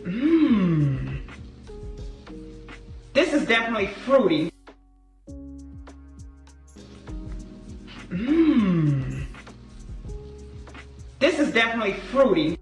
Mmm. This is definitely fruity. Mmm. This is definitely fruity.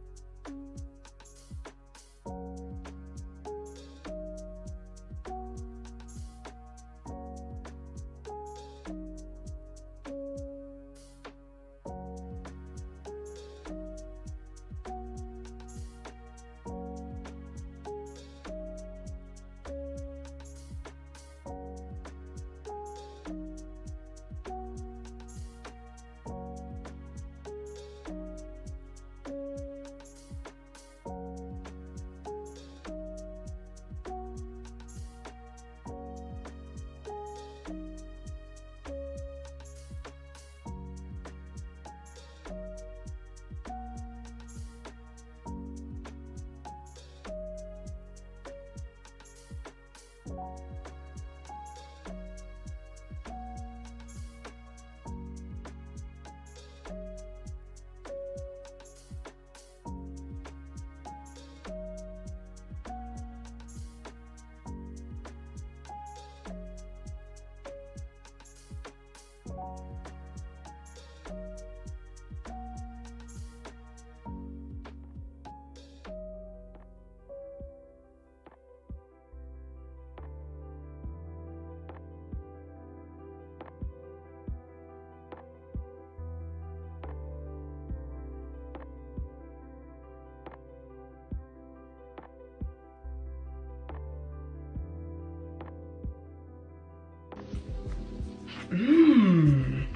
Mmm.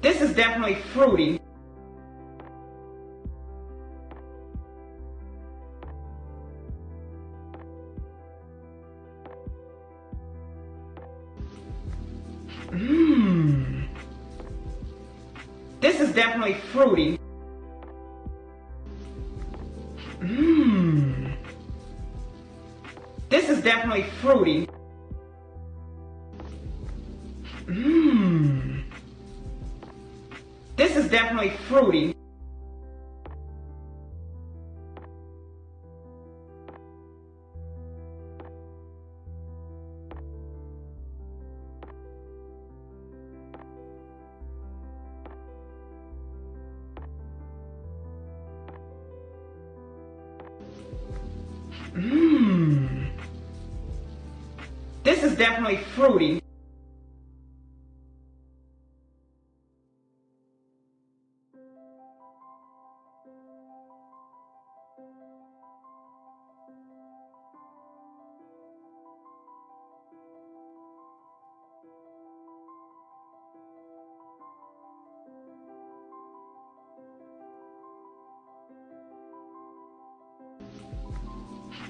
This is definitely fruity. Mmm. This is definitely fruity. Mmm. This is definitely fruity. Mmm. This is definitely fruity. Mmm. This is definitely fruity.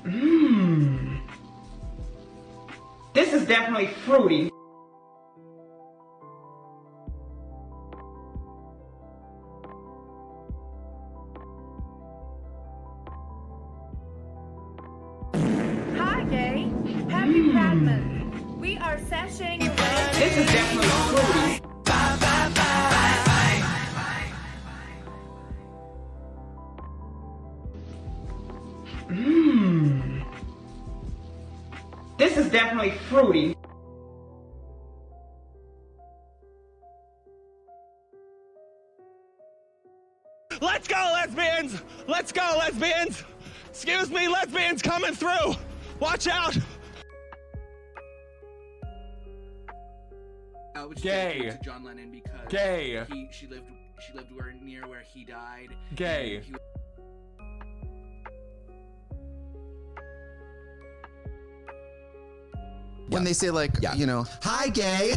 Mmm. This is definitely fruity. Hi, gay. Happy Pride Month. We are sashaying away. This is definitely fruity. Mmm. This is definitely fruity. Let's go, lesbians! Let's go, lesbians! Excuse me, lesbians coming through! Watch out! Which Gay. is to John Lennon because Gay. she lived near where he died. Gay. He When they say like, you know, hi gay.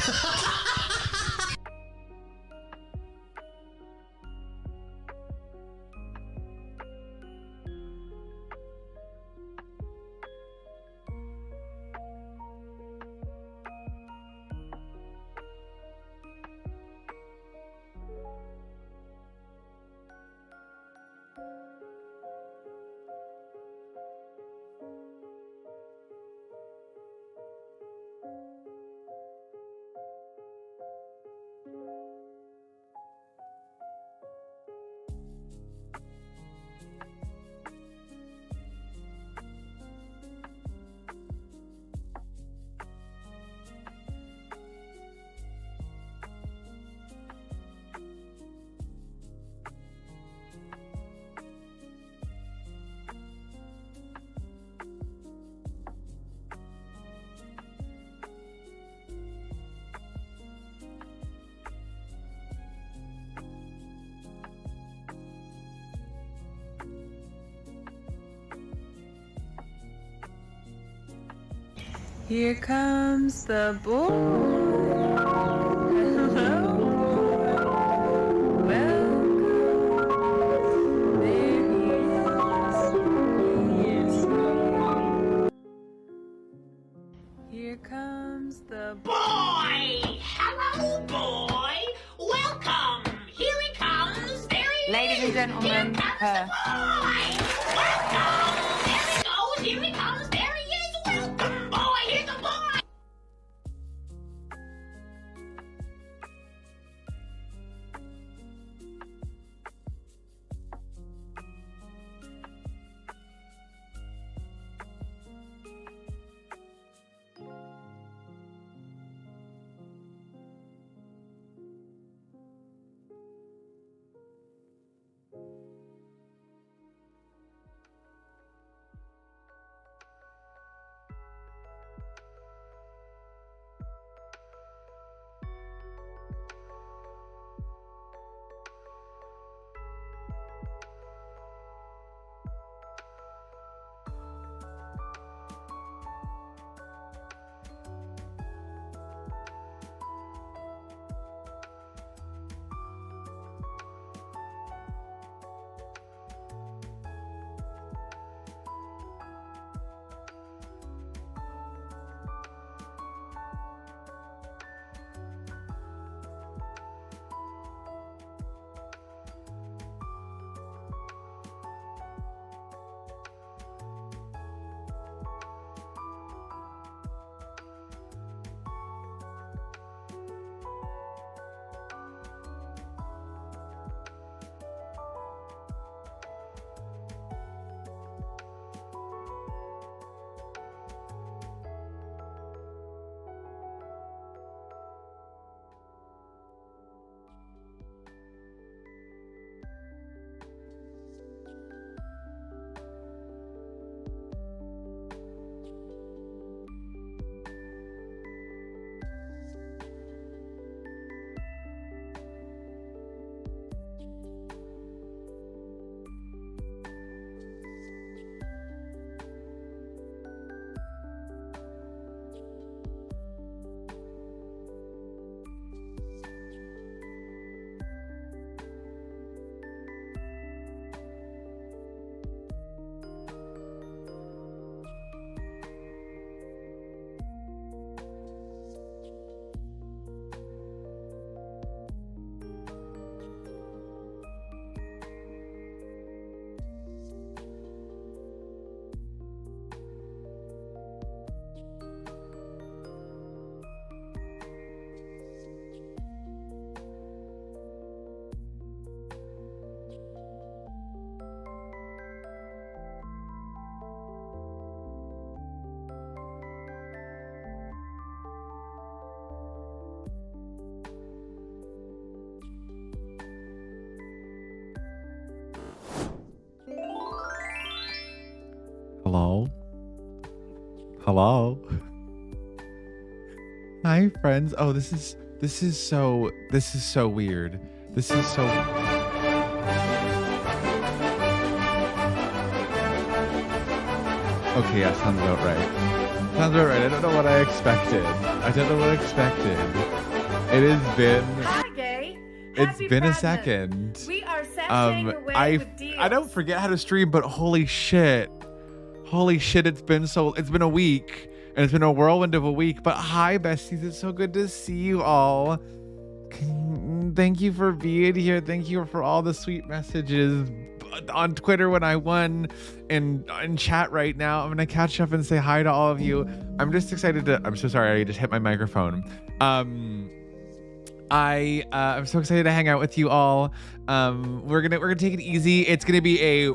Here comes the boy. Hello. Welcome. There he is. Here comes the Boy! Hello, boy! Welcome! Here he comes! There he Ladies and is! gentlemen, Here comes her. the boy! Welcome! There he goes! Here he comes! There he is! Welcome, boy! Here's the boy! Hello? Hello? Hi, friends. Oh, this is so weird. This is so... Okay, yeah, sounds about right. Sounds about right. I don't know what I expected. It has been... Hi, gay. It's Happy been a Pride second. Month. We are sashaying away with deals. I don't forget how to stream, but holy shit, it's been a week, and it's been a whirlwind of a week. But hi, besties, it's so good to see you all. Thank you for being here. Thank you for all the sweet messages on Twitter when I won, and in chat right now. I'm gonna catch up and say hi to all of you. I'm just excited to. I'm so sorry, I just hit my microphone. I'm so excited to hang out with you all. We're gonna take it easy. It's gonna be a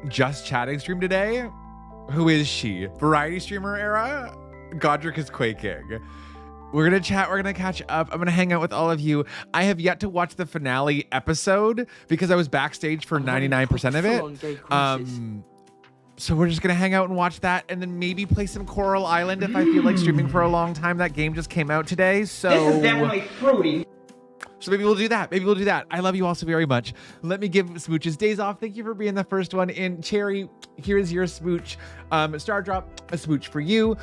just chatting stream today. Who is she? Variety streamer era? Godric is quaking. We're gonna chat, we're gonna catch up. I'm gonna hang out with all of you. I have yet to watch the finale episode because I was backstage for 99% of it. So we're just gonna hang out and watch that, and then maybe play some Coral Island if I feel like streaming for a long time. That game just came out today, so This is definitely fruity. So maybe we'll do that. I love you all so very much. Let me give smooches days off. Thank you for being the first one in. Cherry, here's your smooch. Star Drop, a smooch for you.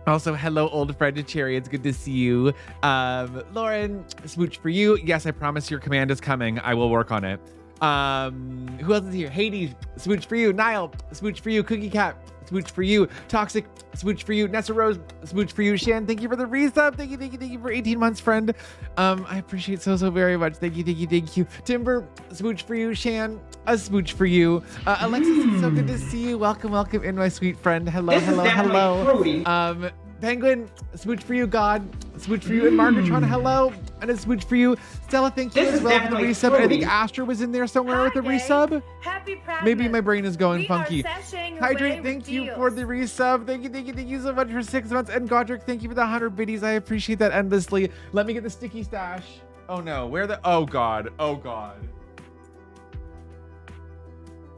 Also, hello, old friend to Cherry. It's good to see you. Lauren, smooch for you. Yes, I promise your command is coming. I will work on it. Who else is here? Hades, smooch for you. Niall, smooch for you. Cookie Cat, smooch for you. Toxic, smooch for you. Nessa Rose, smooch for you. Shan, thank you for the resub. Thank you for 18 months, friend. I appreciate so very much. Thank you. Timber, smooch for you. Shan, a smooch for you. Alexis, it's so good to see you. Welcome in, my sweet friend. Hello. This is definitely fruity. Penguin, smooch for you. God, smooch for you. And Margaretron, hello. And a smooch for you. Stella, thank you This as is well for the definitely resub. And I think fruity. Astra was in there somewhere Hi, with the Gay. resub. Happy Proud Maybe Month. my brain is going We funky. are seshing away Hydrate, with thank you deals. for the resub. Thank you so much for 6 months. And Godric, thank you for the 100 biddies. I appreciate that endlessly. Let me get the sticky stash. Oh no, where the, oh God.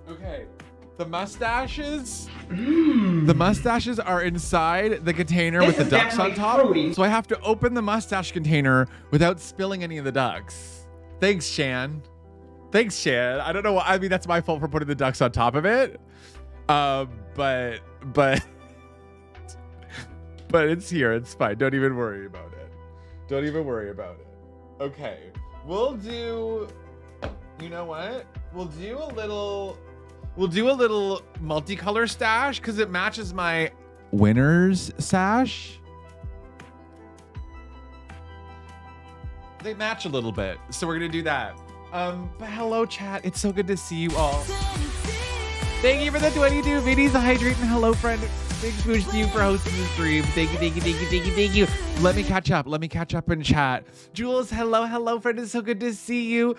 Okay, the mustaches. The mustaches are inside the container This with the is ducks on definitely top. fruity. So I have to open the mustache container without spilling any of the ducks. Thanks, Shan. I don't know why. I mean, that's my fault for putting the ducks on top of it. But it's here. It's fine. Don't even worry about it. Okay. We'll do, you know what? We'll do a little multicolor stash because it matches my winner's sash. They match a little bit, so we're gonna do that. But hello, chat. It's so good to see you all. Thank you for the 22 videos. Hydrate and hello, friend. Big smooch to you for hosting the stream. Thank you. Let me catch up in chat. Jules, hello, friend. It's so good to see you.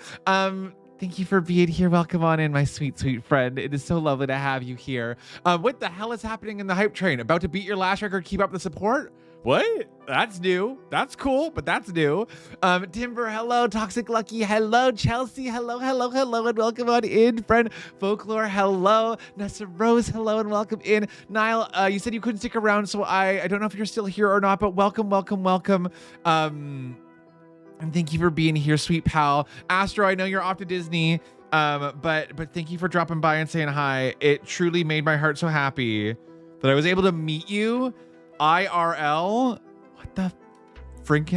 Thank you for being here. Welcome on in, my sweet friend. It is so lovely to have you here. What the hell is happening in the hype train? About to beat your last record, keep up the support? What? That's new. That's cool, but that's new. Timber, hello. Toxic Lucky, hello. Chelsea, hello, and welcome on in, friend. Folklore, hello. Nessa Rose, hello, and welcome in. Niall, you said you couldn't stick around, so I don't know if you're still here or not, but welcome. And thank you for being here, sweet pal. Astro, I know you're off to Disney, but thank you for dropping by and saying hi. It truly made my heart so happy that I was able to meet you IRL. What the frink?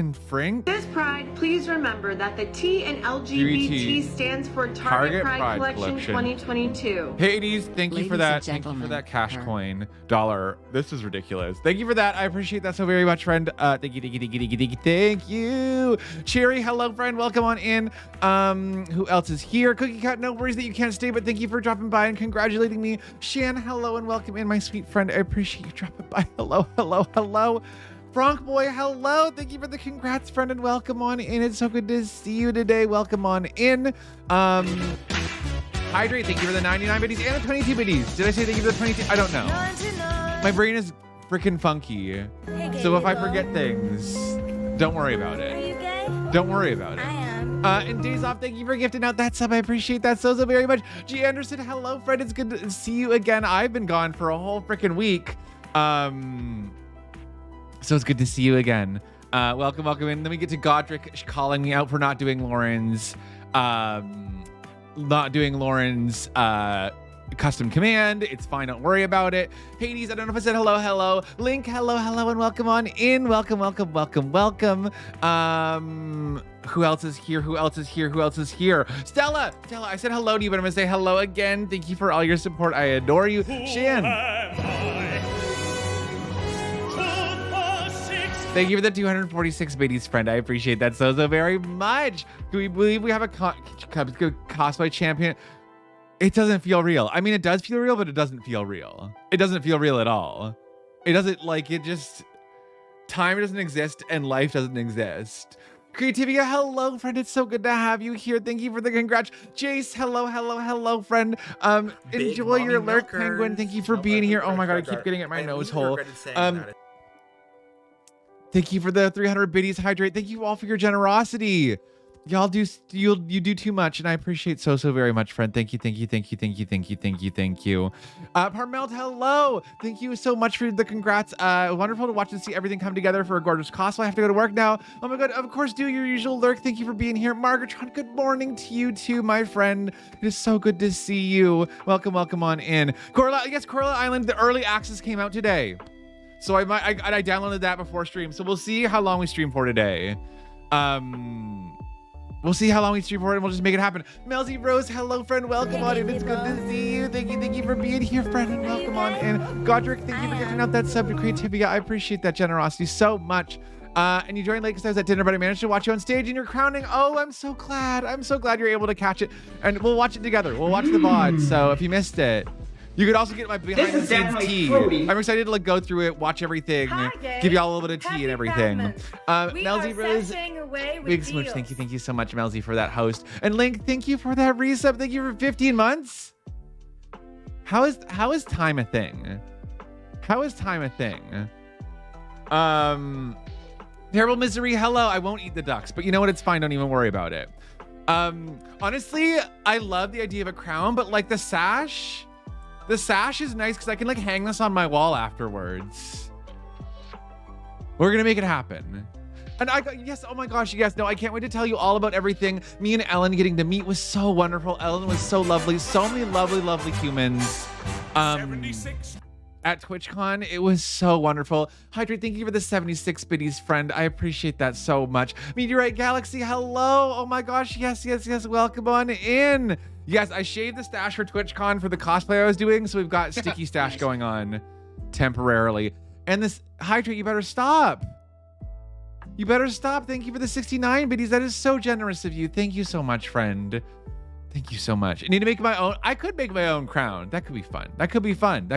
This Pride, please remember that the T in LGBT stands for Target Pride Collection 2022. Hades, thank you for Ladies that. and Thank you for gentlemen, that cash her. coin $1. This is ridiculous. Thank you for that. I appreciate that so very much, friend. Thank you. Cherry, hello, friend. Welcome on in. Who else is here? Cookie Cat, no worries that you can't stay, but thank you for dropping by and congratulating me. Shan, hello, and welcome in, my sweet friend. I appreciate you dropping by. Hello. Bronc Boy, hello. Thank you for the congrats, friend, and welcome on in. It's so good to see you today. Welcome on in. Hydrate, thank you for the 99 biddies and the 22 biddies. Did I say thank you for the 22? I don't know. My brain is freaking funky. So if I forget things, don't worry about it. Don't worry about it. And Days Off, thank you for gifting out that sub. I appreciate that so very much. G. Anderson, hello, friend. It's good to see you again. I've been gone for a whole freaking week. So it's good to see you again. Welcome in. Then we get to Godric calling me out for not doing Lauren's custom command. It's fine, don't worry about it. Hades, I don't know if I said hello. Link, hello, and welcome on in. Welcome. Who else is here? Stella, I said hello to you, but I'm gonna say hello again. Thank you for all your support. I adore you. Shan. Thank you for the 246 biddies, friend. I appreciate that so very much. Do we believe we have a cosplay champion? It doesn't feel real. I mean, it does feel real, but it doesn't feel real. It doesn't feel real at all. It doesn't, like, it just, time doesn't exist and life doesn't exist. Creativia, hello, friend. It's so good to have you here. Thank you for the congrats. Jace, hello, friend. Enjoy your lurk, Penguin. Thank you for being here. Oh my God, I keep getting at my nose hole. Thank you for the 300 biddies, Hydrate. Thank you all for your generosity. Y'all do, you do too much, and I appreciate so very much, friend. Thank you. Parmelt, hello. Thank you so much for the congrats. Wonderful to watch and see everything come together for a gorgeous cosplay. I have to go to work now. Oh my God, of course, do your usual lurk. Thank you for being here. Margaretron, good morning to you too, my friend. It is so good to see you. Welcome on in. Corla Island, the early access came out today. So I downloaded that before stream. So we'll see how long we stream for today. We'll see how long we stream for it, and we'll just make it happen. Melzy Rose, hello, friend. Welcome on in. It's good to see you. Thank you for being here, friend, and welcome on in. Godric, thank you for giving out that sub to Creativia. I appreciate that generosity so much. And you joined late because I was at dinner, but I managed to watch you on stage in your crowning. Oh, I'm so glad. I'm so glad you're able to catch it. And we'll watch it together. We'll watch the VOD. So if you missed it, you could also get my behind the scenes tea. I'm excited to like go through it, watch everything, give you all a little bit of tea and everything. Melzy Rose, big smooch. Thank you so much, Melzy, for that host. And Link, thank you for that resub. Thank you for 15 months. How is time a thing? How is time a thing? Terrible Misery, hello. I won't eat the ducks, but you know what? It's fine. Don't even worry about it. Honestly, I love the idea of a crown, but like the sash is nice because I can like hang this on my wall afterwards. We're gonna make it happen. And yes, oh my gosh, yes, no, I can't wait to tell you all about everything. Me and Ellen getting to meet was so wonderful. Ellen was so lovely. So many lovely humans. 76. At Twitchcon, it was so wonderful. Hydrate, thank you for the 76 biddies, friend. I appreciate that so much. Meteorite Galaxy, hello. Oh my gosh, yes. Welcome on in. Yes, I shaved the stash for TwitchCon for the cosplay I was doing, so we've got sticky stash going on temporarily. And this, Hydrate, you better stop. You better stop. Thank you for the 69 biddies. That is so generous of you. Thank you so much, friend. Thank you so much. I need to make my own. I could make my own crown. That could be fun. That could be fun.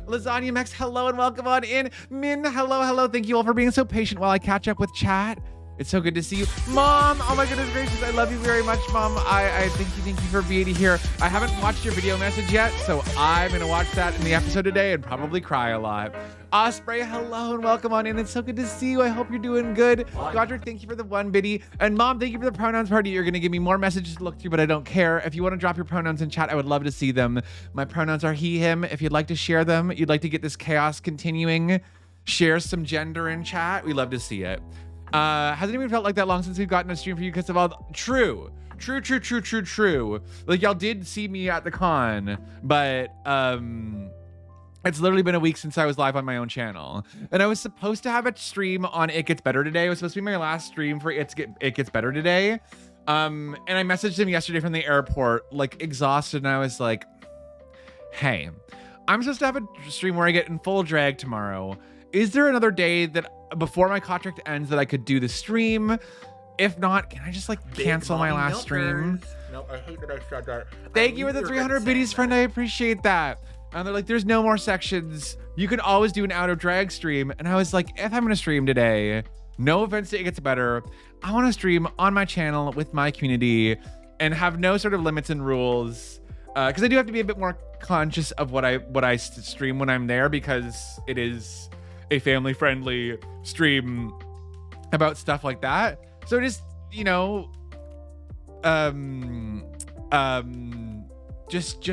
Lasagna Max, hello and welcome on in. Min, hello. Thank you all for being so patient while I catch up with chat. It's so good to see you. Mom, oh my goodness gracious. I love you very much, Mom. I thank you for being here. I haven't watched your video message yet, so I'm going to watch that in the episode today and probably cry a lot. Osprey, hello and welcome on in. It's so good to see you. I hope you're doing good. Godric, thank you for the 1 biddy. And Mom, thank you for the pronouns party. You're going to give me more messages to look through, but I don't care. If you want to drop your pronouns in chat, I would love to see them. My pronouns are he, him. If you'd like to share them, you'd like to get this chaos continuing, share some gender in chat. We love to see it. Hasn't even felt like that long since we've gotten a stream for you because of all true. Like y'all did see me at the con, but it's literally been a week since I was live on my own channel. And I was supposed to have a stream on It Gets Better today. It was supposed to be my last stream for It Gets Better today. And I messaged him yesterday from the airport, like exhausted, and I was like, hey, I'm supposed to have a stream where I get in full drag tomorrow. Is there another day that before my contract ends that I could do the stream? If not, can I just like cancel my last stream? No, I hate that I said that. Thank you for the 300 biddies, friend. I appreciate that. And they're like, there's no more sections. You can always do an out of drag stream. And I was like, if I'm gonna stream today, no offense to It Gets Better, I want to stream on my channel with my community and have no sort of limits and rules. Because I do have to be a bit more conscious of what I stream when I'm there, because it is a family-friendly stream about stuff like that. So just, you know, just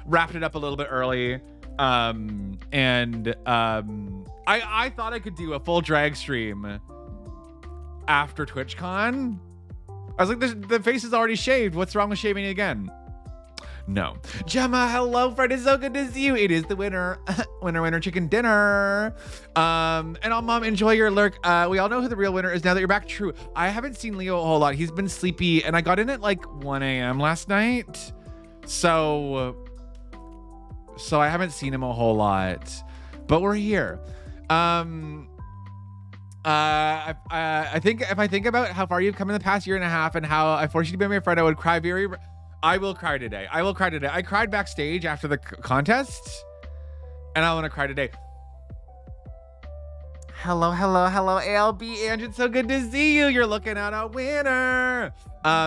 wrapped it up a little bit early. I thought I could do a full drag stream after TwitchCon. I was like, the face is already shaved. What's wrong with shaving it again? No. Gemma, hello, friend. It's so good to see you. It is the winner. winner chicken dinner. And Mom, enjoy your lurk. We all know who the real winner is now that you're back. True. I haven't seen Leo a whole lot. He's been sleepy, and I got in at like 1 a.m. last night. So I haven't seen him a whole lot, but we're here. I think if I think about how far you've come in the past year and a half and how I forced you to be my friend, I would cry I will cry today. I cried backstage after the contest, and I want to cry today. Hello, ALB Ange. It's so good to see you. You're looking at a winner.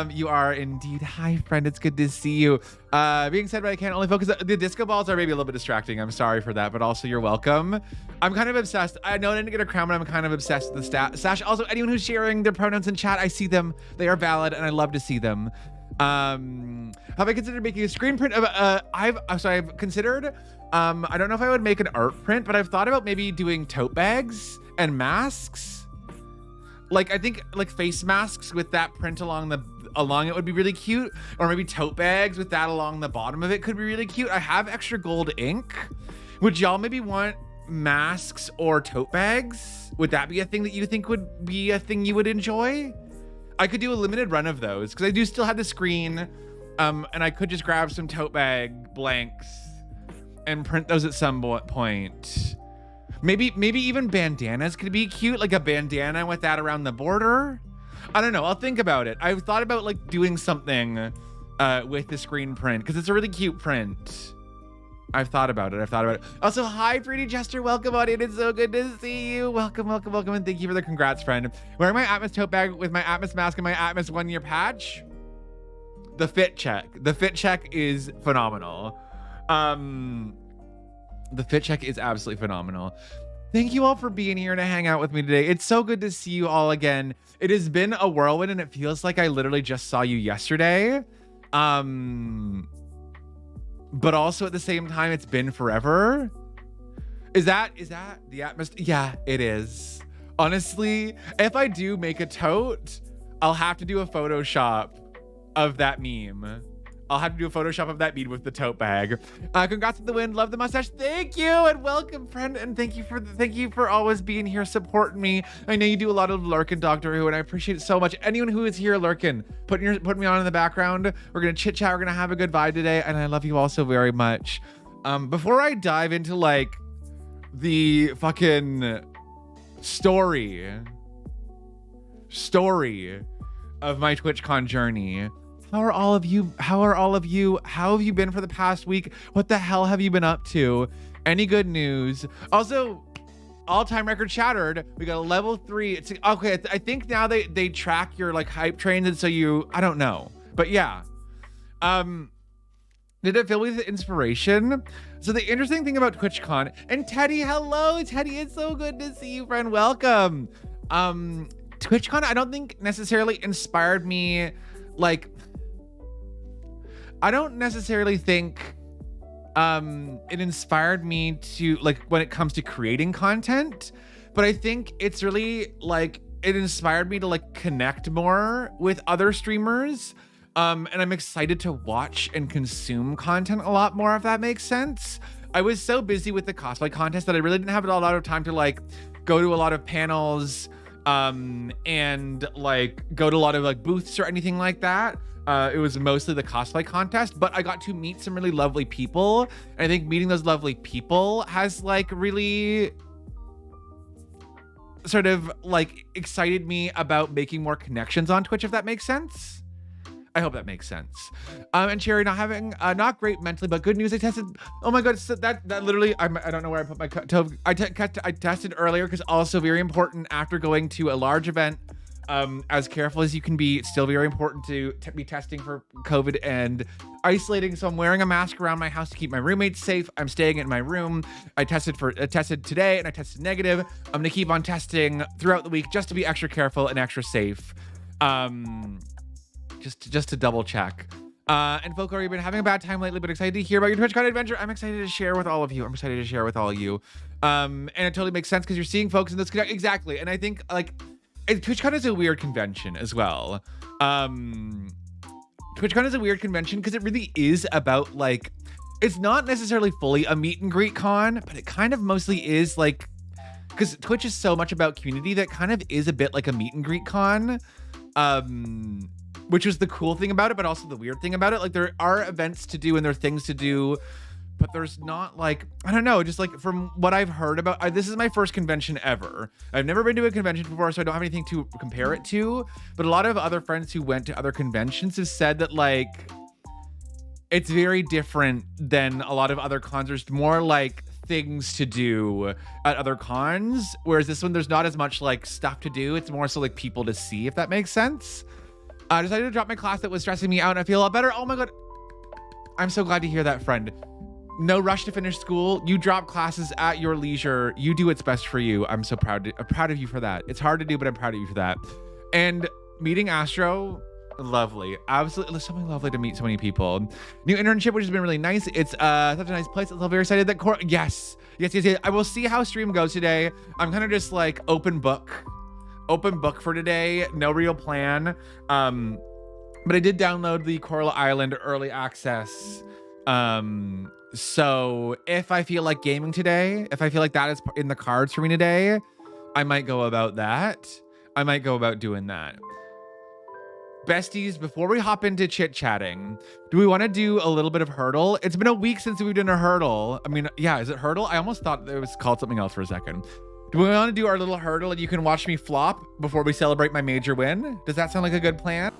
You are indeed. Hi, friend. It's good to see you. Being said, but I can't only focus. The disco balls are maybe a little bit distracting. I'm sorry for that, but also you're welcome. I'm kind of obsessed. I know I didn't get a crown, but I'm kind of obsessed with the stash. Also, anyone who's sharing their pronouns in chat, I see them. They are valid, and I love to see them. Have I considered making a screen print of I've considered I don't know if I would make an art print, but I've thought about maybe doing tote bags and masks. Like I think like face masks with that print along it would be really cute, or maybe tote bags with that along the bottom of it could be really cute. I have extra gold ink. Would y'all maybe want masks or tote bags? Would that be a thing that you think would be a thing you would enjoy? I could do a limited run of those because I do still have the screen, and I could just grab some tote bag blanks and print those at some point. Maybe even bandanas could be cute, like a bandana with that around the border. I don't know. I'll think about it. I've thought about like doing something with the screen print because it's a really cute print. I've thought about it. Also, hi, Pretty Jester. Welcome on in. It's so good to see you. Welcome. And thank you for the congrats, friend. Wearing my Atmos tote bag with my Atmos mask and my Atmos 1-year patch. The fit check. The fit check is phenomenal. The fit check is absolutely phenomenal. Thank you all for being here to hang out with me today. It's so good to see you all again. It has been a whirlwind and it feels like I literally just saw you yesterday. But also at the same time, it's been forever. Is that the atmosphere? Yeah, it is. Honestly, if I do make a tote, I'll have to do a Photoshop of that meme. I'll have to do a Photoshop of that meme with the tote bag. Congrats on the win. Love the mustache. Thank you and welcome, friend. And thank you for always being here supporting me. I know you do a lot of lurking Doctor Who, and I appreciate it so much. Anyone who is here lurking, put me on in the background. We're gonna chit chat. We're gonna have a good vibe today, and I love you all so very much. Before I dive into like the fucking story of my TwitchCon journey. How are all of you? How have you been for the past week? What the hell have you been up to? Any good news? Also, all-time record shattered. We got a level 3. It's okay. I think now they track your like hype trains, and so I don't know, but yeah. Did it fill with inspiration? So the interesting thing about TwitchCon, and Teddy, hello, Teddy. It's so good to see you, friend. Welcome. TwitchCon, I don't think necessarily inspired me. Like, I don't necessarily think it inspired me to like when it comes to creating content, but I think it's really like it inspired me to like connect more with other streamers. And I'm excited to watch and consume content a lot more, if that makes sense. I was so busy with the cosplay contest that I really didn't have a lot of time to like go to a lot of panels and like go to a lot of like booths or anything like that. It was mostly the cosplay contest, but I got to meet some really lovely people. And I think meeting those lovely people has like really sort of like excited me about making more connections on Twitch, if that makes sense. I hope that makes sense. And Cherry, not great mentally, but good news. I tested. Oh my god, so that literally. I don't know where I put my toe. I tested earlier because also very important after going to a large event. As careful as you can be, it's still very important to be testing for COVID and isolating. So I'm wearing a mask around my house to keep my roommates safe. I'm staying in my room. I tested today and I tested negative. I'm gonna keep on testing throughout the week just to be extra careful and extra safe. Just to double check. And Folklore, you've been having a bad time lately, but excited to hear about your TwitchCon adventure. I'm excited to share with all of you. And it totally makes sense because you're seeing folks in this connect. Exactly. And I think like TwitchCon is a weird convention as well. TwitchCon is a weird convention because it really is about like, it's not necessarily fully a meet and greet con, but it kind of mostly is like, because Twitch is so much about community that kind of is a bit like a meet and greet con. Which was the cool thing about it, but also the weird thing about it. Like there are events to do and there are things to do, but there's not like, I don't know, just like from what I've heard about, this is my first convention ever. I've never been to a convention before, so I don't have anything to compare it to, but a lot of other friends who went to other conventions have said that like, it's very different than a lot of other cons. There's more like things to do at other cons, whereas this one, there's not as much like stuff to do. It's more so like people to see, if that makes sense. I decided to drop my class that was stressing me out and I feel a lot better. Oh my god. I'm so glad to hear that, friend. No rush to finish school. You drop classes at your leisure. You do what's best for you. I'm so proud of you for that. It's hard to do, but I'm proud of you for that. And meeting Astro, lovely. Absolutely something lovely to meet so many people. New internship, which has been really nice. It's such a nice place. I'm very excited that yes. I will see how stream goes today. I'm kind of just like open book for today. No real plan. But I did download the Coral Island early access So if I feel like gaming today, if I feel like that is in the cards for me today, I might go about that. I might go about doing that. Besties, before we hop into chit-chatting, do we want to do a little bit of hurdle? It's been a week since we've done a hurdle. I mean, yeah, is it hurdle? I almost thought it was called something else for a second. Do we want to do our little hurdle and you can watch me flop before we celebrate my major win? Does that sound like a good plan?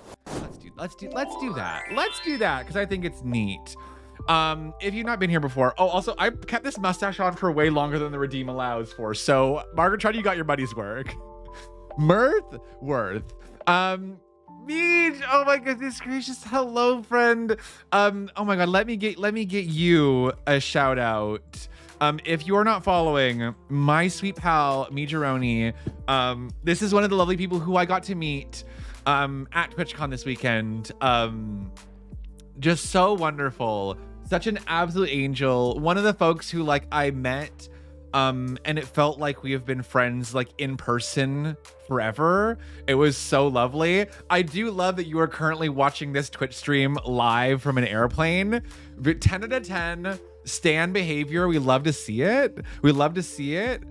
Let's do that. Let's do that because I think it's neat. If you've not been here before, also I kept this mustache on for way longer than the redeem allows for. So Margaret, you got your buddy's work. Worth. Meej, oh my goodness gracious, hello friend. Oh my god, let me get you a shout out. If you're not following my sweet pal Meejaroni, this is one of the lovely people who I got to meet at Twitchcon this weekend. Just so wonderful, such an absolute angel, one of the folks who like I met and it felt like we have been friends like in person forever. It was so lovely. I do love that you are currently watching this Twitch stream live from an airplane. 10 out of 10 stan behavior. We love to see it. We love to see it.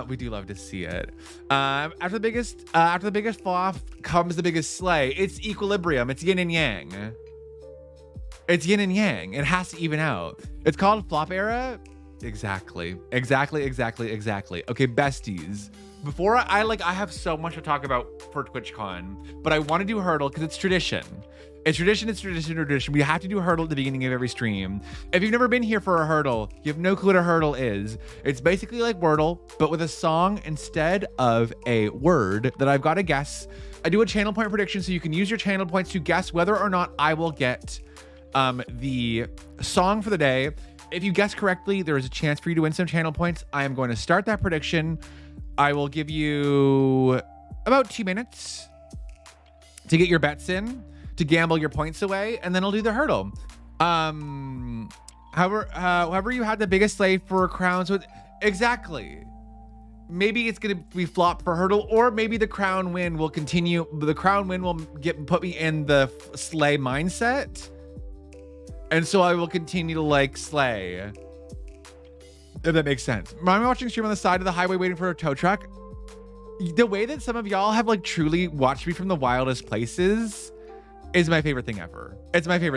We do love to see it. After the biggest flop comes the biggest slay. It's equilibrium. It's yin and yang. It's yin and yang. It has to even out. It's called flop era. Exactly. Okay, besties. Before I have so much to talk about for TwitchCon, but I want to do hurdle because it's tradition. It's tradition. We have to do hurdle at the beginning of every stream. If you've never been here for a hurdle, you have no clue what a hurdle is. It's basically like Wordle, but with a song instead of a word that I've got to guess. I do a channel point prediction, so you can use your channel points to guess whether or not I will get the song for the day. If you guess correctly, there is a chance for you to win some channel points. I am going to start that prediction. I will give you about 2 minutes to get your bets in, to gamble your points away, and then I'll do the hurdle. However you had the biggest slay for crowns with, exactly. Maybe it's gonna be flop for hurdle, or maybe the crown win will continue. The crown win will put me in the slay mindset. And so I will continue to like slay. If that makes sense. I'm watching stream on the side of the highway waiting for a tow truck. The way that some of y'all have like truly watched me from the wildest places is my favorite thing ever. Nothing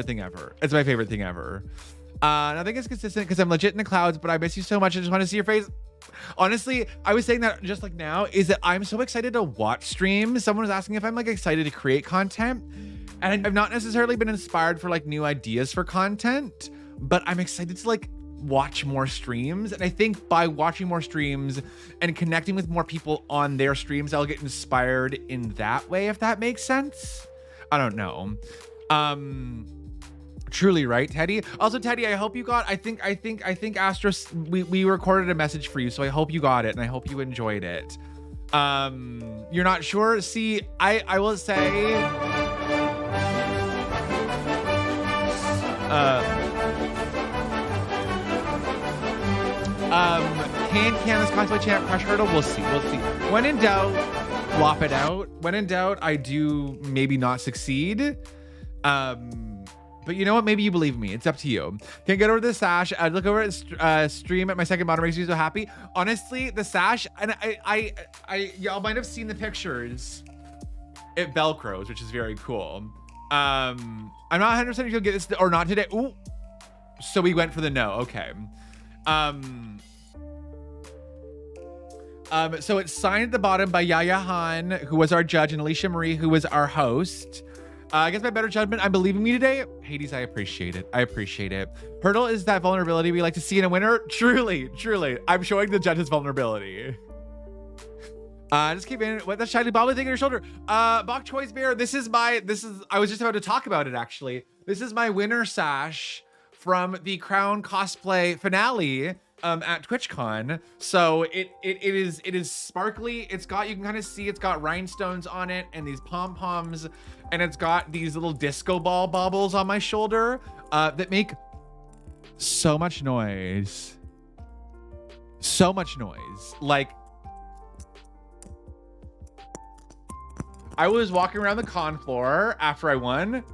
is consistent because I'm legit in the clouds, but I miss you so much. I just want to see your face. Honestly, I was saying that just like now is that I'm so excited to watch streams. Someone was asking if I'm like excited to create content. And I've not necessarily been inspired for like new ideas for content, but I'm excited to like watch more streams. And I think by watching more streams and connecting with more people on their streams, I'll get inspired in that way, if that makes sense. I don't know. Truly, right, Teddy? Also, Teddy, I hope you got, I think Astros, we recorded a message for you, so I hope you got it and I hope you enjoyed it. You're not sure? See, I will say, can this cosplay champ crush hurdle? We'll see. When in doubt, flop it out. When in doubt, I do maybe not succeed. But you know what? Maybe you believe me. It's up to you. Can't get over the sash. I'd look over at stream at my second bottom, makes me so happy. Honestly, the sash, and y'all might have seen the pictures. It velcros, which is very cool. I'm not 100% sure you'll get this or not today. Ooh. So we went for the no. Okay. So it's signed at the bottom by Yaya Han, who was our judge, and Alicia Marie, who was our host. I guess by better judgment, I'm believing me today. Hades, I appreciate it. Hurdle is that vulnerability we like to see in a winner. Truly. I'm showing the judge's vulnerability. Just keep in. What the shiny bobbly thing on your shoulder? Bok Choice Bear. I was just about to talk about it actually. This is my winner sash from the Crown cosplay finale at TwitchCon. So it is sparkly. You can kind of see it's got rhinestones on it and these pom-poms, and it's got these little disco ball baubles on my shoulder that make so much noise. Like, I was walking around the con floor after I won.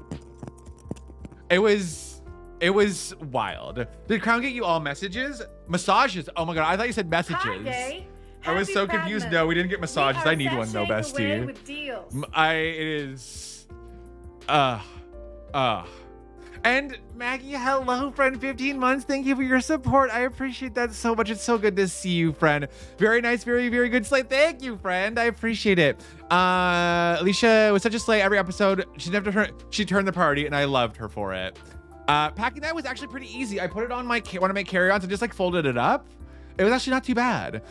It was It was wild. Did Crown get you all messages? Massages? Oh my God, I thought you said messages. Hi, gay. I was so confused. No, we didn't get massages. I need one though, bestie. With deals. It is, And Maggie, hello, friend. 15 months. Thank you for your support. I appreciate that so much. It's so good to see you, friend. Very nice, very, very good slay. Thank you, friend. I appreciate it. Alicia was such a slay every episode. She turned the party, and I loved her for it. Packing that was actually pretty easy. I put it on my one of my carry-ons and just like folded it up. It was actually not too bad.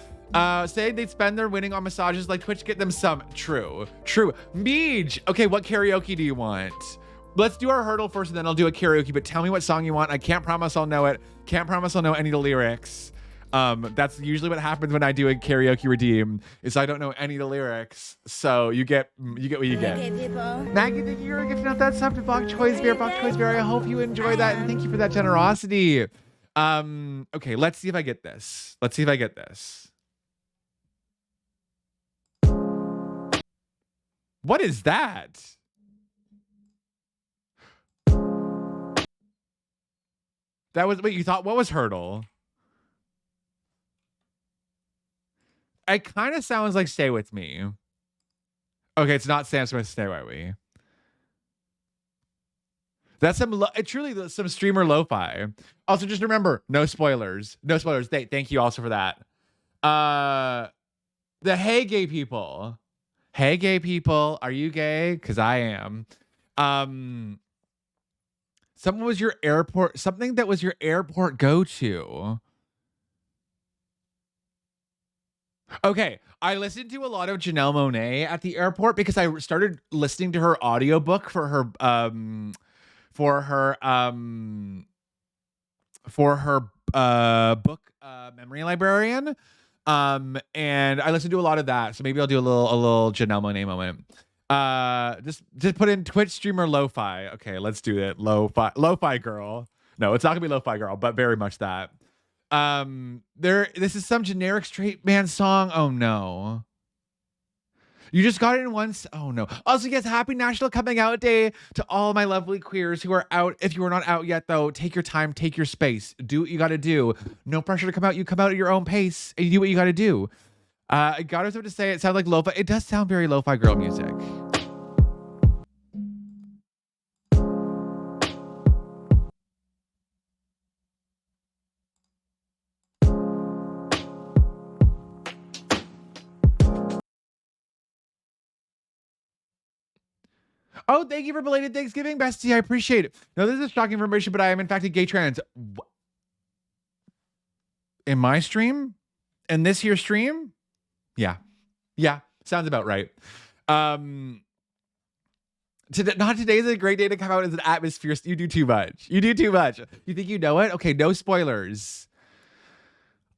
Saying they'd spend their winning on massages like Twitch, get them some. True. Meej. Okay, what karaoke do you want? Let's do our hurdle first, and then I'll do a karaoke. But tell me what song you want. I can't promise I'll know it. Can't promise I'll know any of the lyrics. That's usually what happens when I do a karaoke redeem. Is I don't know any of the lyrics. So you get what you get. Maggie, thank you for gifting out that sub to Bok Choice Bear. Bok Choice Bear. I hope you enjoy that, and thank you for that generosity. Okay, let's see if I get this. What is that? That was what you thought. What was hurdle? It kind of sounds like Stay With Me. Okay, it's not Sam Smith's Stay With Me. That's truly some streamer lo-fi. Also, just remember, no spoilers. No spoilers. Thank you also for that. The Hey Gay People. Hey gay people, are you gay? Because I am. Something that was your airport go-to. Okay, I listened to a lot of Janelle Monáe at the airport because I started listening to her audiobook for her book Memory Librarian. And I listened to a lot of that, so maybe I'll do a little Janelle Monáe moment. Just put in Twitch streamer lo-fi. Okay, let's do it. Lo-fi girl. No, it's not gonna be lo-fi girl, but very much that. This is some generic straight man song. Oh no. You just got it in once. Oh no. Also, yes, happy National Coming Out Day to all my lovely queers who are out. If you are not out yet, though, take your time, take your space. Do what you got to do. No pressure to come out. You come out at your own pace and you do what you got to do. I got herself to say it sounds like lo-fi. It does sound very lo-fi girl music. Oh, thank you for belated Thanksgiving, bestie. I appreciate it. No, this is shocking information, but I am in fact a gay trans. In my stream? In this year's stream? Yeah. Sounds about right. Not today is a great day to come out as an atmosphere. You do too much. You think you know it? Okay, no spoilers.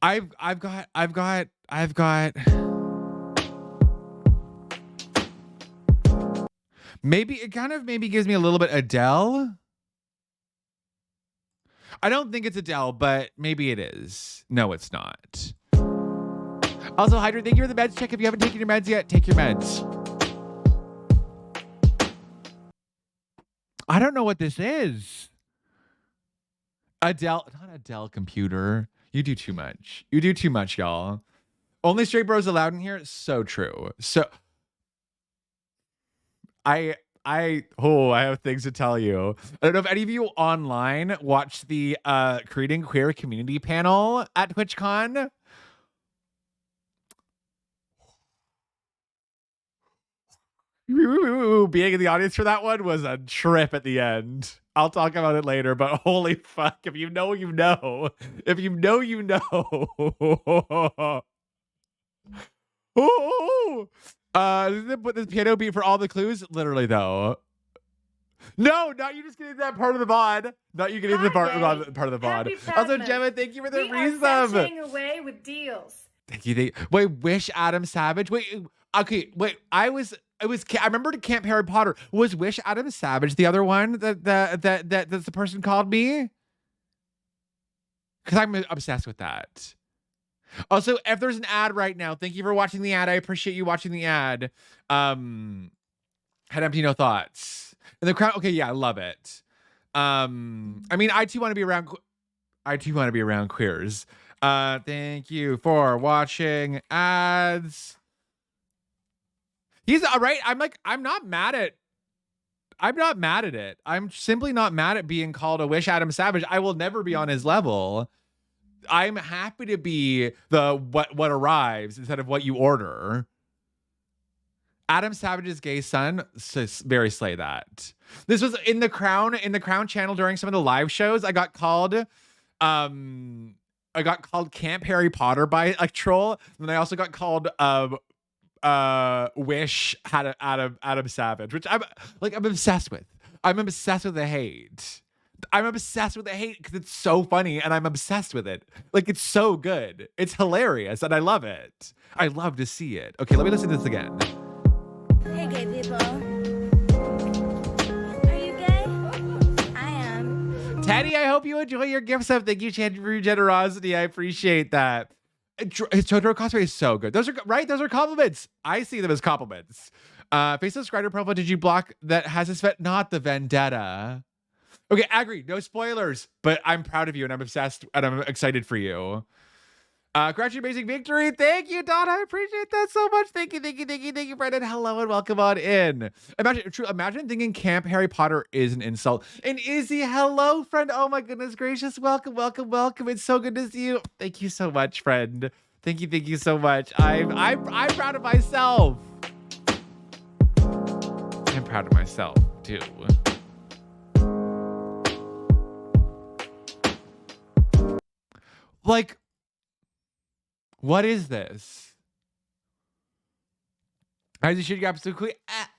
I've got. Maybe it kind of gives me a little bit Adele. I don't think it's Adele, but maybe it is. No, it's not. Also, Hydra, thank you for the meds check. If you haven't taken your meds yet, take your meds. I don't know what this is. Adele, not Adele computer. You do too much. You do too much, y'all. Only straight bros allowed in here. So true. So I have things to tell you. I don't know if any of you online watched the Creating Queer Community panel at Twitchcon. Being in the audience for that one was a trip at the end. I'll talk about it later, but holy fuck, if you know, you know. If you know, you know. Put this piano beat for all the clues. Literally, though. No, not you just getting that part of the VOD. Not you getting the part of the VOD. Also, Gemma, thank you for the resub. We are away with deals. Thank you. Wait, Wish Adam Savage. Wait. Okay. Wait. I remember to Camp Harry Potter. Was Wish Adam Savage the other one that's the person called me? Because I'm obsessed with that. Also, if there's an ad right now, thank you for watching the ad. I appreciate you watching the ad. Head empty, no thoughts. And the crowd, okay, yeah, I love it. I mean, I too want to be around. I too want to be around queers. Thank you for watching ads. He's all right. I'm not mad at it. I'm simply not mad at being called a Wish Adam Savage. I will never be on his level. I'm happy to be the what arrives instead of what you order. Adam Savage's gay son, very slay that. This was in the Crown channel during some of the live shows. I got called Camp Harry Potter by a troll, and I also got called Wish had Adam Savage, which I'm obsessed with. I'm obsessed with the hate. I'm obsessed with the hate because it's so funny and I'm obsessed with it. Like, it's so good. It's hilarious and I love it. I love to see it. Okay, let me listen to this again. Hey, gay people. Are you gay? I am. Teddy, I hope you enjoy your gift sub. Thank you, Chan, for your generosity. I appreciate that. His Totoro cosplay is so good. Those are right. Those are compliments. I see them as compliments. Face subscriber profile. Did you block that has his not the vendetta? Okay, agree. No spoilers, but I'm proud of you and I'm obsessed and I'm excited for you. Congrats, amazing victory. Thank you, Don. I appreciate that so much. Thank you, Brendan. Hello and welcome on in. Imagine thinking Camp Harry Potter is an insult. And Izzy, hello, friend. Oh my goodness gracious. Welcome. It's so good to see you. Thank you so much, friend. Thank you so much. I'm proud of myself. I'm proud of myself too. Like, what is this? I just should you absolutely.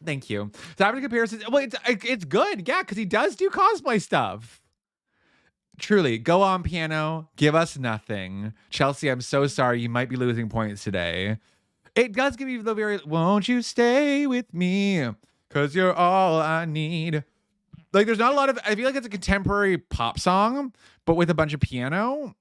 Thank you. So having comparisons. Well, it's good, yeah, because he does do cosplay stuff. Truly, go on piano. Give us nothing, Chelsea. I'm so sorry. You might be losing points today. It does give you the very. Won't you stay with me? Cause you're all I need. Like, there's not a lot of. I feel like it's a contemporary pop song, but with a bunch of piano.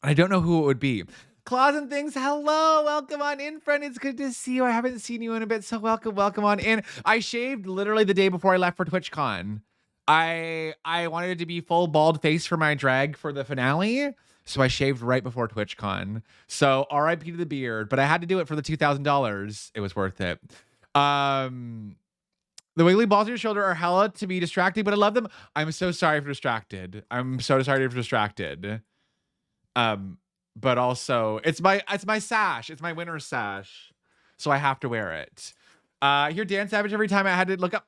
I don't know who it would be. Claws and Things, hello. Welcome on in, friend. It's good to see you. I haven't seen you in a bit, so welcome on in. I shaved literally the day before I left for TwitchCon. I wanted it to be full bald face for my drag for the finale, so I shaved right before TwitchCon. So RIP to the beard, but I had to do it for the $2,000. It was worth it. The wiggly balls on your shoulder are hella to be distracting, but I love them. I'm so sorry for distracted. But also it's my sash. It's my winter sash. So I have to wear it. I hear Dan Savage every time. I had to look up.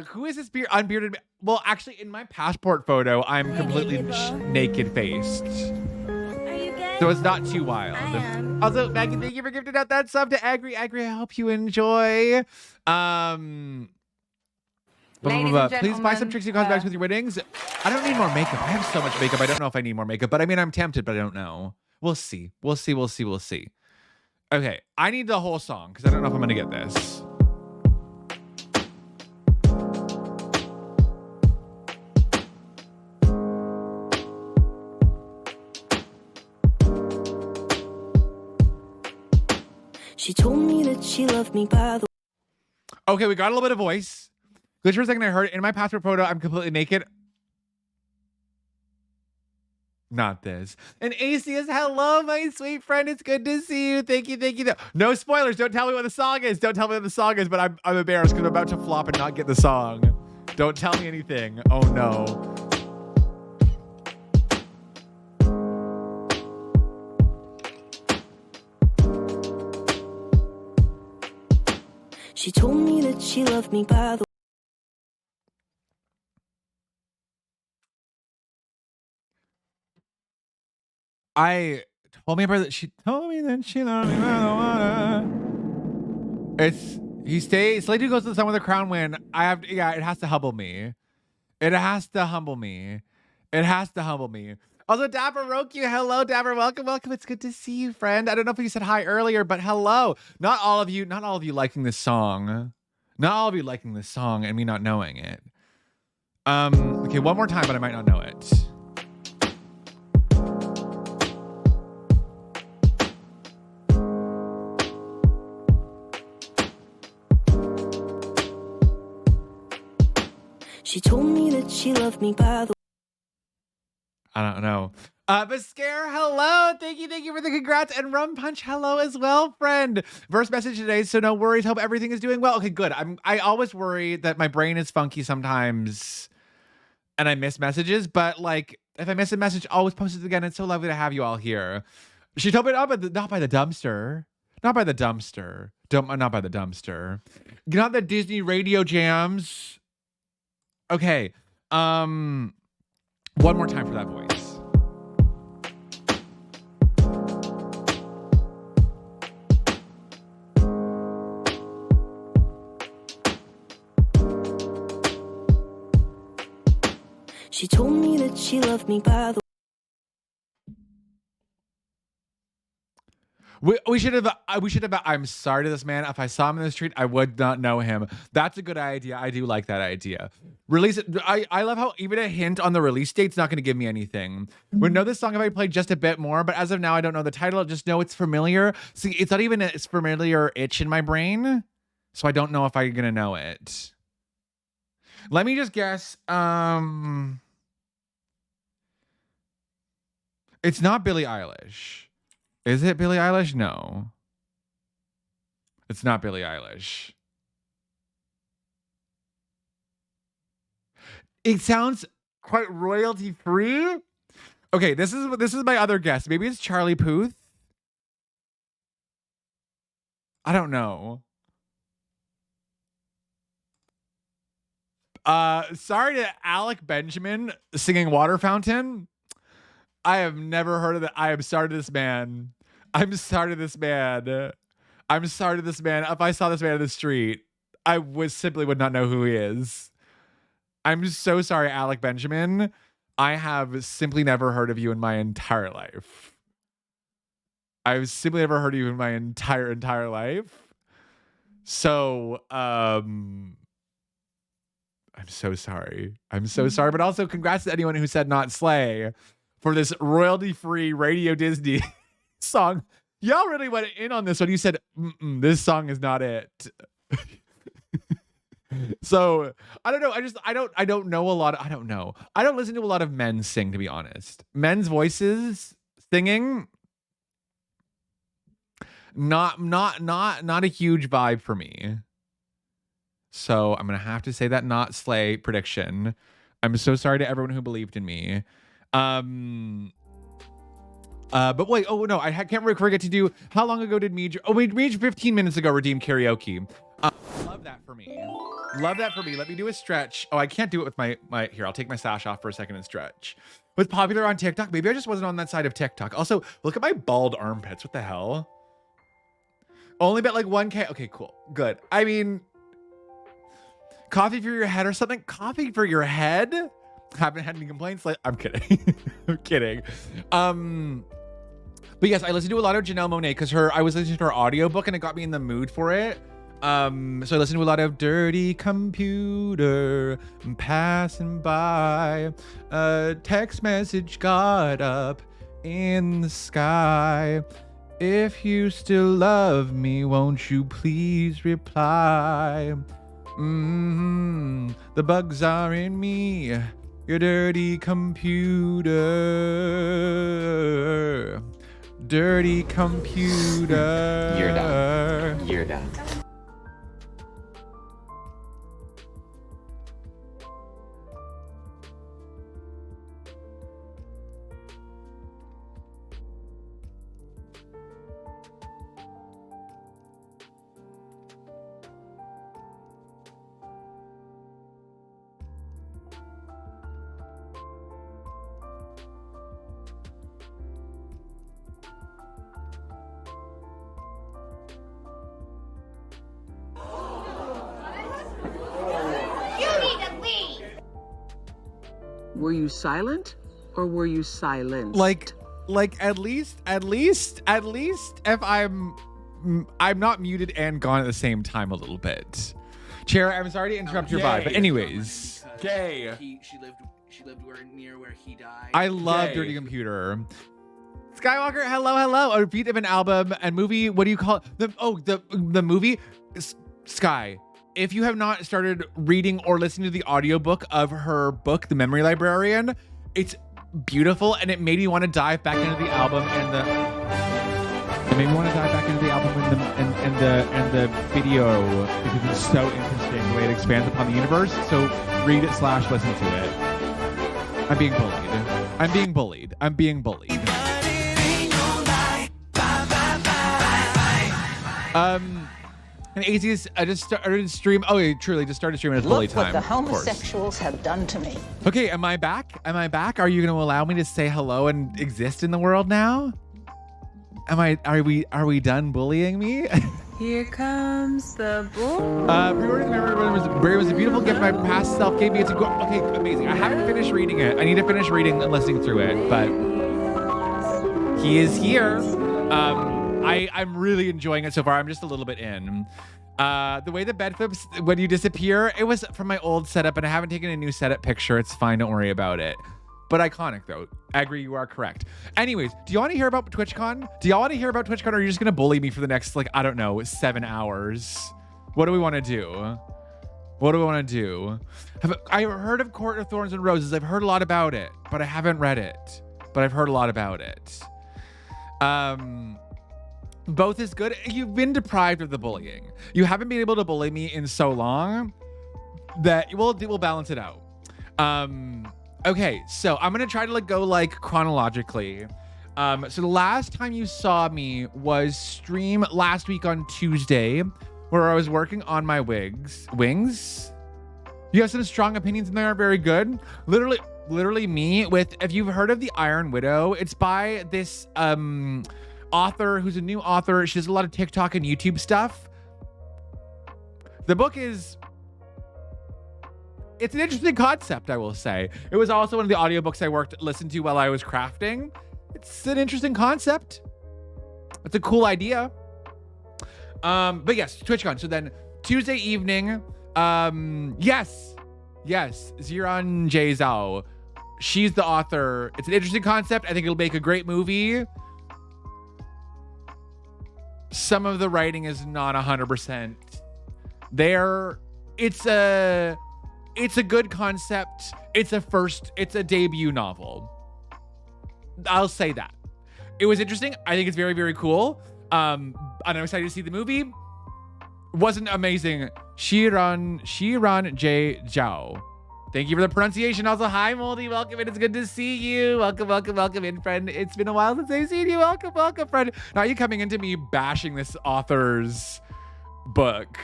Who is this unbearded? Well, actually in my passport photo, I'm completely naked faced. Are you gay? So it's not too wild. I am. Also, Maggie, thank you for gifting out that sub to Agri. I hope you enjoy. Please buy some Trixie cosmetics with your winnings. I don't need more makeup. I have so much makeup. I don't know if I need more makeup, but I mean, I'm tempted, but I don't know. We'll see. Okay, I need the whole song because I don't know if I'm going to get this. She told me that she loved me by the. Okay, we got a little bit of voice. Glitch for a second, I heard it. In my passport photo, I'm completely naked. Not this. And AC is hello, my sweet friend. It's good to see you. Thank you. No spoilers. Don't tell me what the song is. But I'm embarrassed because I'm about to flop and not get the song. Don't tell me anything. Oh no. She told me that she loved me by the. She told me that she loved me by the water. Slade goes to the sun with a crown win. It has to humble me. Also, Dapper Roku, hello, Dapper, welcome. It's good to see you, friend. I don't know if you said hi earlier, but hello. Not all of you liking this song. And me not knowing it. Okay, one more time, but I might not know it. She told me that she loved me by the I don't know. But Scare, hello. Thank you for the congrats. And Rum Punch, hello as well, friend. First message today, so no worries. Hope everything is doing well. Okay, good. I always worry that my brain is funky sometimes and I miss messages, but like if I miss a message, always post it again. It's so lovely to have you all here. She told me not by the dumpster. Not by the dumpster. Not by the dumpster. Not the Disney radio jams. Okay. One more time for that voice. She told me that she loved me by the We should have. I'm sorry to this man. If I saw him in the street, I would not know him. That's a good idea. I do like that idea. Release it. I love how even a hint on the release date's not going to give me anything. Would know this song if I played just a bit more, but as of now, I don't know the title. I just know it's familiar. See, it's not even a familiar itch in my brain, so I don't know if I'm gonna know it. Let me just guess. It's not Billie Eilish. Is it Billie Eilish? No. It's not Billie Eilish. It sounds quite royalty free. Okay, this is my other guess. Maybe it's Charlie Puth. I don't know. Sorry to Alec Benjamin singing Water Fountain. I have never heard of that. I am sorry to this man. I'm sorry to this man. I'm sorry to this man. If I saw this man in the street, I would not know who he is. I'm so sorry, Alec Benjamin. I have simply never heard of you in my entire life. I've simply never heard of you in my entire life. So, I'm so sorry. I'm so sorry. But also congrats to anyone who said not Slay for this royalty-free Radio Disney song. Y'all really went in on this one. You said, this song is not it. So I don't know. I don't know a lot. I don't know. I don't listen to a lot of men sing, to be honest. Men's voices singing, not a huge vibe for me. So I'm gonna have to say that not Slay prediction. I'm so sorry to everyone who believed in me. But wait, oh no, I can't forget to do, how long ago did Meej, Meej 15 minutes ago redeemed karaoke. Love that for me. Love that for me. Let me do a stretch. Oh, I can't do it with my, here, I'll take my sash off for a second and stretch. Was popular on TikTok. Maybe I just wasn't on that side of TikTok. Also, look at my bald armpits. What the hell? Only bet like 1K. Okay, cool. Good. I mean, coffee for your head or something? Coffee for your head? Haven't had any complaints. Like, I'm kidding. I'm kidding. But yes, I listened to a lot of Janelle Monáe because I was listening to her audiobook and it got me in the mood for it. So I listened to a lot of Dirty Computer, passing by, text message got up in the sky. If you still love me, won't you please reply? The bugs are in me, your dirty computer. Dirty computer. You're done. You're done. Were you silent or were you silenced? Like at least if I'm not muted and gone at the same time a little bit. Chair, I'm sorry to interrupt your vibe, but anyways. Gay. She lived near where he died. I love Dirty Computer. Skywalker, hello. A repeat of an album and movie. What do you call it? The movie? Sky. if you have not started reading or listening to the audiobook of her book, The Memory Librarian, it's beautiful, and it made me want to dive back into the album and the video because it's so interesting the way it expands upon the universe. So read it / listen to it. I'm being bullied. And AZ's, I just started stream. Oh, yeah, truly, just started streaming. It's bully time. Look what the homosexuals have done to me. Okay, am I back? Are you going to allow me to say hello and exist in the world now? Are we done bullying me? Here comes the bull. Pre-ordering the Memory was a beautiful gift my past self gave me. It's okay, amazing. I haven't finished reading it. I need to finish reading and listening through it, but he is here. I'm really enjoying it so far. I'm just a little bit in. The way the bed flips when you disappear, it was from my old setup, and I haven't taken a new setup picture. It's fine, don't worry about it. But iconic though. I agree, you are correct. Anyways, do you want to hear about TwitchCon? Or are you just gonna bully me for the next, like, I don't know, 7 hours? What do we want to do? I heard of Court of Thorns and Roses. I've heard a lot about it, but I haven't read it. But I've heard a lot about it. Both is good. You've been deprived of the bullying. You haven't been able to bully me in so long that we'll balance it out. Okay, so I'm gonna try to go chronologically. So the last time you saw me was stream last week on Tuesday, where I was working on my wings. You have some strong opinions and they aren't very good. Literally me with, if you've heard of The Iron Widow, it's by this author who's a new author. She does a lot of TikTok and YouTube stuff. The book it's an interesting concept, I will say. It was also one of the audiobooks I listened to while I was crafting. It's an interesting concept. It's a cool idea. But yes, TwitchCon. So then Tuesday evening, yes, Ziran J. Zhao. She's the author. It's an interesting concept. I think it'll make a great movie. Some of the writing is not 100% there. It's a good concept. It's a debut novel. I'll say that. It was interesting. I think it's very, very cool. I'm excited to see the movie. Wasn't amazing. Shiran J. Zhao. Thank you for the pronunciation. Also, hi, Moldy. Welcome in. It's good to see you. Welcome in, friend. It's been a while since I've seen you. Welcome, friend. Now you coming into me bashing this author's book.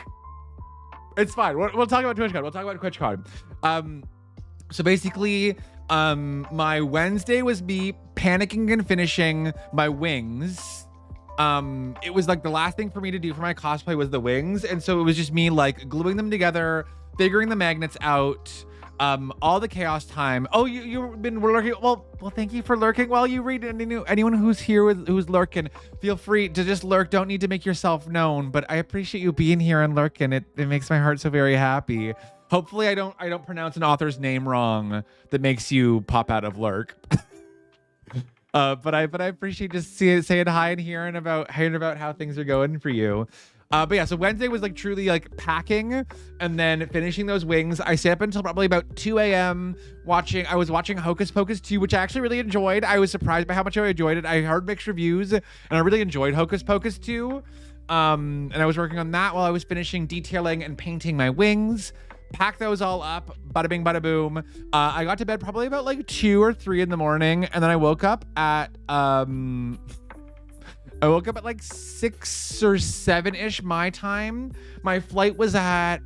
It's fine. We'll talk about TwitchCon. So basically, my Wednesday was me panicking and finishing my wings. It was the last thing for me to do for my cosplay was the wings. And so it was just me gluing them together, figuring the magnets out, all the chaos time. Oh, you've been lurking. Well, thank you for lurking while you read. Anyone who's here who's lurking, feel free to just lurk. Don't need to make yourself known, but I appreciate you being here and lurking. It makes my heart so very happy. Hopefully I don't pronounce an author's name wrong that makes you pop out of lurk. But I appreciate just saying hi and hearing about how things are going for you. But yeah, so Wednesday was truly packing and then finishing those wings. I stayed up until probably about 2 a.m. I was watching Hocus Pocus 2, which I actually really enjoyed. I was surprised by how much I enjoyed it. I heard mixed reviews and I really enjoyed Hocus Pocus 2. And I was working on that while I was finishing detailing and painting my wings. Pack those all up, bada bing, bada boom. I got to bed probably about 2 or 3 in the morning, and then I woke up at 6 or 7-ish my time. My flight was at,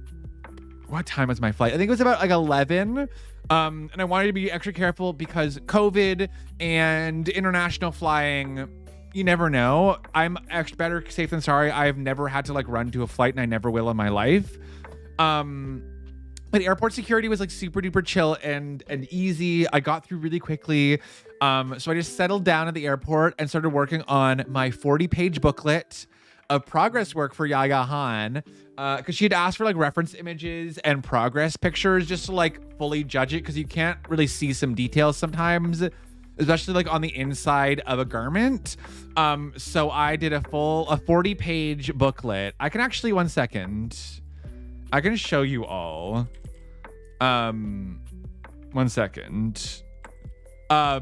what time was my flight? I think it was about 11. And I wanted to be extra careful because COVID and international flying, you never know. I'm extra better safe than sorry. I've never had to run to a flight, and I never will in my life. But airport security was super duper chill and easy. I got through really quickly. So I just settled down at the airport and started working on my 40-page booklet of progress work for Yaya Han. Because she had asked for reference images and progress pictures just to fully judge it, because you can't really see some details sometimes, especially on the inside of a garment. So I did a 40-page booklet. I can actually, one second. I can show you all. 1 second. I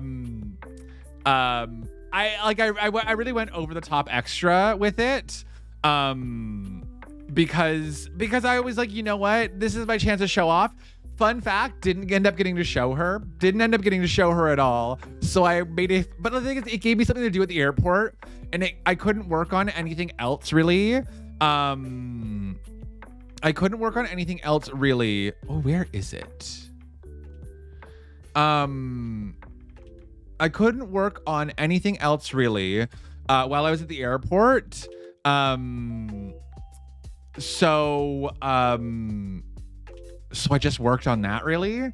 really went over the top extra with it. Because I was like, you know what? This is my chance to show off. Fun fact, didn't end up getting to show her. Didn't end up getting to show her at all. So I made it, but the thing is, it gave me something to do at the airport, and I couldn't work on anything else really. I couldn't work on anything else really. Oh, where is it? I couldn't work on anything else really while I was at the airport. So I just worked on that really,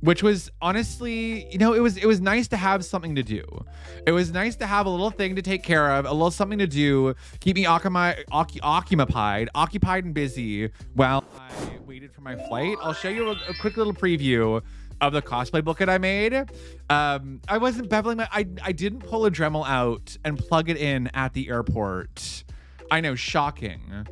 which was honestly, you know, it was nice to have something to do. It was nice to have a little thing to take care of, a little something to do, keep me occupied and busy while I waited for my flight. I'll show you a quick little preview of the cosplay book that I made. I wasn't beveling I didn't pull a Dremel out and plug it in at the airport. I know, shocking,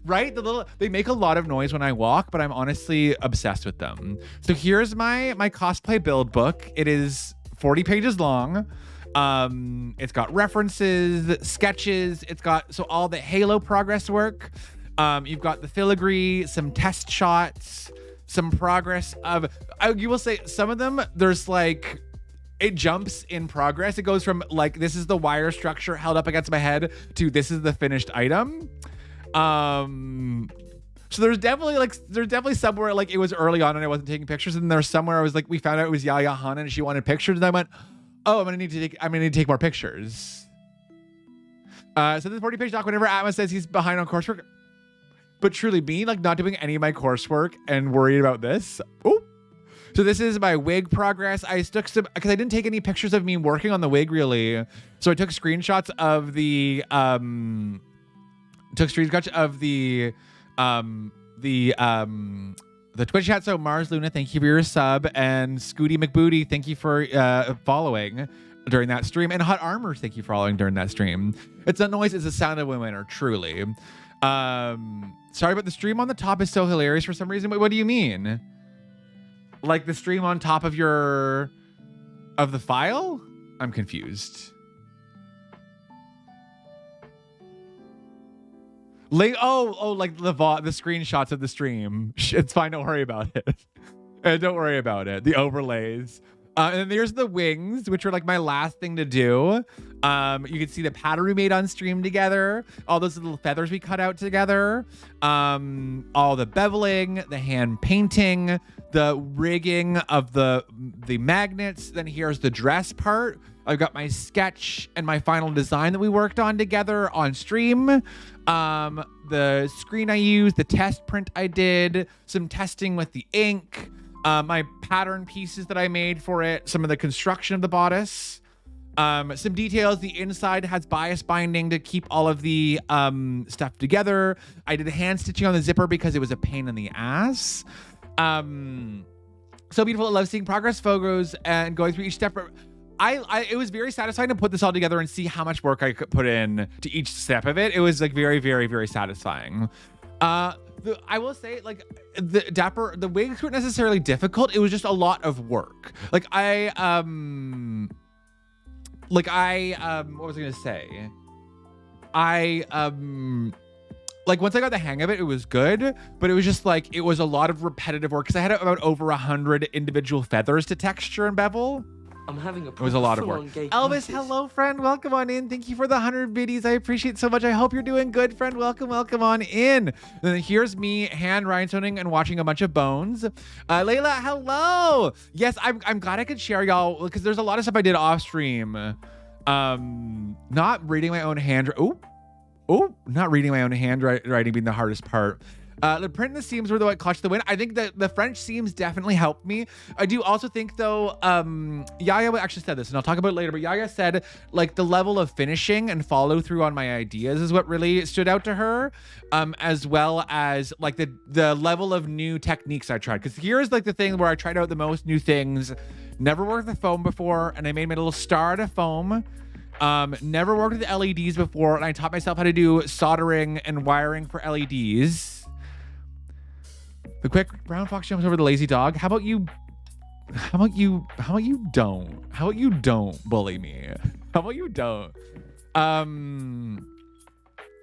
right? They make a lot of noise when I walk, but I'm honestly obsessed with them. So here's my cosplay build book. It is 40 pages long. It's got references, sketches. It's got all the Halo progress work. You've got the filigree, some test shots, some progress of, you will say some of them, there's like, it jumps in progress. It goes from like, this is the wire structure held up against my head to this is the finished item. So there's definitely somewhere like it was early on and I wasn't taking pictures, and there's somewhere I was like, we found out it was Yaya Hana and she wanted pictures, and I went, oh, I'm gonna need to take more pictures. So this 40-page doc, whenever Atma says he's behind on coursework, but truly me, like not doing any of my coursework and worried about this. Oh, so this is my wig progress. I took some, because I didn't take any pictures of me working on the wig really. So I took screenshots of the Twitch chat. So Mars Luna, thank you for your sub, and Scooty McBooty, thank you for following during that stream, and Hot Armor, thank you for following during that stream. It's not noise, it's the sound of women, or truly. Sorry, but the stream on the top is so hilarious for some reason. What do you mean? Like the stream on top of the file? I'm confused. Like, like the screenshots of the stream. It's fine, don't worry about it. Don't worry about it. The overlays. And then there's the wings, which were like my last thing to do. You can see the pattern we made on stream together. All those little feathers we cut out together. All the beveling, the hand painting, the rigging of the magnets. Then here's the dress part. I've got my sketch and my final design that we worked on together on stream. The screen I used, the test print I did, some testing with the ink. My pattern pieces that I made for it, some of the construction of the bodice, some details. The inside has bias binding to keep all of the stuff together. I did hand stitching on the zipper because it was a pain in the ass. So beautiful. I love seeing progress photos and going through each step. It was very satisfying to put this all together and see how much work I could put in to each step of it. It was like very, very, very satisfying. I will say, like, the wigs weren't necessarily difficult. It was just a lot of work. Like what was I gonna say? Like once I got the hang of it, it was good, but it was just like, it was a lot of repetitive work because I had about over 100 individual feathers to texture and bevel. I'm having it was a lot of work. Elvis, hello, friend. Welcome on in. Thank you for the 100 biddies. I appreciate it so much. I hope you're doing good, friend. Welcome on in. And then here's me hand rhinestoning and watching a bunch of bones. Layla, hello. Yes, I'm glad I could share y'all because there's a lot of stuff I did off stream. Not reading my own handwriting. Not reading my own handwriting being the hardest part. The print and the seams were what clutched the win. I think that the French seams definitely helped me. I do also think though, Yaya actually said this, and I'll talk about it later, but Yaya said like the level of finishing and follow through on my ideas is what really stood out to her, as well as like the level of new techniques I tried. Because here's like the thing where I tried out the most new things. Never worked with foam before, and I made my little star out of foam. Never worked with LEDs before, and I taught myself how to do soldering and wiring for LEDs. The quick brown fox jumps over the lazy dog. How about you don't bully me? How about you don't?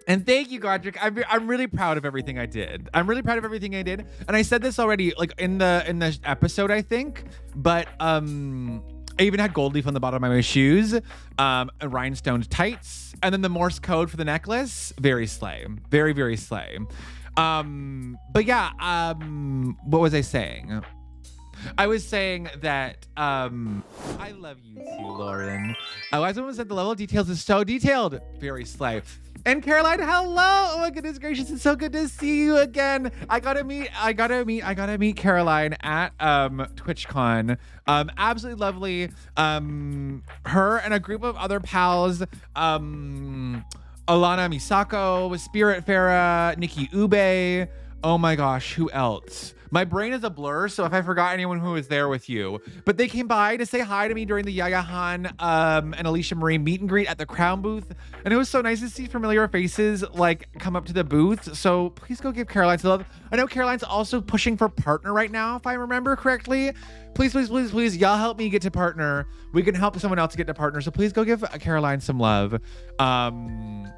And thank you, Godric. I'm really proud of everything I did. And I said this already, like in the episode, I think. But I even had gold leaf on the bottom of my shoes, rhinestone tights, and then the Morse code for the necklace. Very slay. Very, very slay. But yeah, what was I saying? I was saying that I love you too, Lauren. As someone said, the level of details is so detailed. Very slay. And Caroline, hello! Oh my goodness gracious, it's so good to see you again. I gotta meet Caroline at TwitchCon. Absolutely lovely. Her and a group of other pals. Alana Misako, Spirit Farah, Nikki Ube. Oh my gosh, who else? My brain is a blur, so if I forgot anyone who was there with you. But they came by to say hi to me during the Yaya Han and Alicia Marie meet and greet at the Crown booth. And it was so nice to see familiar faces like come up to the booth. So please go give Caroline some love. I know Caroline's also pushing for partner right now, if I remember correctly. Please, please, please, please, y'all help me get to partner. We can help someone else get to partner. So please go give Caroline some love. Am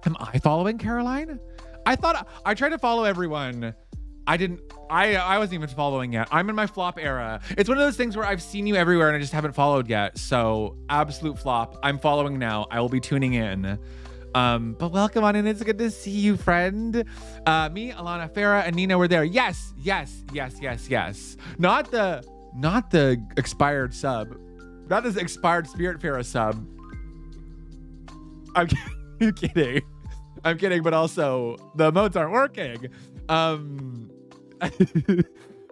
I following Caroline? I tried to follow everyone. I wasn't even following yet. I'm in my flop era. It's one of those things where I've seen you everywhere and I just haven't followed yet. So absolute flop. I'm following now. I will be tuning in. But welcome on in. It's good to see you, friend. Me, Alana, Farah, and Nina were there. Yes, yes, yes, yes, yes. Not the expired sub. Not this expired Spirit Farah sub. I'm kidding. I'm kidding, but also the emotes aren't working.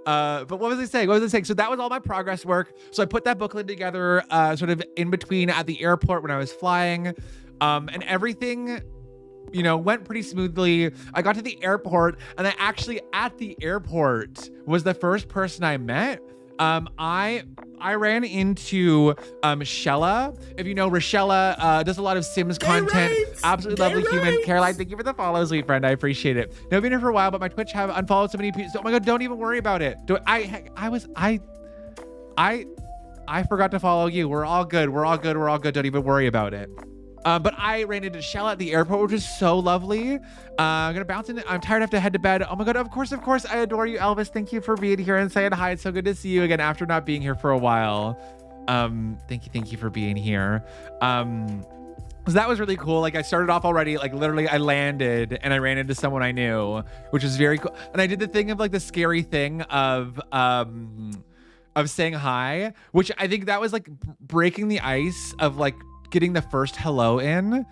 But what was I saying? So that was all my progress work. So I put that booklet together sort of in between at the airport when I was flying. And everything, went pretty smoothly. I got to the airport, and I actually at the airport was the first person I met. I ran into Shella. If you know, Rochella does a lot of Sims content. Absolutely lovely human. Caroline, thank you for the follow, sweet friend. I appreciate it. Now, I've been here for a while, but my Twitch have unfollowed so many people. Oh my god, don't even worry about it. I forgot to follow you. We're all good. Don't even worry about it. But I ran into Shella at the airport, which is so lovely. I'm gonna bounce in. I'm tired. I have to head to bed. Oh my god, of course. I adore you, Elvis. Thank you for being here and saying hi. It's so good to see you again after not being here for a while. Thank you for being here. So that was really cool. Like I started off already, like literally I landed and I ran into someone I knew, which was very cool. And I did the thing of like the scary thing of saying hi, which I think that was like breaking the ice of like getting the first hello in.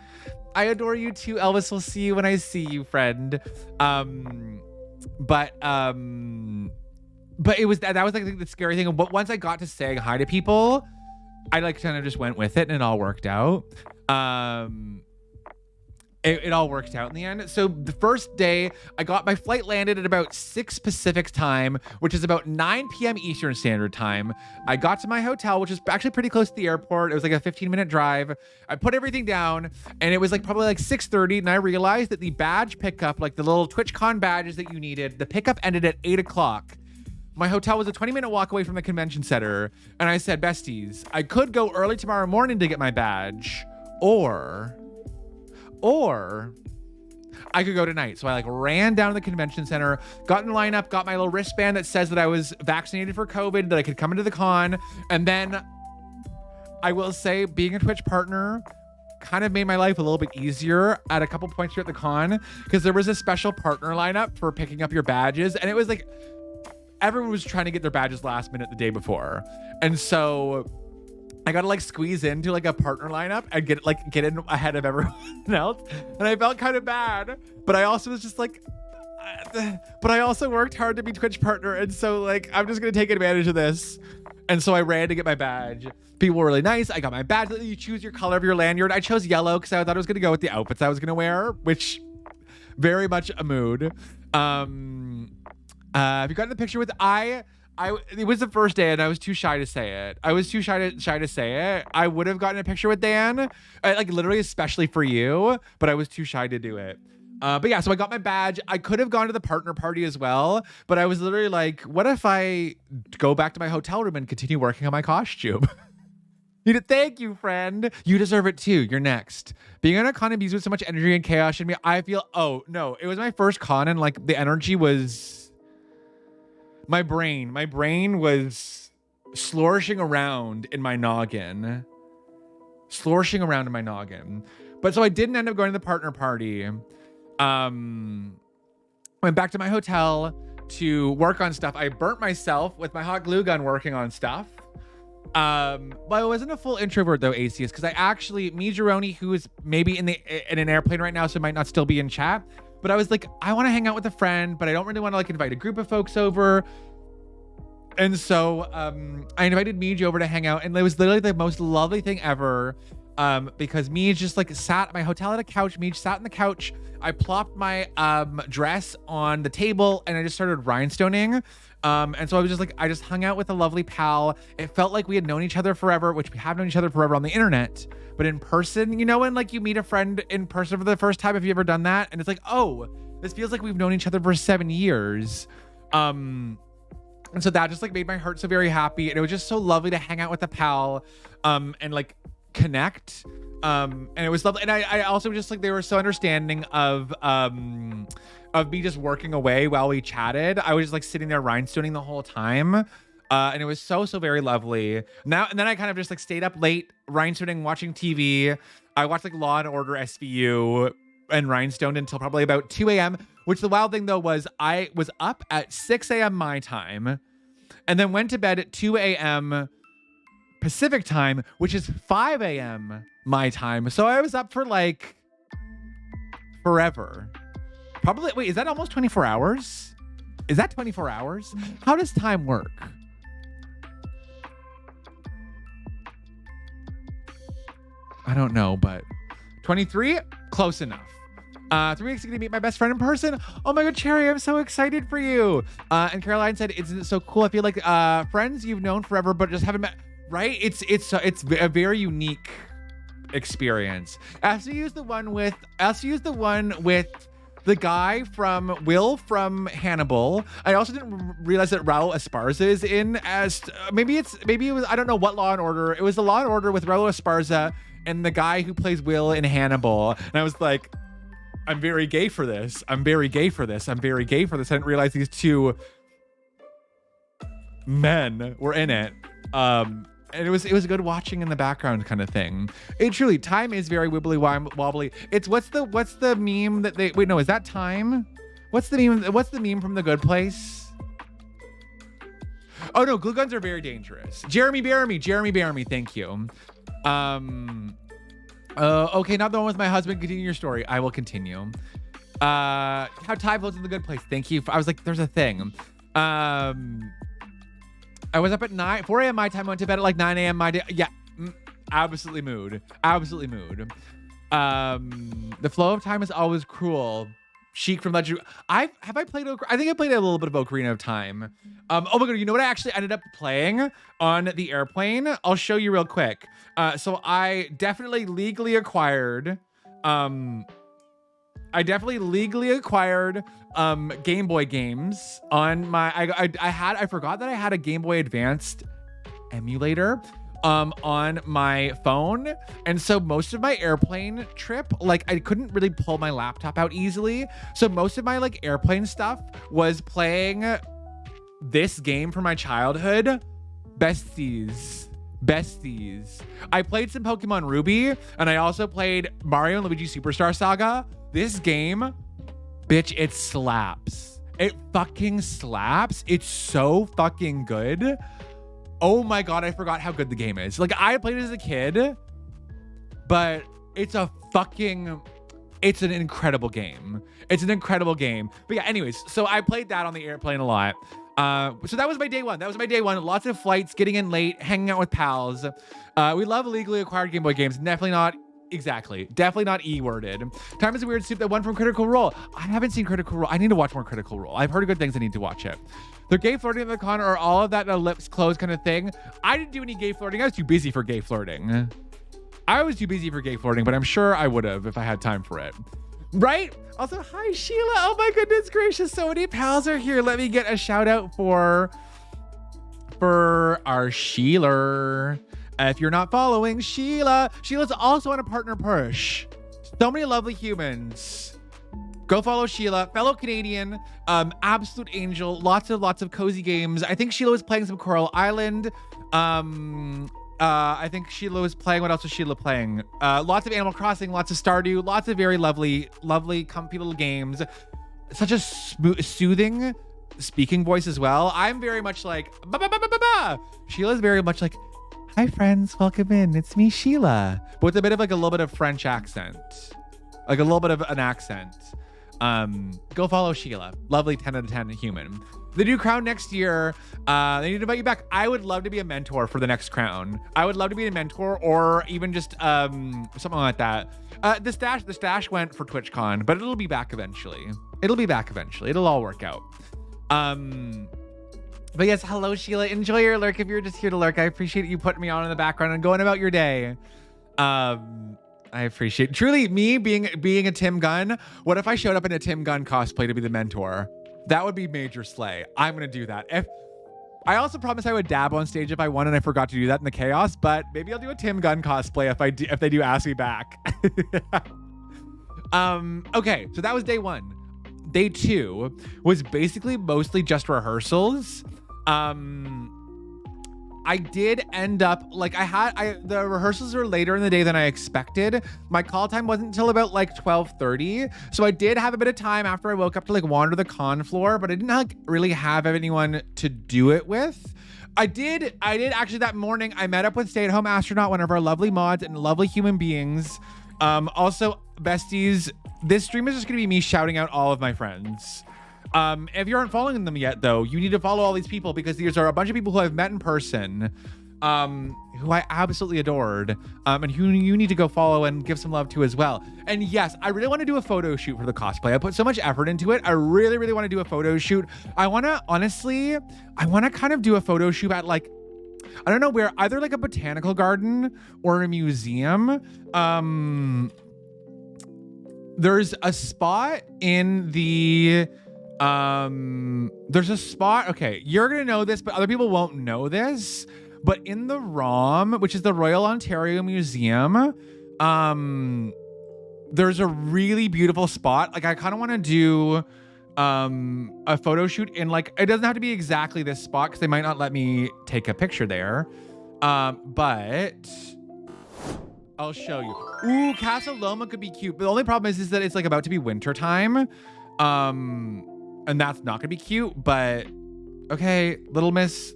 I adore you too, Elvis. We'll see you when I see you, friend. But it was that was like the scary thing. But once I got to saying hi to people, I like kind of just went with it and it all worked out. It all worked out in the end. So the first day, my flight landed at about 6 Pacific time, which is about 9 p.m. Eastern Standard Time. I got to my hotel, which is actually pretty close to the airport. It was like a 15-minute drive. I put everything down, and it was like probably like 6:30, and I realized that the badge pickup, like the little TwitchCon badges that you needed, the pickup ended at 8 o'clock. My hotel was a 20-minute walk away from the convention center, and I said, besties, I could go early tomorrow morning to get my badge, or I could go tonight. So I like ran down to the convention center, got in the lineup, got my little wristband that says that I was vaccinated for COVID, that I could come into the con. And then I will say being a Twitch partner kind of made my life a little bit easier at a couple points here at the con, because there was a special partner lineup for picking up your badges. And it was like, everyone was trying to get their badges last minute the day before. And so I gotta like squeeze into like a partner lineup and get in ahead of everyone else. And I felt kind of bad, but I also was just like, but I also worked hard to be Twitch partner. And so like, I'm just gonna take advantage of this. And so I ran to get my badge. People were really nice. I got my badge. You choose your color of your lanyard. I chose yellow because I thought it was gonna go with the outfits I was gonna wear, which very much a mood. Have you gotten the picture with it was the first day and I was too shy to say it. I was too shy to say it. I would have gotten a picture with Dan, like literally especially for you, but I was too shy to do it. But yeah, so I got my badge. I could have gone to the partner party as well, but I was literally like, what if I go back to my hotel room and continue working on my costume? Thank you, friend. You deserve it too. You're next. Being on a con and bees with so much energy and chaos in me, I feel, oh no, it was my first con and like the energy was, my brain was flourishing around in my noggin. But so I didn't end up going to the partner party. Went back to my hotel to work on stuff. I burnt myself with my hot glue gun working on stuff. But I wasn't a full introvert though, Atheist, because I actually, me, Jeroni, who is maybe in an airplane right now, so might not still be in chat, but I was like, I want to hang out with a friend, but I don't really want to like invite a group of folks over. And so I invited Meej over to hang out, and it was literally the most lovely thing ever. Because Meej just like sat at my hotel at a couch. Meej sat on the couch. I plopped my dress on the table and I just started rhinestoning. And so I was just like, I just hung out with a lovely pal. It felt like we had known each other forever, which we have known each other forever on the internet, but in person, you know, when like you meet a friend in person for the first time, have you ever done that? And it's like, oh, this feels like we've known each other for 7 years. And so that just like made my heart so very happy. And it was just so lovely to hang out with a pal, and like connect. And it was lovely. And I also just like, they were so understanding of me just working away while we chatted. I was just like sitting there rhinestoning the whole time. And it was so very lovely. And then I kind of just like stayed up late, rhinestoning, watching TV. I watched like Law and Order SVU and rhinestoned until probably about 2 a.m. Which the wild thing though was I was up at 6 a.m. my time and then went to bed at 2 a.m. Pacific time, which is 5 a.m. my time. So I was up for like forever. Probably, wait, is that almost 24 hours? Is that 24 hours? How does time work? I don't know, but 23? Close enough. 3 weeks ago to meet my best friend in person. Oh my God, Cherry, I'm so excited for you. And Caroline said, isn't it so cool? I feel like friends you've known forever, but just haven't met, right? It's a very unique experience. I also used the one with the guy from Will from Hannibal. I also didn't realize that Raul Esparza is in as maybe it was, I don't know what Law and Order. It was the Law and Order with Raul Esparza and the guy who plays Will in Hannibal. And I was like, I'm very gay for this. I'm very gay for this. I'm very gay for this. I didn't realize these two men were in it. And it was good watching in the background kind of thing. It truly, time is very wibbly wobbly. It's what's the meme that they, wait, no, is that time? What's the meme from The Good Place? Oh no, glue guns are very dangerous. Jeremy Bearmy, thank you. Okay, not the one with my husband. Continue your story. I will continue. How time flows in The Good Place. Thank you. I was like, there's a thing. I was up at 4 a.m. my time. I went to bed at like 9 a.m. my day. Yeah, absolutely mood. The flow of time is always cruel. Sheik from Legend. I think I played a little bit of Ocarina of Time. Oh my God, you know what I actually ended up playing on the airplane? I'll show you real quick. So I definitely legally acquired Game Boy games on my, I forgot that I had a Game Boy Advanced emulator on my phone. And so most of my airplane trip, like I couldn't really pull my laptop out easily. So most of my like airplane stuff was playing this game from my childhood, Besties. I played some Pokemon Ruby and I also played Mario and Luigi Superstar Saga. This game, bitch, it slaps. It fucking slaps. It's so fucking good. Oh my God, I forgot how good the game is. Like I played it as a kid, but it's an incredible game. It's an incredible game. But yeah, anyways, so I played that on the airplane a lot. So that was my day one. Lots of flights, getting in late, hanging out with pals. We love legally acquired Game Boy games. Definitely not E-worded. Time is a weird soup. That one from Critical Role. I haven't seen Critical Role. I need to watch more Critical Role. I've heard good things. I need to watch it. The gay flirting at the con or all of that lips closed kind of thing. I didn't do any gay flirting. I was too busy for gay flirting. But I'm sure I would have if I had time for it. Right? Also, hi, Sheila. Oh my goodness gracious. So many pals are here. Let me get a shout out for our Sheila. If you're not following Sheila's also on a partner push. So many lovely humans. Go follow Sheila, fellow Canadian, absolute angel, lots of cozy games. I think Sheila was playing some Coral Island. I think Sheila was playing, what else was Sheila playing? Lots of Animal Crossing, lots of Stardew, lots of very lovely, comfy little games. Such a soothing speaking voice as well. I'm very much like, ba, ba, ba, ba, ba, ba. Sheila's very much like, hi friends, welcome in, it's me, Sheila. But with a bit of like a little bit of French accent. Like a little bit of an accent. Go follow Sheila. Lovely 10 out of 10 human. The new crown next year, they need to invite you back. I would love to be a mentor for the next crown. I would love to be a mentor or even just something like that. The stash went for TwitchCon, but it'll be back eventually. It'll all work out. But yes, hello Sheila. Enjoy your lurk if you're just here to lurk. I appreciate you putting me on in the background and going about your day. I appreciate truly me being a Tim Gunn. What if I showed up in a Tim Gunn cosplay to be the mentor? That would be major slay. I'm gonna do that. If I also promised I would dab on stage if I won, and I forgot to do that in the chaos. But maybe I'll do a Tim Gunn cosplay if they do ask me back. Okay, so that was day 1. Day 2 was basically mostly just rehearsals. I did end up like the rehearsals were later in the day than I expected. My call time wasn't until about like 12:30. So I did have a bit of time after I woke up to like wander the con floor, but I didn't like really have anyone to do it with. I did actually that morning. I met up with Stay at Home Astronaut, one of our lovely mods and lovely human beings. Also besties, this stream is just gonna be me shouting out all of my friends. If you aren't following them yet, though, you need to follow all these people because these are a bunch of people who I've met in person, who I absolutely adored, and who you need to go follow and give some love to as well. And yes, I really want to do a photo shoot for the cosplay. I put so much effort into it. I really, really want to do a photo shoot. I want to kind of do a photo shoot at like, I don't know where, either like a botanical garden or a museum. There's a spot in the... there's a spot, okay, you're gonna know this, but other people won't know this, but in the ROM, which is the Royal Ontario Museum, there's a really beautiful spot. Like I kind of want to do a photo shoot in like, it doesn't have to be exactly this spot because they might not let me take a picture there, but I'll show you. Ooh, Casa Loma could be cute, but the only problem is that it's like about to be winter time. And that's not gonna be cute, but okay, little miss.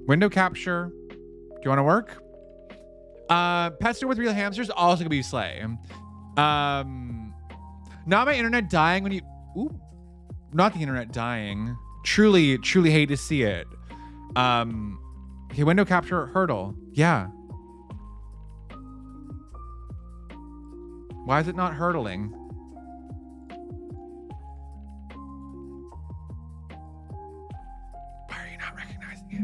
Window capture. Do you wanna work? Pester with real hamsters also gonna be slay. Not my internet dying when you, ooh, not the internet dying. Truly hate to see it. Okay, window capture hurdle. Yeah. Why is it not hurdling? Why are you not recognizing it?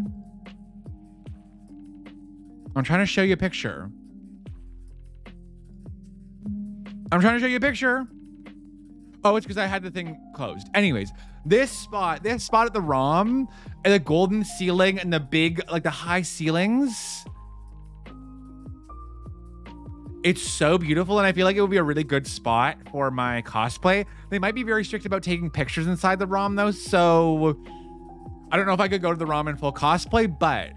I'm trying to show you a picture. Oh, it's because I had the thing closed. Anyways, this spot at the ROM, and the golden ceiling and the big, like the high ceilings. It's so beautiful, and I feel like it would be a really good spot for my cosplay. They might be very strict about taking pictures inside the ROM though, so I don't know if I could go to the ROM in full cosplay, but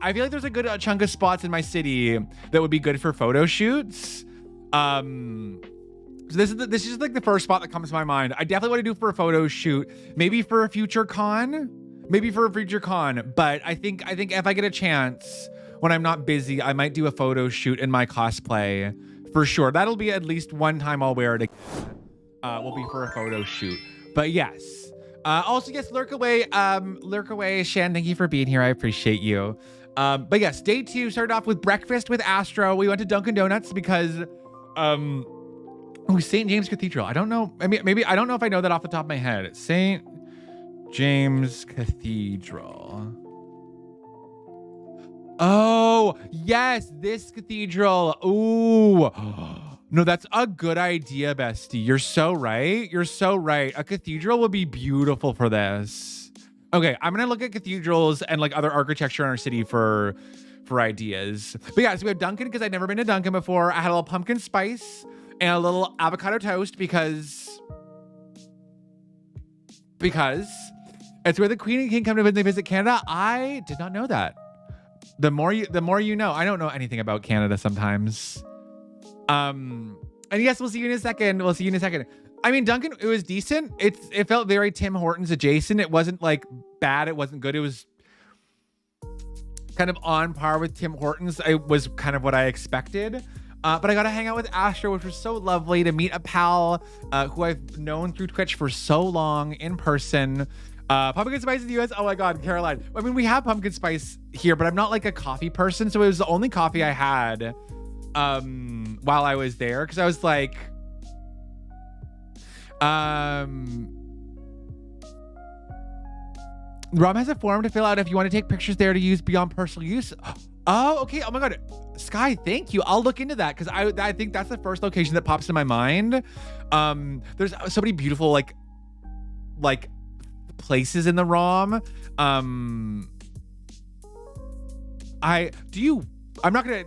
I feel like there's a good chunk of spots in my city that would be good for photo shoots. So this is just like the first spot that comes to my mind. I definitely want to do for a photo shoot, maybe for a future con, but I think if I get a chance, when I'm not busy, I might do a photo shoot in my cosplay for sure. That'll be at least one time I'll wear it. Will be for a photo shoot. But yes. Also, yes, lurk away, Shan. Thank you for being here. I appreciate you. But yes, day 2 started off with breakfast with Astro. We went to Dunkin' Donuts because Oh, St. James Cathedral. I don't know. I mean, maybe I don't know if I know that off the top of my head. St. James Cathedral. Oh, yes, this cathedral. Ooh. No, that's a good idea, bestie. You're so right. You're so right. A cathedral would be beautiful for this. Okay, I'm gonna look at cathedrals and like other architecture in our city for ideas. But yeah, so we have Dunkin' because I'd never been to Dunkin' before. I had a little pumpkin spice and a little avocado toast because it's where the Queen and King come to visit Canada. I did not know that. The more you know. I don't know anything about Canada sometimes. And yes, we'll see you in a second. I mean, Dunkin', it was decent. It felt very Tim Hortons adjacent. It wasn't like bad. It wasn't good. It was kind of on par with Tim Hortons. It was kind of what I expected. But I got to hang out with Astro, which was so lovely to meet a pal who I've known through Twitch for so long in person. Pumpkin spice in the US. Oh my God, Caroline. I mean, we have pumpkin spice here, but I'm not like a coffee person. So it was the only coffee I had while I was there. Cause I was like, Rob has a form to fill out if you want to take pictures there to use beyond personal use. Oh, okay. Oh my God. Sky, thank you. I'll look into that because I think that's the first location that pops in my mind. There's so many beautiful like places in the ROM. I'm not gonna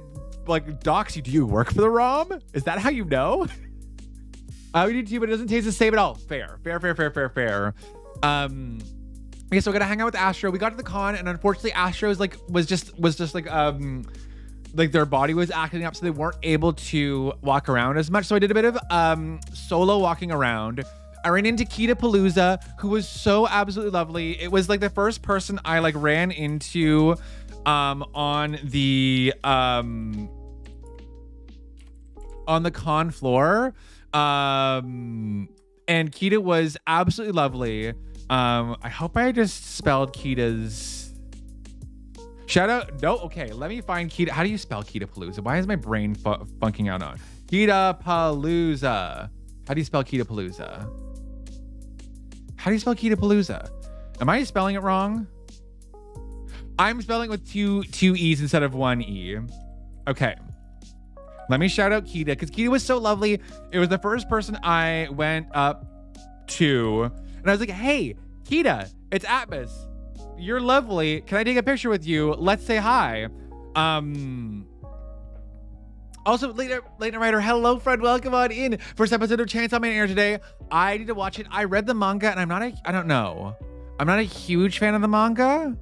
like dox you. Do you work for the ROM? Is that how you know? We do too, but it doesn't taste the same at all. Fair. Okay, so we're gonna hang out with Astro. We got to the con, and unfortunately, Astro's like was just like their body was acting up, so they weren't able to walk around as much. So I did a bit of solo walking around. I ran into Kita Palooza, who was so absolutely lovely. It was like the first person I like ran into on the con floor. And Kita was absolutely lovely. I hope I just spelled Kita's shout out. No, okay, let me find Kita. How do you spell Kita Palooza? Why is my brain funking out on Kita Palooza? How do you spell Kita Palooza? How do you spell Kita Palooza? Am I spelling it wrong? I'm spelling it with two E's instead of one E. Okay. Let me shout out Kita because Kita was so lovely. It was the first person I went up to. And I was like, hey, Kita, it's Atmos. You're lovely. Can I take a picture with you? Let's say hi. Also, Late Night Rider, hello, friend. Welcome on in. First episode of Chance on my air today. I need to watch it. I read the manga, and I'm not a huge fan of the manga.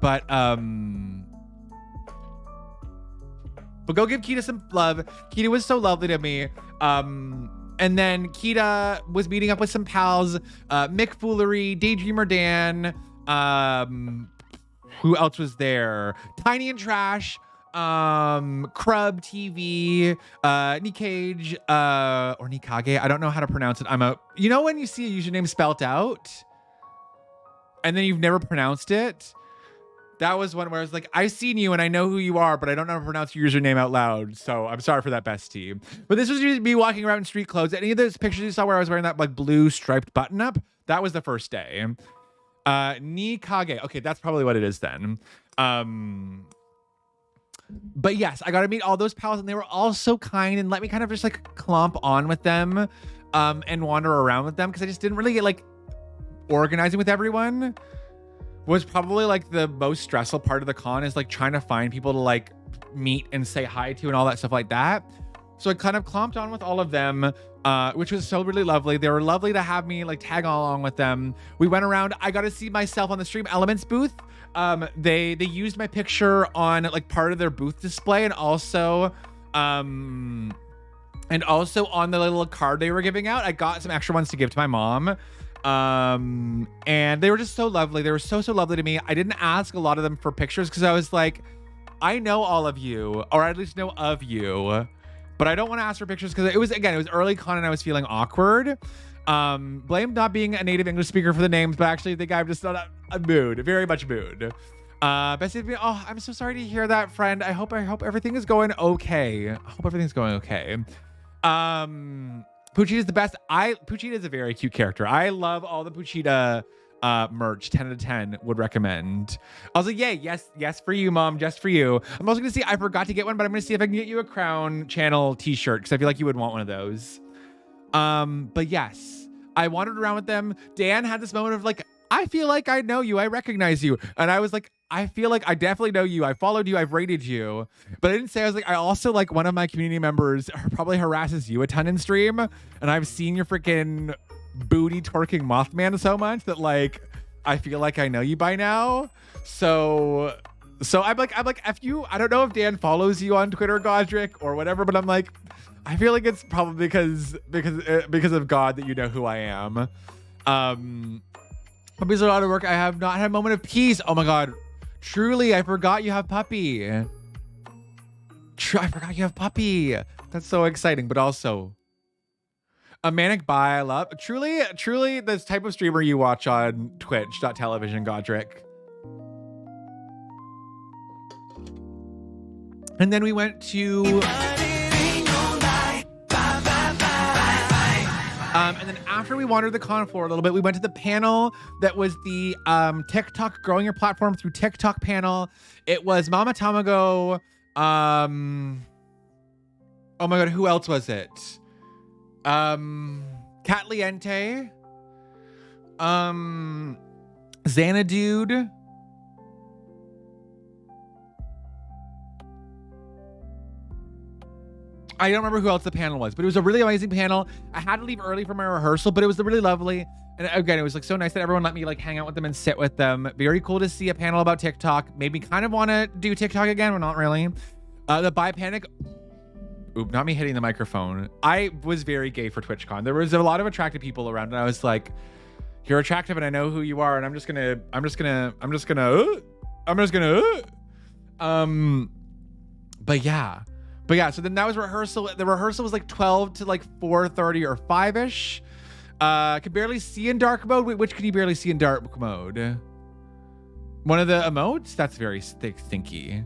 But go give Kita some love. Kita was so lovely to me. And then Kita was meeting up with some pals, Mick Foolery, Daydreamer Dan, who else was there? Tiny and Trash, Crub TV, Nikage, or Nikage. I don't know how to pronounce it. You know when you see a username spelt out and then you've never pronounced it? That was one where I was like, I've seen you and I know who you are, but I don't know how to pronounce your username out loud. So I'm sorry for that, bestie. But this was me walking around in street clothes. Any of those pictures you saw where I was wearing that like blue striped button up? That was the first day. Nikage. Okay, that's probably what it is then. But yes, I got to meet all those pals and they were all so kind and let me kind of just like clomp on with them and wander around with them because I just didn't really get like organizing with everyone. Was probably like the most stressful part of the con is like trying to find people to like meet and say hi to and all that stuff like that. So I kind of clomped on with all of them, which was so really lovely. They were lovely to have me like tag along with them. We went around. I got to see myself on the Stream Elements booth. They used my picture on like part of their booth display and also on the little card they were giving out. I got some extra ones to give to my mom. And they were just so lovely. They were so lovely to me. I didn't ask a lot of them for pictures because I was like, I know all of you, or at least know of you, but I don't want to ask for pictures because it was early con and I was feeling awkward. Blame not being a native English speaker for the names, but actually I think I'm just not a mood, very much mood. Bessie, oh, I'm so sorry to hear that, friend. I hope everything is going okay. I hope everything's going okay. Pochita is the best. Pochita is a very cute character. I love all the Pochita merch. 10 out of 10 would recommend. I was like, yay, yes for you, mom, just for you. I'm also gonna see, I forgot to get one, but I'm gonna see if I can get you a Crown Channel t-shirt because I feel like you would want one of those. But yes, I wandered around with them. Dan had this moment of like, I feel like I know you, I recognize you. And I was like, I feel like I definitely know you. I followed you, I've rated you. But I didn't say, I was like, I also like one of my community members probably harasses you a ton in stream. And I've seen your freaking booty twerking Mothman so much that like, I feel like I know you by now. So I'm like, F you. I don't know if Dan follows you on Twitter, Godric, or whatever, but I'm like, I feel like it's probably because of God that you know who I am. Puppy's a lot of work. I have not had a moment of peace. Oh my God. Truly, I forgot you have puppy. I forgot you have puppy. That's so exciting, but also a manic bi. I love truly this type of streamer you watch on Twitch.tv, Godric. And then we went to and then after we wandered the con floor a little bit, we went to the panel that was the TikTok growing your platform through TikTok panel. It was Mama Tamago. Oh my God, who else was it? Catliente. Xanadude. I don't remember who else the panel was, but it was a really amazing panel. I had to leave early for my rehearsal, but it was really lovely. And again, it was like so nice that everyone let me like hang out with them and sit with them. Very cool to see a panel about TikTok. Made me kind of want to do TikTok again, but not really. The Bi Panic. Oop, not me hitting the microphone. I was very gay for TwitchCon. There was a lot of attractive people around, and I was like, "You're attractive, and I know who you are." And I'm just gonna. But yeah, so then that was rehearsal. The rehearsal was like 12 to like 4:30 or 5-ish. Could barely see in dark mode. Wait, which can you barely see in dark mode? One of the emotes? That's very stinky.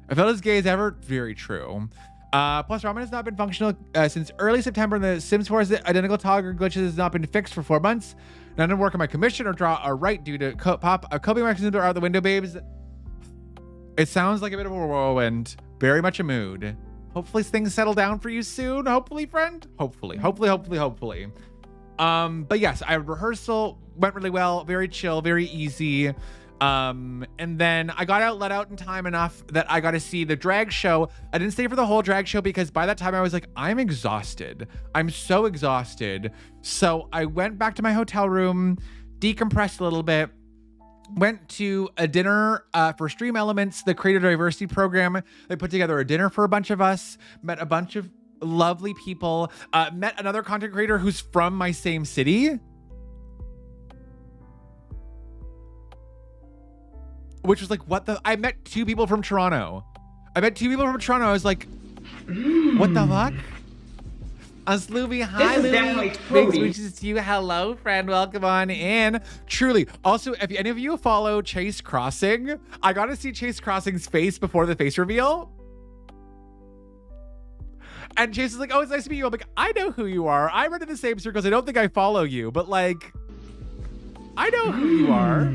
I felt as gay as ever. Very true. Plus, ramen has not been functional since early September, and the Sims 4's identical toggle glitches has not been fixed for 4 months. None of work on my commission or draw or write due to coping mechanisms are out the window, babes. It sounds like a bit of a whirlwind. Very much a mood. Hopefully things settle down for you soon. Hopefully, friend. Hopefully. But yes, rehearsal went really well. Very chill, very easy. And then I got let out in time enough that I got to see the drag show. I didn't stay for the whole drag show because by that time I was like, I'm exhausted. I'm so exhausted. So I went back to my hotel room, decompressed a little bit, went to a dinner for Stream Elements, the creator diversity program. They put together a dinner for a bunch of us, met a bunch of lovely people, met another content creator who's from my same city, which was like, I met 2 people from Toronto. I was like, what the fuck? Slooby, hi, Louie. Big smooches to you. Hello, friend. Welcome on in. Truly. Also, if any of you follow Chase Crossing, I got to see Chase Crossing's face before the face reveal. And Chase is like, oh, it's nice to meet you. I'm like, I know who you are. I run in the same circles. I don't think I follow you, but like, I know who you are.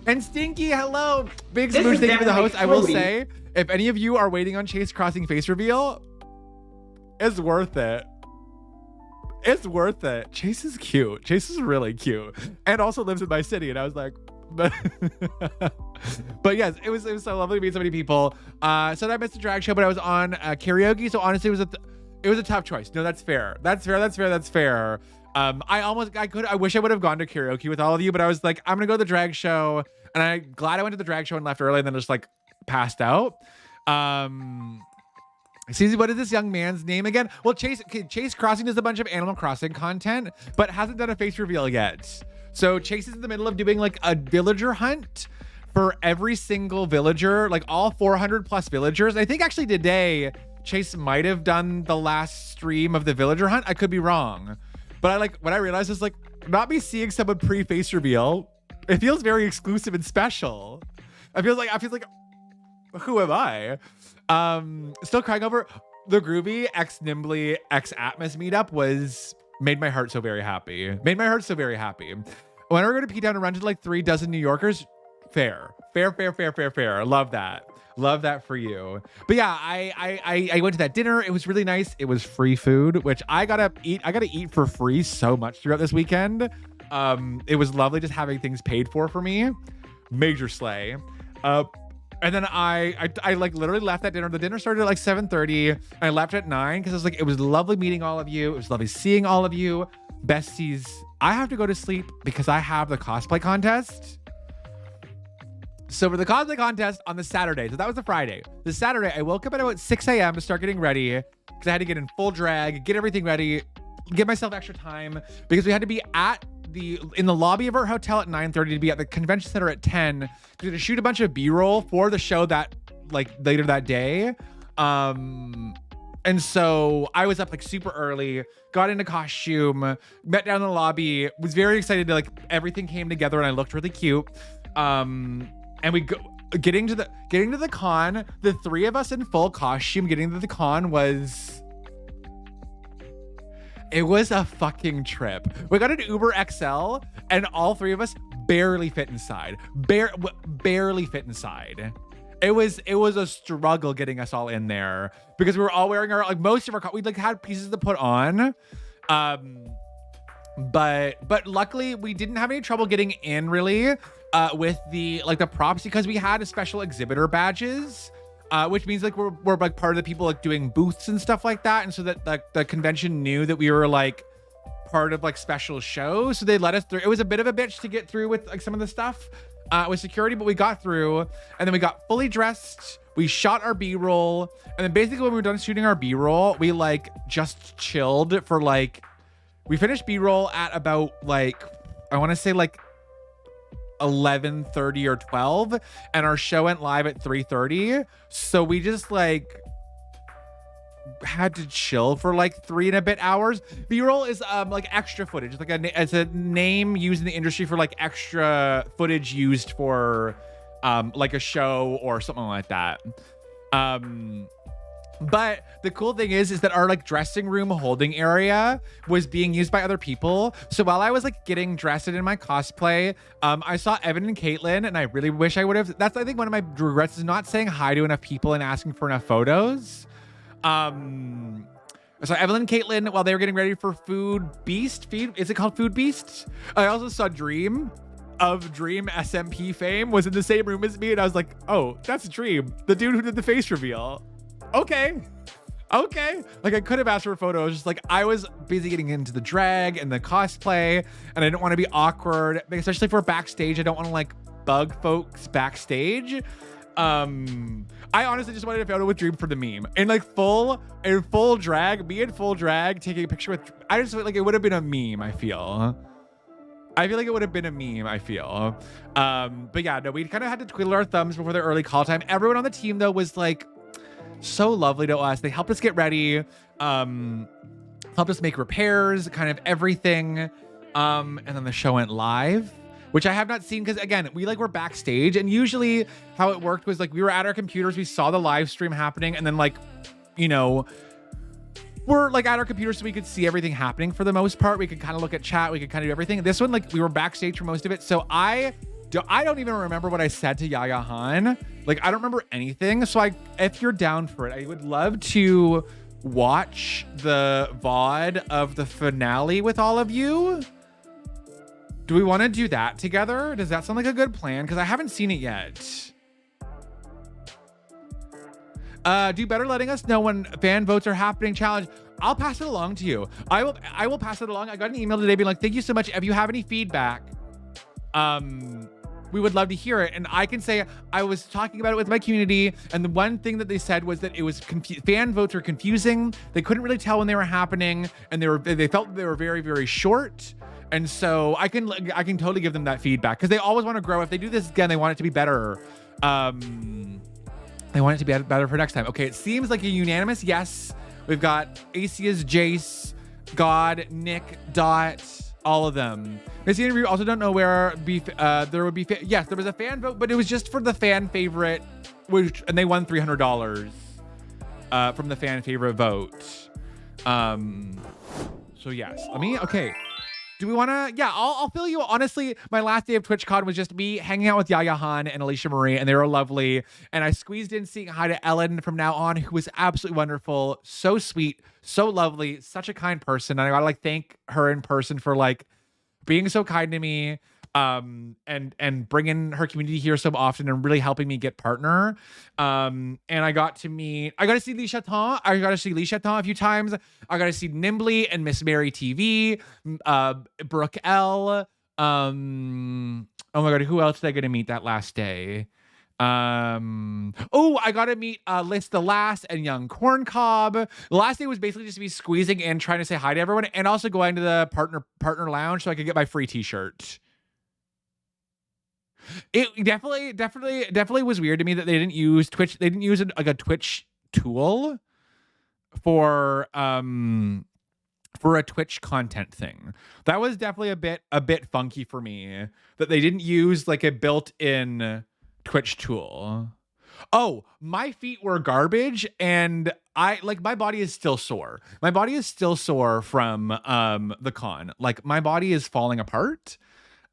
And Stinky, hello. Big smooch, thank you for the host. I will say, if any of you are waiting on Chase Crossing face reveal, it's worth it. It's worth it. Chase is cute. Chase is really cute. And also lives in my city. And I was like, but yes, it was so lovely to meet so many people. So I missed the drag show, but I was on karaoke. So honestly, it was a tough choice. No, that's fair. That's fair. I wish I would have gone to karaoke with all of you, but I was like, I'm gonna go to the drag show. And I'm glad I went to the drag show and left early and then just like passed out. Susie, what is this young man's name again? Well, Chase Crossing does a bunch of Animal Crossing content, but hasn't done a face reveal yet. So Chase is in the middle of doing like a villager hunt for every single villager, like all 400 plus villagers. I think actually today, Chase might have done the last stream of the villager hunt. I could be wrong. But what I realized is like, not me seeing someone pre-face reveal, it feels very exclusive and special. I feel like who am I? Still crying over the Groovy X Nimbly X Atmos meetup made my heart so very happy. When we were going to P-Town and run to like 3 dozen New Yorkers, fair. Love that for you. But yeah, I went to that dinner. It was really nice. It was free food, which I gotta eat for free so much throughout this weekend. It was lovely just having things paid for me. Major slay. And then I like literally left that dinner. The dinner started at like 7:30 and I left at 9 because I was like, it was lovely meeting all of you. It was lovely seeing all of you. Besties, I have to go to sleep because I have the cosplay contest. So for the cosplay contest on the Saturday, so that was the Friday. The Saturday, I woke up at about 6 a.m. to start getting ready because I had to get in full drag, get everything ready, give myself extra time because we had to be in the lobby of our hotel at 9:30 to be at the convention center at 10 because we had to shoot a bunch of B-roll for the show that like later that day. And so I was up like super early, got into costume, met down in the lobby, was very excited to like everything came together and I looked really cute. And we getting to the con, the 3 of us in full costume getting to the con was a fucking trip. We got an Uber XL and all 3 of us barely fit inside. Barely fit inside. It was a struggle getting us all in there because we were all wearing our most of our we like had pieces to put on. But luckily we didn't have any trouble getting in really with the props because we had a special exhibitor badges. Which means like we're like part of the people like doing booths and stuff like that, and so that like the convention knew that we were like part of like special shows, so they let us through. It was a bit of a bitch to get through with like some of the stuff with security, but we got through, and then we got fully dressed. We shot our B-roll, and then basically when we were done shooting our B-roll, we like just chilled for like we finished B-roll at about like I want to say like 11:30 or 12, and our show went live at 3:30, so we just like had to chill for like 3 and a bit hours. B-roll is like extra footage. It's like it's a name used in the industry for like extra footage used for like a show or something like that. But the cool thing is that our like dressing room holding area was being used by other people. So while I was like getting dressed in my cosplay, I saw Evan and Caitlin, and I really wish I would have. That's I think one of my regrets is not saying hi to enough people and asking for enough photos. So Evelyn and Caitlin, while they were getting ready for is it called Food Beast? I also saw Dream of Dream SMP fame was in the same room as me, and I was like, oh, that's Dream, the dude who did the face reveal. Okay. Like I could have asked for a photo. It was just like I was busy getting into the drag and the cosplay, and I didn't want to be awkward, especially for backstage. I don't want to like bug folks backstage. I honestly just wanted a photo with Dream for the meme in full drag, me in full drag taking a picture with. I just feel like it would have been a meme. I feel like it would have been a meme. But yeah, no, we kind of had to twiddle our thumbs before the early call time. Everyone on the team though was like so lovely to us. They helped us get ready, helped us make repairs, kind of everything. And then the show went live, which I have not seen because again, we were backstage, and usually how it worked was we were at our computers, we saw the live stream happening, and then we're at our computers so we could see everything happening for the most part. We could kind of look at chat, we could kind of do everything. This one, we were backstage for most of it. So I don't even remember what I said to Yaya Han. I don't remember anything. So if you're down for it, I would love to watch the VOD of the finale with all of you. Do we want to do that together? Does that sound like a good plan? Because I haven't seen it yet. Do better letting us know when fan votes are happening challenge. I'll pass it along to you. I will pass it along. I got an email today being like, thank you so much. If you have any feedback, we would love to hear it. And I can say I was talking about it with my community, and the one thing that they said was that it was fan votes were confusing. They couldn't really tell when they were happening, and they felt they were very, very short. And so I can totally give them that feedback because they always want to grow. If they do this again, they want it to be better. They want it to be better for next time. Okay, it seems like a unanimous yes. We've got Asia's Jace, God, Nick, Dot, All of them. Missy interview. Also don't know where there would be. Yes, there was a fan vote, but it was just for the fan favorite, and they won $300 from the fan favorite vote. So yes, okay. Do we want to? Yeah, I'll fill you. Honestly, my last day of TwitchCon was just me hanging out with Yaya Han and Alicia Marie, and they were lovely. And I squeezed in saying hi to Ellen from now on, who was absolutely wonderful, so sweet, so lovely, such a kind person. And I gotta thank her in person for being so kind to me, and bringing her community here so often and really helping me get partner. And I got to see Lee Chaton. I got to see Lee Chaton a few times. I got to see Nimbly and Miss Mary TV, Brooke L. Oh my God, who else did I get to meet that last day? I got to meet Liz the Last and Young Corn Cob. The last day was basically just me squeezing in, trying to say hi to everyone, and also going to the partner lounge so I could get my free t-shirt. It definitely was weird to me that they didn't use Twitch. They didn't use a Twitch tool for a Twitch content thing. That was definitely a bit funky for me that they didn't use a built-in Twitch tool. Oh, my feet were garbage, and my body is still sore. My body is still sore from the con. My body is falling apart.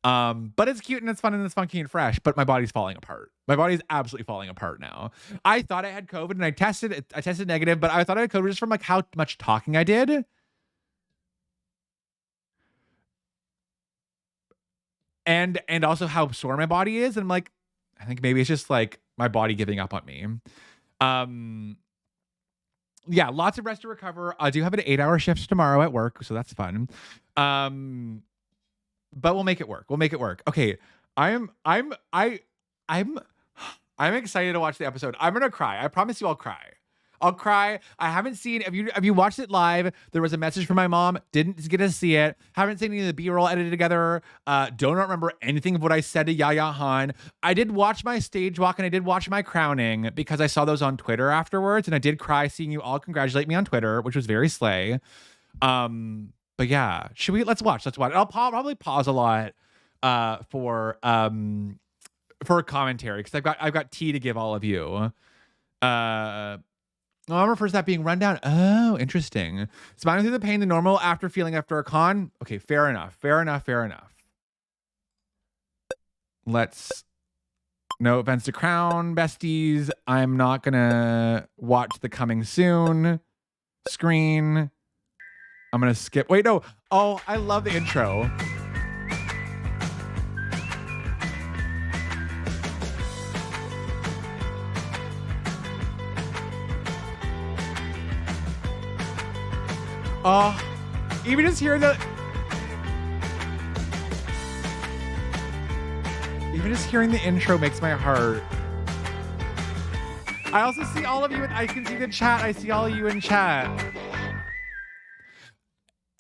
But it's cute and it's fun and it's funky and fresh, but my body's falling apart. My body's absolutely falling apart now. I thought I had COVID and I tested negative, but I thought I had COVID just from how much talking I did. And also how sore my body is. And I think maybe it's just my body giving up on me. Yeah, lots of rest to recover. I do have an 8-hour shift tomorrow at work, so that's fun. But we'll make it work. Okay. I'm excited to watch the episode. I'm gonna cry. I promise you I'll cry. I haven't seen, have you watched it live? There was a message from my mom. Didn't get to see it. Haven't seen any of the B-roll edited together. Don't remember anything of what I said to Yaya Han. I did watch my stage walk and I did watch my crowning because I saw those on Twitter afterwards, and I did cry seeing you all congratulate me on Twitter, which was very slay. But yeah, let's watch. I'll probably pause a lot for commentary because I've got tea to give all of you. November 1st, that being rundown. Oh, interesting. Smiling through the pain, the normal feeling after a con. Okay, fair enough. No offense to Crown besties. I'm not gonna watch the coming soon screen. I'm gonna skip. Wait, no. Oh, I love the intro. Oh, even just hearing the intro makes my heart. I also see all of you. I can see the chat. I see all of you in chat.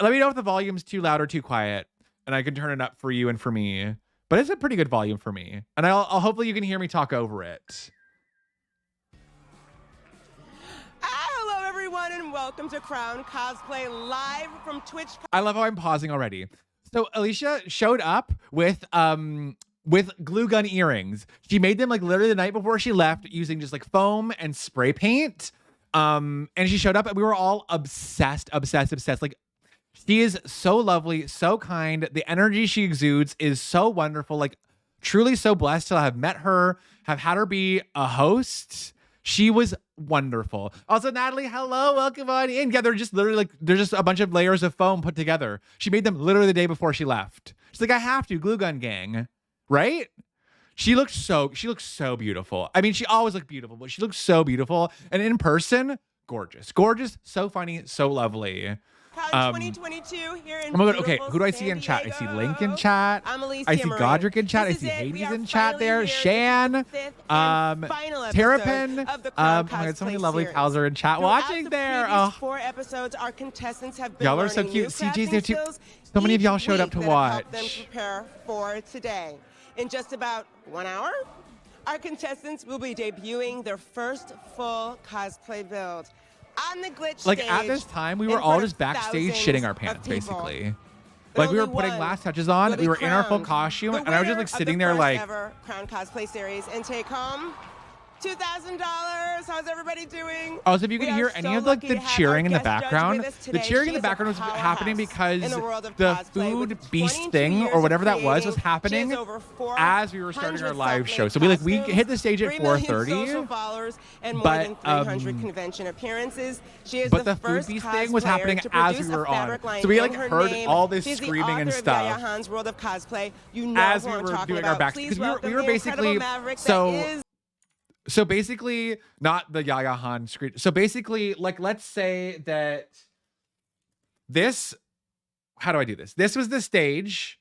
Let me know if the volume's too loud or too quiet, and I can turn it up for you and for me. But it's a pretty good volume for me, and I'll hopefully you can hear me talk over it. Hello, everyone, and welcome to Crown Cosplay live from Twitch. I love how I'm pausing already. So Alicia showed up with glue gun earrings. She made them literally the night before she left using just foam and spray paint. And she showed up and we were all obsessed. She is so lovely, so kind. The energy she exudes is so wonderful. Truly so blessed to have met her, have had her be a host. She was wonderful. Also, Natalie, hello, welcome on in. Yeah, they're just literally they're just a bunch of layers of foam put together. She made them literally the day before she left. She's I have to, glue gun gang, right? She looked so beautiful. I mean, she always looked beautiful, but she looked so beautiful. And in person, gorgeous, so funny, so lovely. 2022 here in oh my God, okay, who do I see in chat? I see Link in chat. I see Godric in chat. I see Hades in chat there. Shan, Terrapin. Oh my God, so many lovely pals are in chat watching there. Oh, 4 episodes, our contestants have been y'all are so cute. CJ's there too. So many of y'all showed up to watch. Them prepare for today. In just about 1 hour, our contestants will be debuting their first full cosplay build. On the glitch stage, at this time, we were all just backstage shitting our pants, basically. Like we were putting last touches on. We were in our full costume, and I was just like sitting there like. Ever Crown Cosplay Series and take home $2,000. How's everybody doing? Also, if you can hear any of like the cheering in the background, the cheering in the background was happening because the food beast thing or whatever that was happening as we were starting our live show. So we hit the stage at 4:30. Followers and more than 300 convention appearances. She is but the food beast thing was happening as we were on. So we like heard all this screaming and stuff Yaya Han's World of Cosplay. You know as we were doing our backstage because we were basically So basically, not the Yaya Han screen. So basically, like, let's say that this, how do I do this? This was the stage.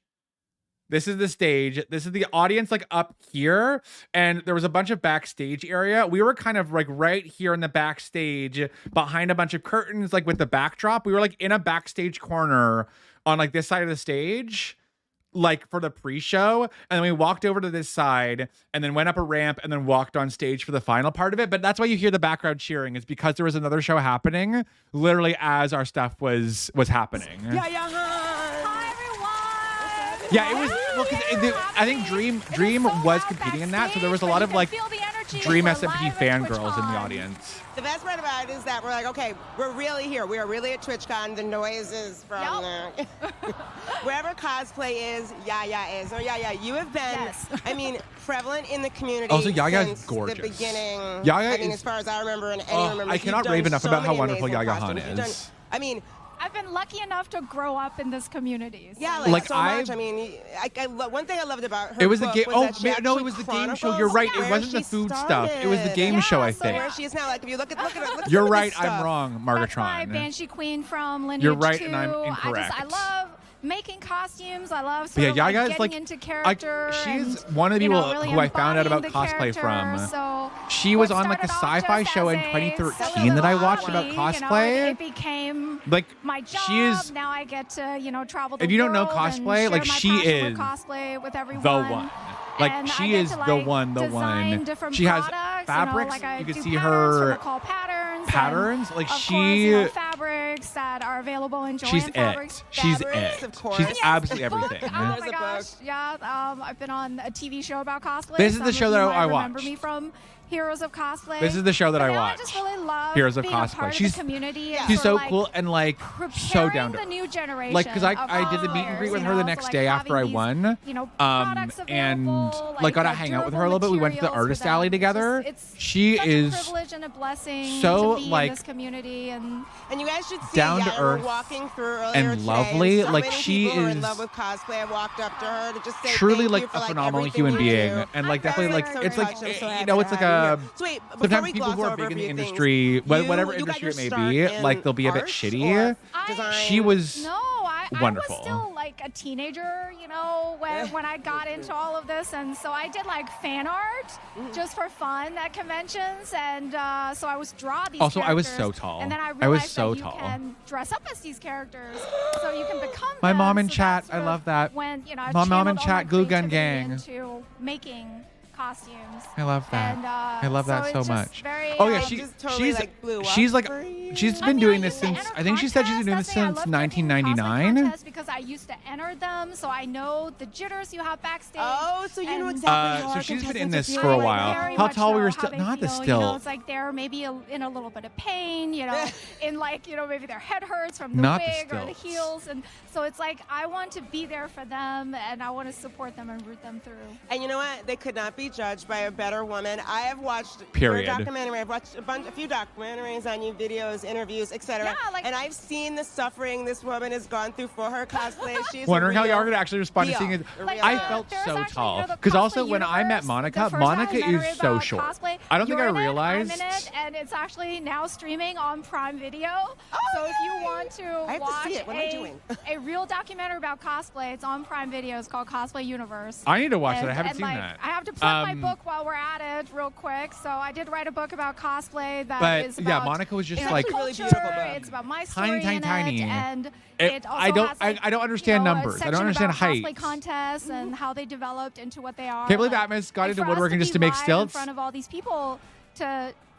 This is the stage. This is the audience like up here. And there was a bunch of backstage area. We were kind of like right here in the backstage behind a bunch of curtains, like with the backdrop. We were like in a backstage corner on like this side of the stage, like for the pre-show, and then we walked over to this side and then went up a ramp and then walked on stage for the final part of it. But that's why you hear the background cheering, is because there was another show happening literally as our stuff was happening. Hi everyone. Yeah, it was I think Dream was competing in that, so there was a lot of like Dream SMP fangirls in the audience. The best part about it is that we're like, okay, we're really here. We are really at Twitchcon. The noise is from wherever cosplay is, Yaya is. Or Yaya, you have been, I mean, prevalent in the community. Also, Yaya's since gorgeous. The beginning. Yaya as far as I remember, and anyone remembers. I cannot rave enough about how wonderful Yaya Han is. I mean, I've been lucky enough to grow up in this community. So. Yeah, like so much. I mean, one thing I loved about her. It was the game. Oh no, it was the game show. You're right. It wasn't the food stuff. It was the game show. I think. Where she is now, like if you look at You're right. I'm wrong, Margatron. That's my Banshee Queen from Lineage You're right, 2. and I'm incorrect. I love making costumes. I love sort of Yaya's getting like, into character. She's one of the people who I found out about cosplay from. So she was on like a sci-fi show in 2013 that I watched about cosplay. It became like my job. She is. Now I get to travel the If you don't know world cosplay, and like share she my passion is with cosplay with everyone. the one. Like And she is the one. She has fabrics. You can see her patterns. Like she. Fabrics that are available in She's fabrics. She's it. She's absolutely everything. Oh my gosh! Yeah, I've been on a TV show about cosplay. This is the show that I watched. Remember me from Heroes of Cosplay. This is the show that I watched. I just really love Heroes of being Cosplay. A part She's of the community. She's so cool and like so down to the new generation. Like because I did the meet and greet with her the next day after I won. And like got to hang out with her a little bit. We went to the artist alley together. She is a privilege and a blessing so to be like in this community and you guys should see down to earth walking through and lovely. So like she is in love with cosplay. I walked up to her to just say truly like a phenomenal human being, and like definitely like it's like it's like a sometimes people who are big in the industry, whatever industry it may be, like they'll be a bit shitty. She was wonderful. I was still like a teenager, when I got into all of this, and so I did like fan art just for fun at conventions, and so I was draw these. Also, I was characters, so tall. and then I realized I was so tall. You can dress up as these characters, so you can become. My them, mom in so chat, I love that. When my mom in chat, glue gun gang. Into making costumes. I love that. And, I love that so much. Very, oh yeah, she's been doing this since I think she said she's been doing this since 1999. Because I used to enter them, so I know the jitters you have backstage. Oh, so you know exactly. So she's been in this for a while. How tall we were still? Not the still. It's like they're maybe in a little bit of pain, in like maybe their head hurts from the wig or the heels, and so it's like I want to be there for them and I want to support them and root them through. And you know what? They could not be judged by a better woman. I have watched your documentary. I've watched a few documentaries on you, videos, interviews, etc. Yeah, and I've seen the suffering this woman has gone through for her cosplay. She's wondering how y'all are gonna actually respond to seeing it. I felt so tall because also when I met Monica is so short. Cosplay, I don't think I realized. And it's actually now streaming on Prime Video. So if you want to watch a real documentary about cosplay, it's on Prime Video. It's called Cosplay Universe. I need to watch it. I haven't seen that. I have to plug my book while we're at it real quick. So I did write a book about cosplay that is about Monica was just like really beautiful book. It's about my story tiny. And it also I don't understand numbers. I don't understand height. Cosplay contests and how they developed into what they are. Can't believe Atmos got into woodworking just to make stilts. In front of all these people to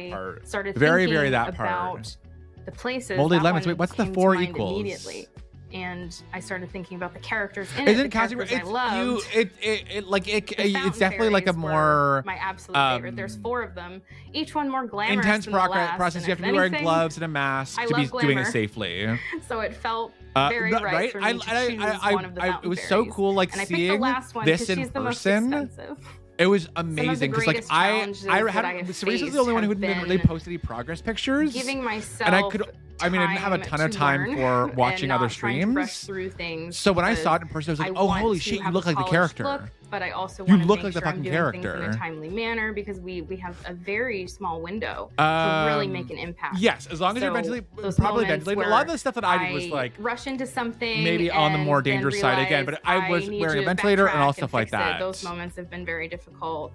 that part. started Very, thinking very that about part. the places. Moldy that lemons. one Wait, what's the came to 4 mind equals? Immediately. And I started thinking about the characters in Isn't it. The casting? characters I loved. It's definitely like a more my absolute favorite. There's 4 of them, each one more glamorous intense than the last, process. and You have to if be wearing anything, gloves and a mask I to be love doing it glamour. safely. So it felt very right for me to choose one of the It was so cool, like and I picked the seeing last one this 'cause in she's the most person. expensive. It was amazing because like greatest challenges I that I had have Cerise was faced the only one who have didn't really been post any progress pictures. Giving myself and I didn't have a ton of time for watching other streams. Through things so when I saw it in person, I was like, oh holy shit, you look like the character. Look, but I also you want to look make like the sure I'm fucking doing character things in a timely manner because we have a very small window to really make an impact. Yes, as long as you're So mentally those properly moments ventilated. A lot of the stuff that I did was like rush into something, maybe on the more and then dangerous side again, but I was need wearing a to ventilator and all backtrack stuff like fix it. that. Those moments have been very difficult.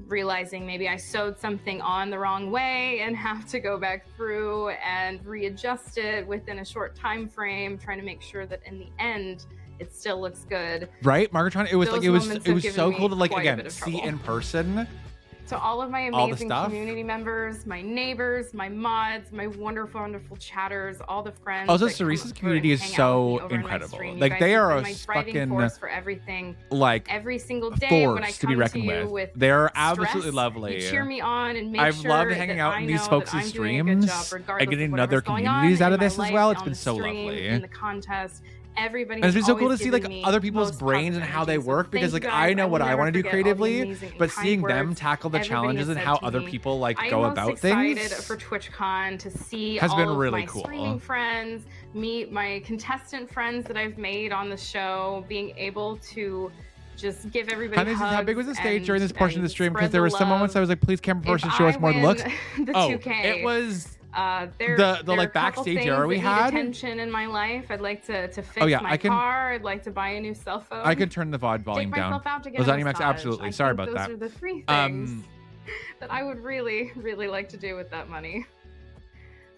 Realizing maybe I sewed something on the wrong way and have to go back through and readjust it within a short time frame, trying to make sure that in the end it still looks good. Right, Margaret. It was Those like it was moments so have cool to given like me quite a again bit of see trouble. in person. To all of my All the amazing stuff. community members, my neighbors, my mods, my wonderful, wonderful chatters, all the friends. Also, that come Cerese's over community and is hang out with me so over my incredible. stream. You Like guys they have are been a my driving fucking force for everything. like Every single day when I force come to be reckoned you with. They're absolutely stress, lovely. You cheer me on and make I've sure loved hanging that out I in these know folks' that I'm doing a good job streams regardless and getting of to know their whatever's going on communities out in of my this as life, well. It's on been the so stream, lovely. in the contest. Everybody And it's been so cool to always see like giving me other people's most brains and positive how they energy. So work because thank like you I guys. know what I never want to do forget all the creatively, amazing and but kind seeing them words tackle the everybody challenges has and said how to other me. people like I go am about most excited things for TwitchCon to see has all been of really my cool. streaming friends, meet my contestant friends that I've made on the show, being able to just give everybody Kind of hugs. how big was the stage and, during this portion of the and stream? spread Because there the were some moments I was like, please camera person, show us more of the looks. The Oh, 2K, it was there the are like a couple backstage things area we that need had. attention in my life. I'd like to fix Oh, yeah, my I can- car. I'd like to buy a new cell phone. I could turn the VOD volume Take down. myself out to get a Lasagna Max, massage. absolutely. I Sorry think about those that. are the 3 things that I would really, really like to do with that money.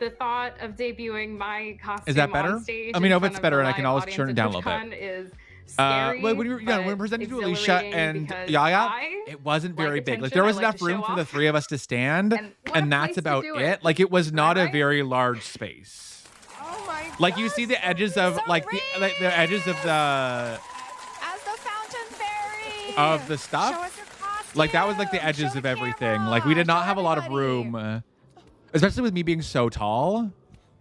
The thought of debuting my costume Is that better? on stage I mean, in if front it's of better, the and I can live always audience turn it at down a little TwitchCon bit. is scary, When we were presented to Alicia exhilarating and because Yaya, I it wasn't very big. Like attention, there I was like enough to room show for the off. 3 of us to stand, and that's about do it. it. Like it was not a very large space. Oh my god. Like you see the edges of like the edges of the As the fountain fairy. of the stuff. Show us your costume. Like that was like the edges of everything. Like we did not have a lot of room, especially with me being so tall.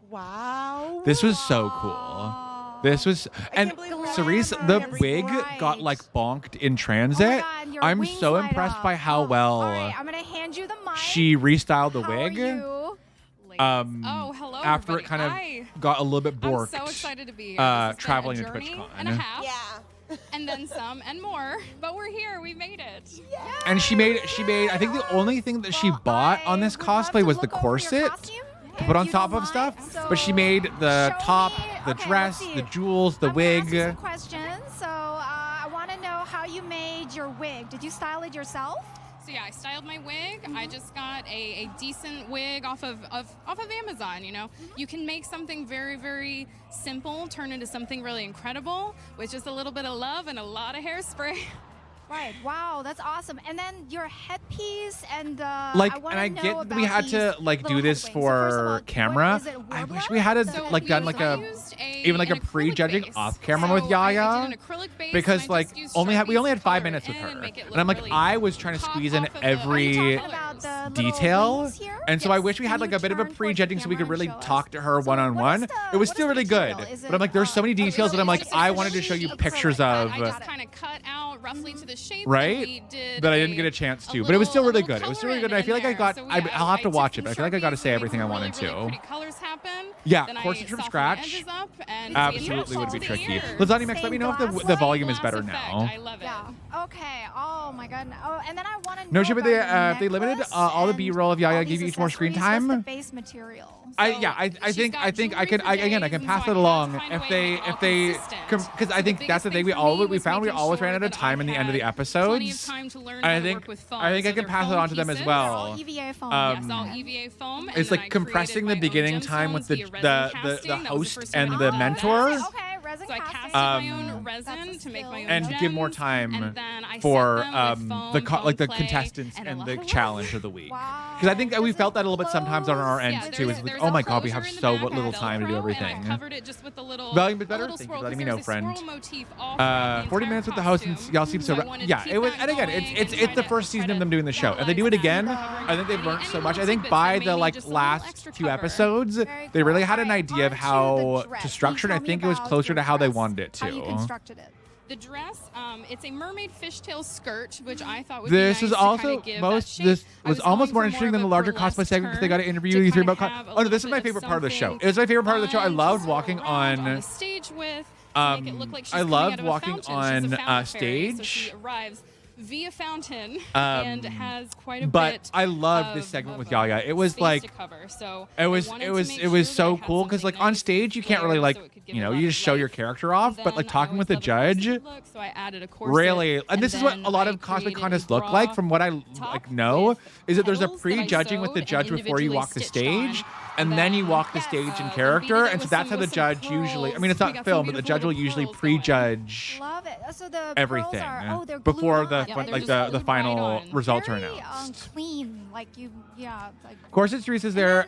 Wow. This was so cool. This was, and Cerise, the wig got like bonked in transit. God, your I'm wings so light impressed up. by how well All right, I'm gonna hand you the mic. she restyled the How wig. are you? Oh, hello, After it kind of got a little bit borked. I'm so excited to be here. This has been traveling a to journey TwitchCon. and a half. Yeah. And then some and more. But we're here. We made it. Yeah. And she made, I think the only thing that she bought on this cosplay was the corset to put on top of stuff. But she made the top, the dress, the jewels, the wig. Some questions. So I want to know how you made your wig. Did you style it yourself? So yeah, I styled my wig. I just got a decent wig off of Amazon. You know, you can make something very, very simple turn into something really incredible with just a little bit of love and a lot of hairspray. Right. Wow, that's awesome. And then your headpiece and Like, I and I get that we had to like do little this headwings. So first of all, for camera. I wish we had like done like a even like a pre-judging off camera with Yaya, because like we only had 5 minutes with her, and I'm like I was trying to squeeze in every detail, and so I wish we had like a bit of a pre-judging so we could really talk to her one-on-one. It was still really good, but I'm like there's so many details that I'm like I wanted to show you pictures of. I just kind of cut out roughly to the shape Right? That I didn't get a chance to, but it was still really good. It was still really good. And I feel like I got, I'll have to watch it, but I feel like I got to say everything I wanted to. Colors happen. Yeah, corset from scratch. Absolutely would be tricky. Lasagna Max, let me know if the volume is better now. I love it. Yeah. Okay. Oh my god. Oh, and then I want to know. No shit, but about they limited all the B-roll of Yaya, give you each more screen time. The base material. I think I can pass it along if they because I think that's the thing we always ran out of time in the end of the episodes. I think I can pass it on to them as well. EVA foam. Yes, all EVA foam. It's like compressing the beginning time with the host and the mentor. resin So I casting. casted my own resin to make my own and gems, give more time and then I for set them with foam, the foam contestants clay, and a the lot of challenge of the week. Because I think we felt that a little bit sometimes on our end too. Is like, oh my god, we have so little time to do everything. And I covered it just with a little Volume bit better. little Thank you swirl, for letting me 'cause know, there's a friend. swirl motif all throughout the 40 entire minutes with the host, and costume. y'all seem so. I wanted to Yeah, keep it was. that And again, going it's and the try first to season of them doing the show. If they do it again, I think they've learned so much. I think by the last 2 episodes, they really had an idea of how to structure it. I think it was closer to how they wanted it to. How you constructed it. The dress, it's a mermaid fishtail skirt, which I thought would This be is nice also to kind of give most. that This shape. I was almost more going for interesting than the of a larger burlesque cosplay segment because they got to turn interview to you three kind about. of have a Oh no, this is little my bit of favorite part of the show. something It was my favorite part of the show. I fun loved to walking swirl around on the on. stage with. To make it look like she's I coming loved out of a walking fountain. She's a on fountain fairy, so stage. she arrives via fountain and has quite a bit. But I loved this segment with Yaya. It was like to cover. So it was so cool because like on stage you can't really like you just show your character off, but like talking with the judge So I added a corset. really, and this is what a lot of cosplay contests look like from what I like know is that there's a pre-judging with the judge before you walk the stage, and then you walk the stage in character, and so that's how the judge usually. I mean, it's not film, but the judge will usually prejudge Love it. So the everything pearls are, they're before glued the on. like the final results are Very, announced. clean, like you, yeah. Like, Corset Therese is there.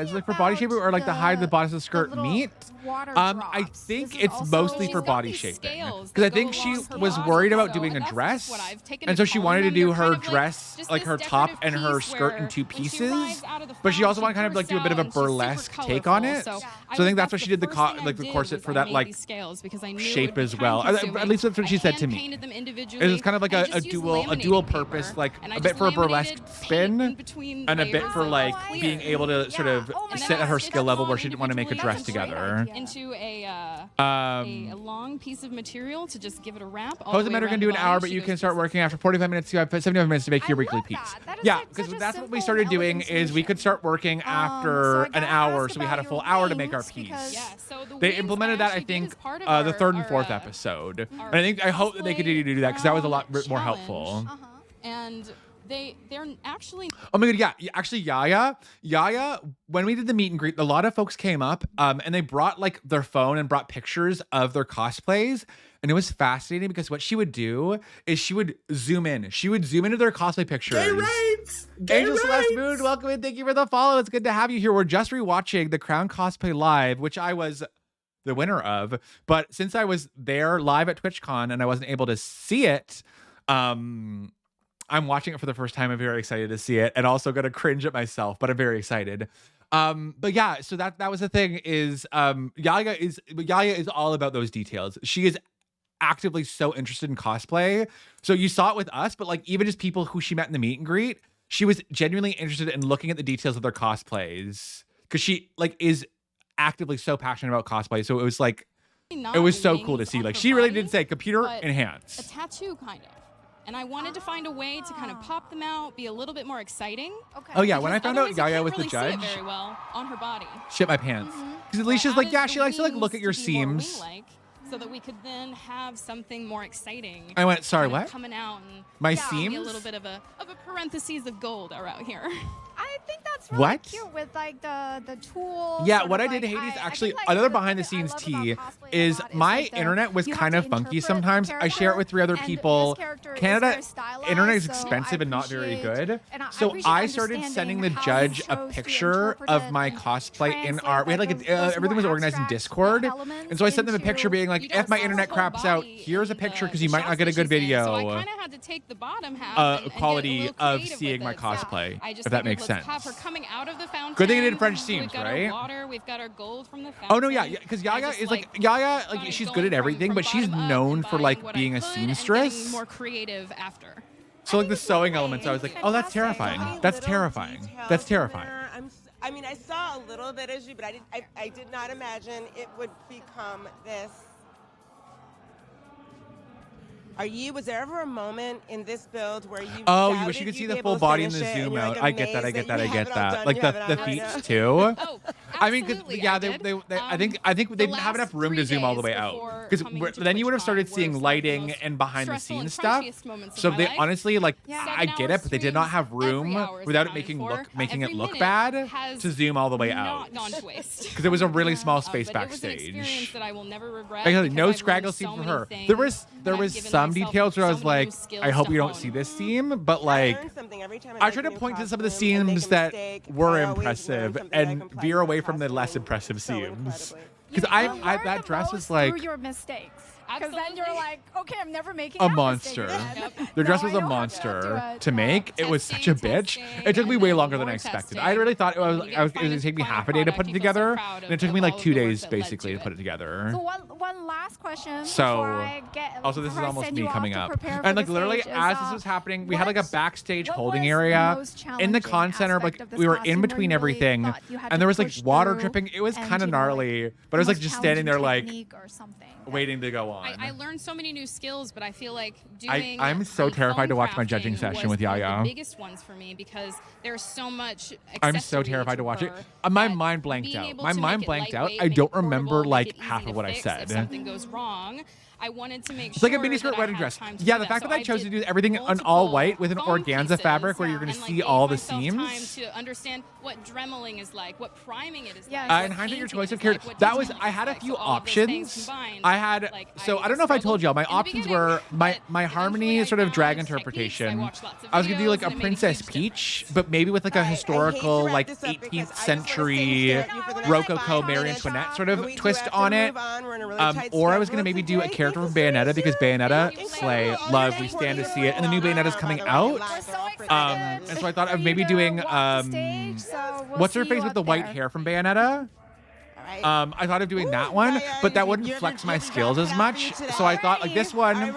Is it like for body shaping or like to hide the bodice of the skirt meat? I think it's mostly for body shaping because I think she was worried about doing a dress, and so she wanted to do her dress, like her top and her skirt in 2 pieces, but she also wanted to kind of like do a bit of a burlesque take on it. So I think that's why she did the corset for that like shape as well. At least that's what she said to me. It was kind of like a dual purpose, like a bit for a burlesque spin and a bit for like being able to sort of sit at her skill level where she didn't want to make a dress together. Into a long piece of material to just give it a wrap. Host and Matt are going to do an hour, but you can start working after 45 minutes. You have 75 minutes to make your weekly piece. Yeah, because that's what we started doing is we could start working after an hour, so we had a full hour to make our piece. Yeah, so They implemented that, I think, the 3rd and 4th episode. And I hope that they continue to do that because that was a lot more helpful. And they're actually. Oh my god, yeah. Actually, Yaya, when we did the meet and greet, a lot of folks came up and they brought like their phone and brought pictures of their cosplays. And it was fascinating because what she would do is she would zoom in. She would zoom into their cosplay pictures. Gay rights! Angel Celeste Moon, welcome in. Thank you for the follow. It's good to have you here. We're just rewatching the Crown Cosplay Live, which I was the winner of. But since I was there live at TwitchCon and I wasn't able to see it, I'm watching it for the first time. I'm very excited to see it and also going to cringe at myself, but I'm very excited. But yeah, so that was the thing is Yaya is all about those details. She is actively so interested in cosplay. So you saw it with us, but like even just people who she met in the meet and greet, she was genuinely interested in looking at the details of their cosplays because she like is actively so passionate about cosplay. So it was like, it was so cool to see. Like she really did say computer enhance. A tattoo kind of. And I wanted to find a way to kind of pop them out, be a little bit more exciting. Okay. Oh yeah, when I found out Yaya was really the judge, see it very well on her body. Shit my pants. Because Alicia's like, yeah, she likes to like look at your seams. So that we could then have something more exciting. I went, sorry, what? Coming out and my be seams? a little bit of a parentheses of gold around here. I think that's really What? cute with like the tools. Yeah, sort what of I did like, hate is I actually think, like, another the behind the thing scenes I love tea about cosplay a is lot my like internet was you have kind to of funky interpret the sometimes. I share it with 3 other character, people. and this character is Canada very stylized, internet is so expensive I and not very appreciate- good. and I So appreciate I started sending the understanding judge how a you chose to picture interpret of it my and cosplay in our. We had like those everything was more organized in abstract Discord, elements and so I sent them a picture into- being like, if my internet craps out, here's a picture because you might not get a good video. So I kind of had to take the bottom half and quality get a little of creative seeing with my it. cosplay, I just if that figured makes let's sense. have her coming out of the fountain. Good thing I did French seams, We've got right? our water, we've got our gold from the fountain. Oh no, yeah, because Yaya is like she's good at everything, but she's known for like being a seamstress. More creative after. So like the sewing elements, I was like, oh, that's terrifying. That's terrifying. That's terrifying. I mean, I saw a little bit of you, but I did not imagine it would become this. Was there ever a moment in this build where you you wish you could see the full body in the zoom out. I get that. Like the feet too. I mean, because I think they didn't have enough room to zoom all the way out. Because then you would have started seeing lighting and behind the scenes stuff. So they honestly I get it, but they did not have room without it making it look bad to zoom all the way out. Because it was a really small space backstage. That I will never regret. No scraggle seam for her. There was some details where I was like, I hope you don't see this seam, but like, I try to point to some of the seams that were impressive and veer away from the less impressive seams. Because that dress was like through your mistakes. Because then you're like, okay, I'm never making a monster. Their dress was a monster to make. It was such a bitch. It took me way longer than I expected. I really thought it was going to take me half a day to put it together, and it took me like 2 days basically to put it together. So one last question. So also this is almost me coming up, and like literally as this was happening, we had like a backstage holding area in the con center. Like we were in between everything, and there was like water dripping. It was kind of gnarly, but I was like just standing there like waiting to go on. I learned so many new skills, but I feel like doing. I'm so terrified to watch my judging session with Yaya. The biggest ones for me because there's so much. I'm so terrified to watch it. My mind blanked out. My mind blanked out. I don't remember like half of what I said. If something goes wrong, I wanted to make it's like a miniskirt wedding dress. Yeah, the fact that I chose to do everything on all white with an organza fabric where you're going to see all the seams. Time to understand what dremeling is like, what priming it is like. And hindsight, your choice of character. That was I had a few options. I had so I don't know if I told y'all my options were my Harmony sort of drag interpretation. I was gonna do like a Princess Peach, but maybe with like a historical like 18th century Rococo Marie Antoinette sort of twist on it. Or I was gonna maybe do a character from Bayonetta because Bayonetta, slay, love, we stand to see it, and the new Bayonetta's coming out. And so I thought of maybe doing what's her face with the white hair from Bayonetta? I thought of doing that one, but that wouldn't flex my skills as much. So I thought like this one,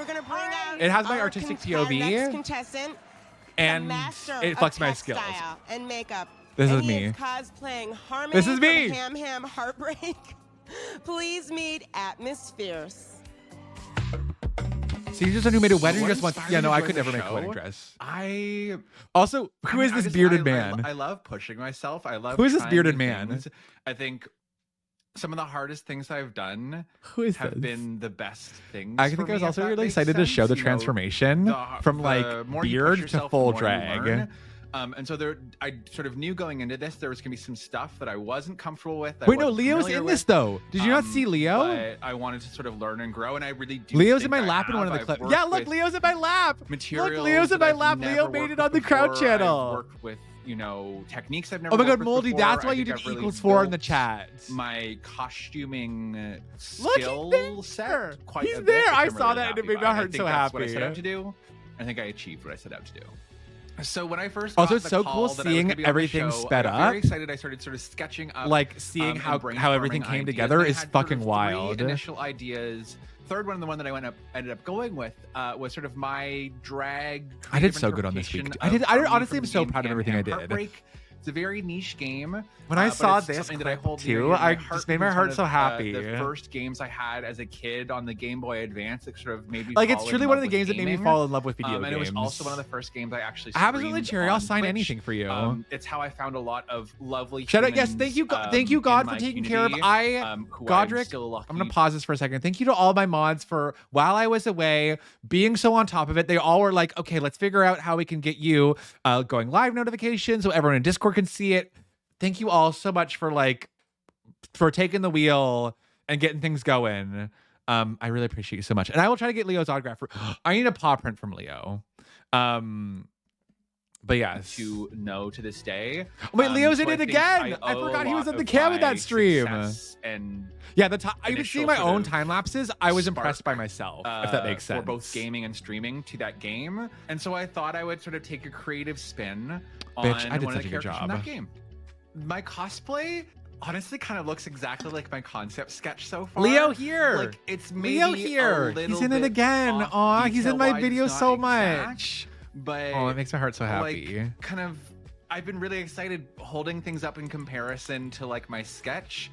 it has my artistic POV, and it flexes my skills. And makeup. This is me. Cosplaying Harmony. This is me. Ham Ham Heartbreak. Please meet Atmospheres. So you just said who made a wedding dress once? Yeah, no, I could never make a wedding dress. Also, who is this bearded man? I love pushing myself. I love. Who is this bearded man? I think some of the hardest things I've done have been the best things. I think I was also really excited to show the transformation from like beard to full drag. And so I sort of knew going into this there was gonna be some stuff that I wasn't comfortable with. Wait, no, Leo's in this though. Did you not see Leo? But I wanted to sort of learn and grow, and I really do. Leo's in my lap in one of the clips. Yeah, look, Leo's in my lap. Look, Leo's in my lap. Leo made it on the crowd channel. I've worked with, techniques I've never. Oh my god, worked Moldy, before. that's why you did =4 in the chat. My costuming skill set. Quite he's a bit, there. I I'm saw really that and it happy made my about. heart I think so that's happy. what I set out to do. I think I achieved what I set out to do. So when I first also, got it's the so call cool that I was seeing gonna be on the everything show, sped I got up. very excited. I started sort of sketching up, like seeing how everything came ideas. together I is had fucking sort of wild. 3 initial ideas. Third one, the one that I ended up going with, was sort of my drag. I did so good on this week. I honestly am so proud of everything I did. Heartbreak. It's a very niche game. When I saw this that I hold too, I just made my heart so happy. The first games I had as a kid on the Game Boy Advance that sort of made me like it's truly one of the games that made me fall in love with video games. And it was also one of the first games I actually. Absolutely, Cherry. I'll sign Twitch. Anything for you. It's how I found a lot of lovely. Shout out, yes, thank you, God, for taking care of Godric. I'm gonna pause this for a second. Thank you to all my mods for while I was away being so on top of it. They all were like, okay, let's figure out how we can get you going live notifications so everyone in Discord can see it. Thank you all so much for taking the wheel and getting things going. I really appreciate you so much. And I will try to get Leo's autograph. I need a paw print from Leo. But yes. To know to this day. Wait, Leo's in it again. I forgot he was at the cam in that stream. And yeah, I was seeing my own time lapses. I was impressed by myself, if that makes sense. For both gaming and streaming to that game. And so I thought I would sort of take a creative spin on I did one of such the a good characters job. from that game. My cosplay honestly kind of looks exactly like my concept sketch so far. Leo here. Like it's maybe Leo here. He's in it again. Aw, he's in my video so much. But it makes my heart so happy. Like, I've been really excited holding things up in comparison to like my sketch.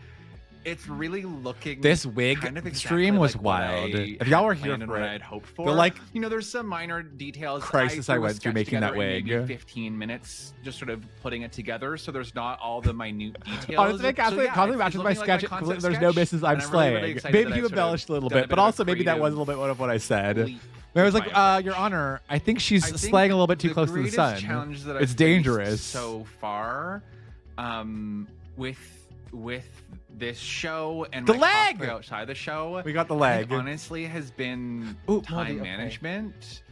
it's really looking. This wig kind of stream was like what wild. I If y'all were had here planned and for what it, I had hoped for. the, like, you know, there's some minor details. crisis I threw a went through sketch making that together in maybe wig. 15 minutes, just sort of putting it together, so there's not all the minute details. Honestly, constantly matches my sketch. There's no misses. I'm slaying. Maybe you embellished a little bit, but also maybe that was a little bit of what I said. I was like, Your Honor, I think she's slaying a little bit too close to the sun. It's dangerous. So far, with this show and the my leg cosplay outside the show, we got the I leg. think honestly has been time management.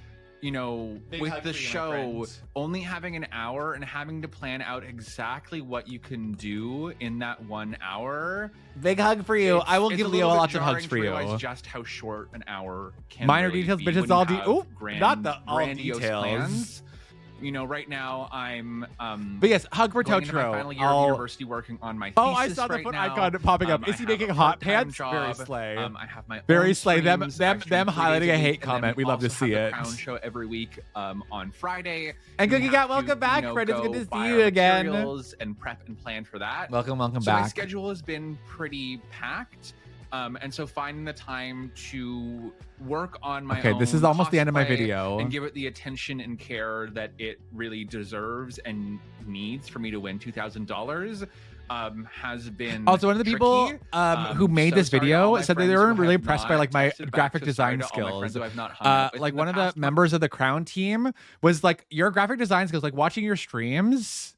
You know, Big with hug the for you, my show friends. only having an hour and having to plan out exactly what you can do in that 1 hour. Big hug for you. I will give Leo lots of hugs for you. Just how short an hour can Minor really details, be but it's when all you have not the all grandiose details. plans. You know, right now I'm But yes, hug for going into my Totoro. final year of university working on my thesis. Oh, I saw the right foot now. icon popping up. I Is he have making a hot part-time pants? job. Very slay. I have my Very own slay. Them streams. I stream 3 highlighting days a week, hate and then comment. We love to also see have it. the Crown show every week on Friday. And We Cookie have Cat, to, welcome back, you know, friend. It's go good to see buy you our again. materials and prep and plan for that. Welcome So back. my schedule has been pretty packed. And so finding the time to work on my Okay, own this is almost the end of my cosplay video. and give it the attention and care that it really deserves and needs for me to win $2,000 has been Also, one of the people tricky. who made So this sorry to all video my said that they friends were who really have impressed by not like my texted back. graphic So design sorry to all my friends skills. who I've not hung out with Like in the one of the past month. members of the Crown team was like, your graphic design skills, like watching your streams,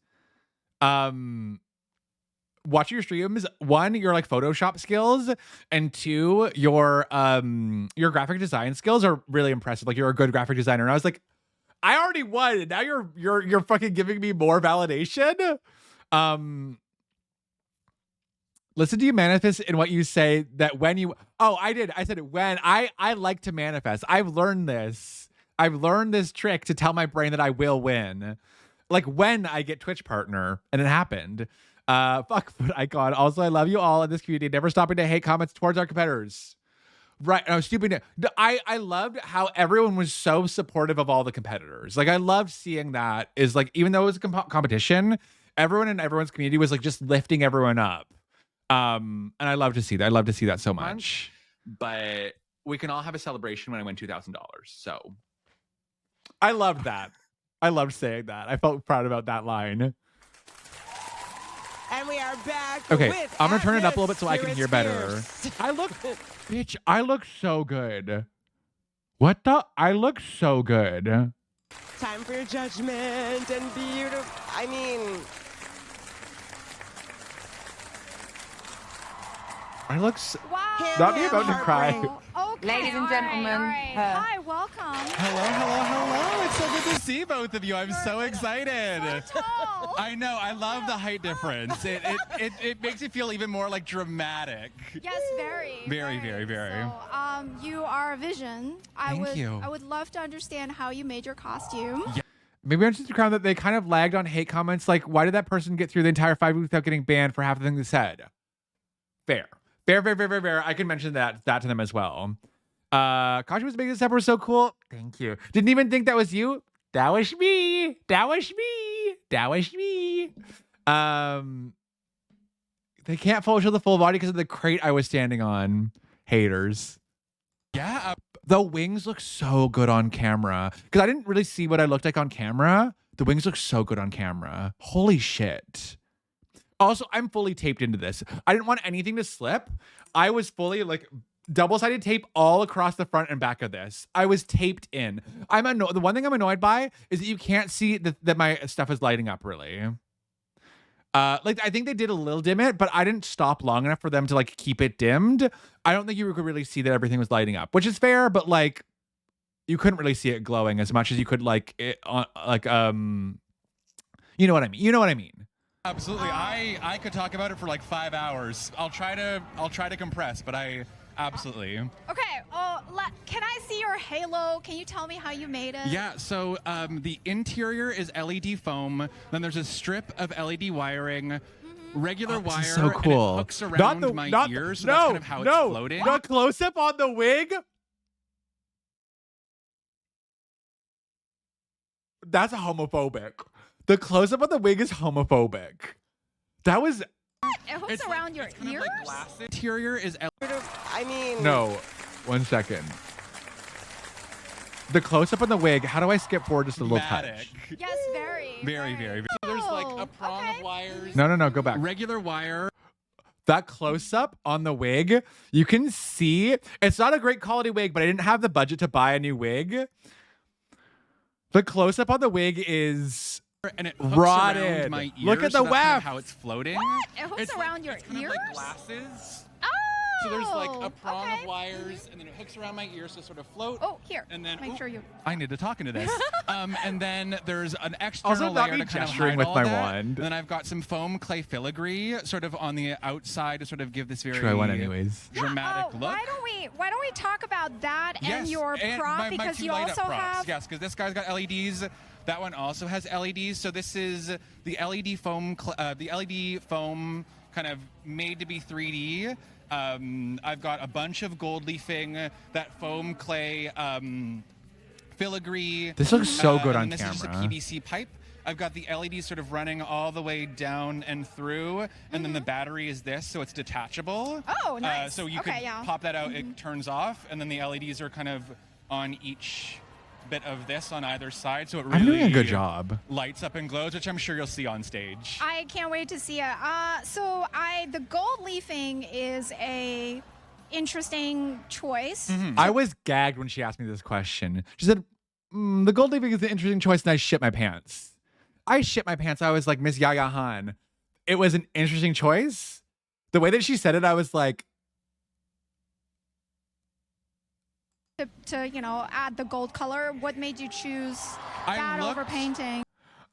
one, your like Photoshop skills, and two, your graphic design skills are really impressive. Like you're a good graphic designer. And I was like, I already won, and now you're fucking giving me more validation. Listen to you manifest in what you say that when you I said it when I like to manifest. I've learned this trick to tell my brain that I will win. Like when I get Twitch partner, and it happened. Fuck foot icon. Also, I love you all in this community. Never stopping to hate comments towards our competitors. Right. I was stupid. I loved how everyone was so supportive of all the competitors. Like I loved seeing that is like, even though it was a competition, everyone in everyone's community was like just lifting everyone up. And I love to see that. I love to see that so much. But we can all have a celebration when I win $2,000. So I loved that. I loved saying that. I felt proud about that line. And we are back. Okay, with I'm gonna turn it up a little Agnes bit so I can hear better. Spears. I look so good. What the? I look so good. Time for your judgment and beautiful. I mean, I look so... Wow. Not me about to cry. Okay, Ladies and gentlemen, All right. Hi, welcome. Hello. It's so good to see both of you. I'm so excited. So tall. I know. I love the height difference. It makes it feel even more like dramatic. Yes, very. Very. So, you are a vision. Thank you. I would love to understand how you made your costume. Yeah. Maybe on just the Crown that they kind of lagged on hate comments. Like, why did that person get through the entire 5 weeks without getting banned for half the thing they said? Fair. I can mention that to them as well. Kashi was making this episode so cool. Thank you. Didn't even think that was you. That was me. They can't show the full body because of the crate I was standing on. Haters. Yeah. The wings look so good on camera. Because I didn't really see what I looked like on camera. The wings look so good on camera. Holy shit. Also, I'm fully taped into this. I didn't want anything to slip. I was fully like double-sided tape all across the front and back of this. I was taped in. The one thing I'm annoyed by is that you can't see that my stuff is lighting up really. Like I think they did a little dim it, but I didn't stop long enough for them to like keep it dimmed. I don't think you could really see that everything was lighting up, which is fair, but like you couldn't really see it glowing as much as you could like it on you know what I mean. Absolutely. I could talk about it for like 5 hours. I'll try to compress, but I absolutely. Okay. Can I see your halo? Can you tell me how you made it? Yeah, so the interior is LED foam. Then there's a strip of LED wiring, regular wire, is so cool. and it hooks around my ears, so that's kind of how it's floating. The close-up on the wig. That's homophobic. The close-up of the wig is homophobic. That was It hooks around your ears? Glass interior is I mean... No, 1 second. The close-up on the wig, how do I skip forward just a little touch? Yes, very. Very. So there's like a prong of wires. No, go back. Regular wire. That close-up on the wig, you can see, it's not a great quality wig, but I didn't have the budget to buy a new wig. The close-up on the wig is and it hooks rotted. Around my ears, Look at the so that's kind web. of how it's floating. What? It hooks It's around your kind ears? of like glasses. Oh! So there's like a prong of wires, and then it hooks around my ears to sort of float. Oh, here. And then Make sure you. I need to talk into this. And then there's an external Also, not layer me to kind of gesturing hide with all my that. wand. And then I've got some foam clay filigree sort of on the outside to sort of give this very Try one anyways. dramatic look. Why don't we talk about that and Yes, your and prop my because two you light-up also props. have. Yes, because this guy's got LEDs. That one also has LEDs. So this is the LED foam, kind of made to be 3D. I've got a bunch of gold leafing, that foam clay filigree. This looks so good on and this is just a camera. PVC pipe. I've got the LEDs sort of running all the way down and through, and then the battery is this, so it's detachable. Oh, nice. So you Okay, can yeah. pop that out, it turns off, and then the LEDs are kind of on each bit of this on either side, so it really I'm doing a good job. lights up and glows, which I'm sure you'll see on stage. I can't wait to see it. The gold leafing is a interesting choice. I was gagged when she asked me this question. She said, the gold leafing is an interesting choice, and I shit my pants. I was like, Miss Yaya Han. It was an interesting choice. The way that she said it, I was like, To add the gold color. What made you choose that over painting?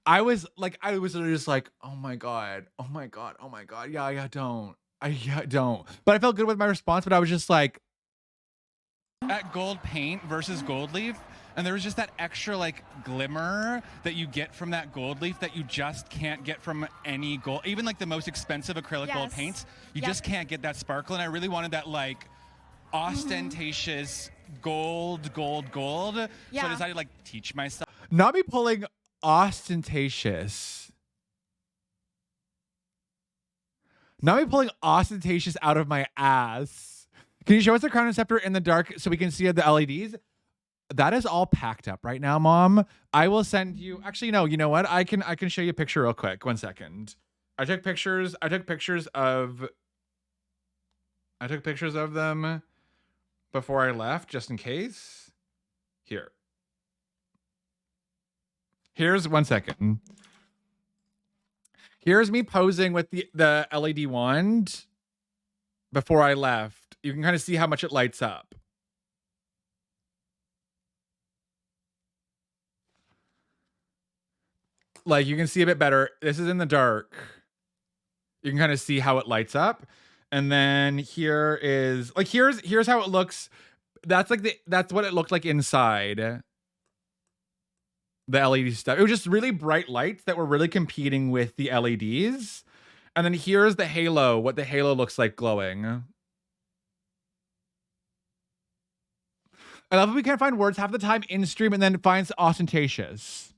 I was literally just like, oh my god, yeah, don't. But I felt good with my response, but I was just like, At gold paint versus gold leaf, and there was just that extra like glimmer that you get from that gold leaf that you just can't get from any gold, even like the most expensive acrylic gold paints. You just can't get that sparkle, and I really wanted that like ostentatious gold. So I decided like teach myself. not me pulling ostentatious. Not me pulling ostentatious out of my ass. Can you show us the crown and scepter in the dark so we can see the LEDs? That is all packed up right now, Mom. I will send you. Actually, no. You know what? I can show you a picture real quick. 1 second. I took pictures of them before I left, just in case. Here's 1 second. Here's me posing with the LED wand before I left. You can kind of see how much it lights up. Like you can see a bit better. This is in the dark. You can kind of see how it lights up. And then here is like here's how it looks. That's what it looked like inside. The LED stuff. It was just really bright lights that were really competing with the LEDs. And then here's the halo, what the halo looks like glowing. I love that we can't find words half the time in stream and then it finds ostentatious.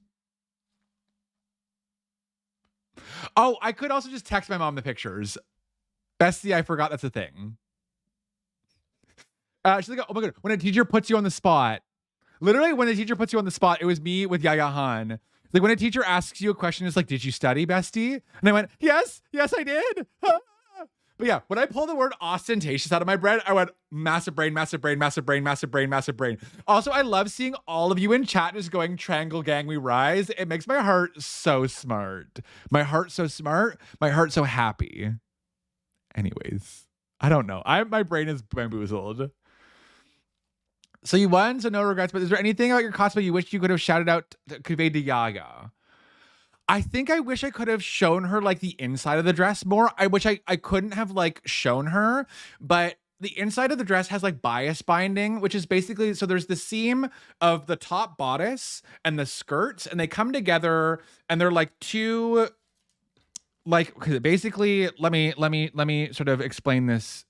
Oh, I could also just text my mom the pictures. Bestie, I forgot that's a thing. She's like, oh my god, when a teacher puts you on the spot. Literally, when the teacher puts you on the spot, it was me with Yaya Han. Like when a teacher asks you a question, it's like, did you study, bestie? And I went, yes, I did. But yeah, when I pulled the word ostentatious out of my brain, I went massive brain, massive brain, massive brain, massive brain, massive brain. Also, I love seeing all of you in chat just going triangle gang, we rise. It makes my heart so smart. My heart so smart. My heart so happy. Anyways, I don't know. My brain is bamboozled. So you won, so no regrets. But is there anything about your cosplay you wish you could have shouted out, conveyed to Yaga? I think I wish I could have shown her like the inside of the dress more. I wish I couldn't have like shown her, but the inside of the dress has like bias binding, which is basically, so there's the seam of the top bodice and the skirts, and they come together and they're like two, like basically, let me sort of explain this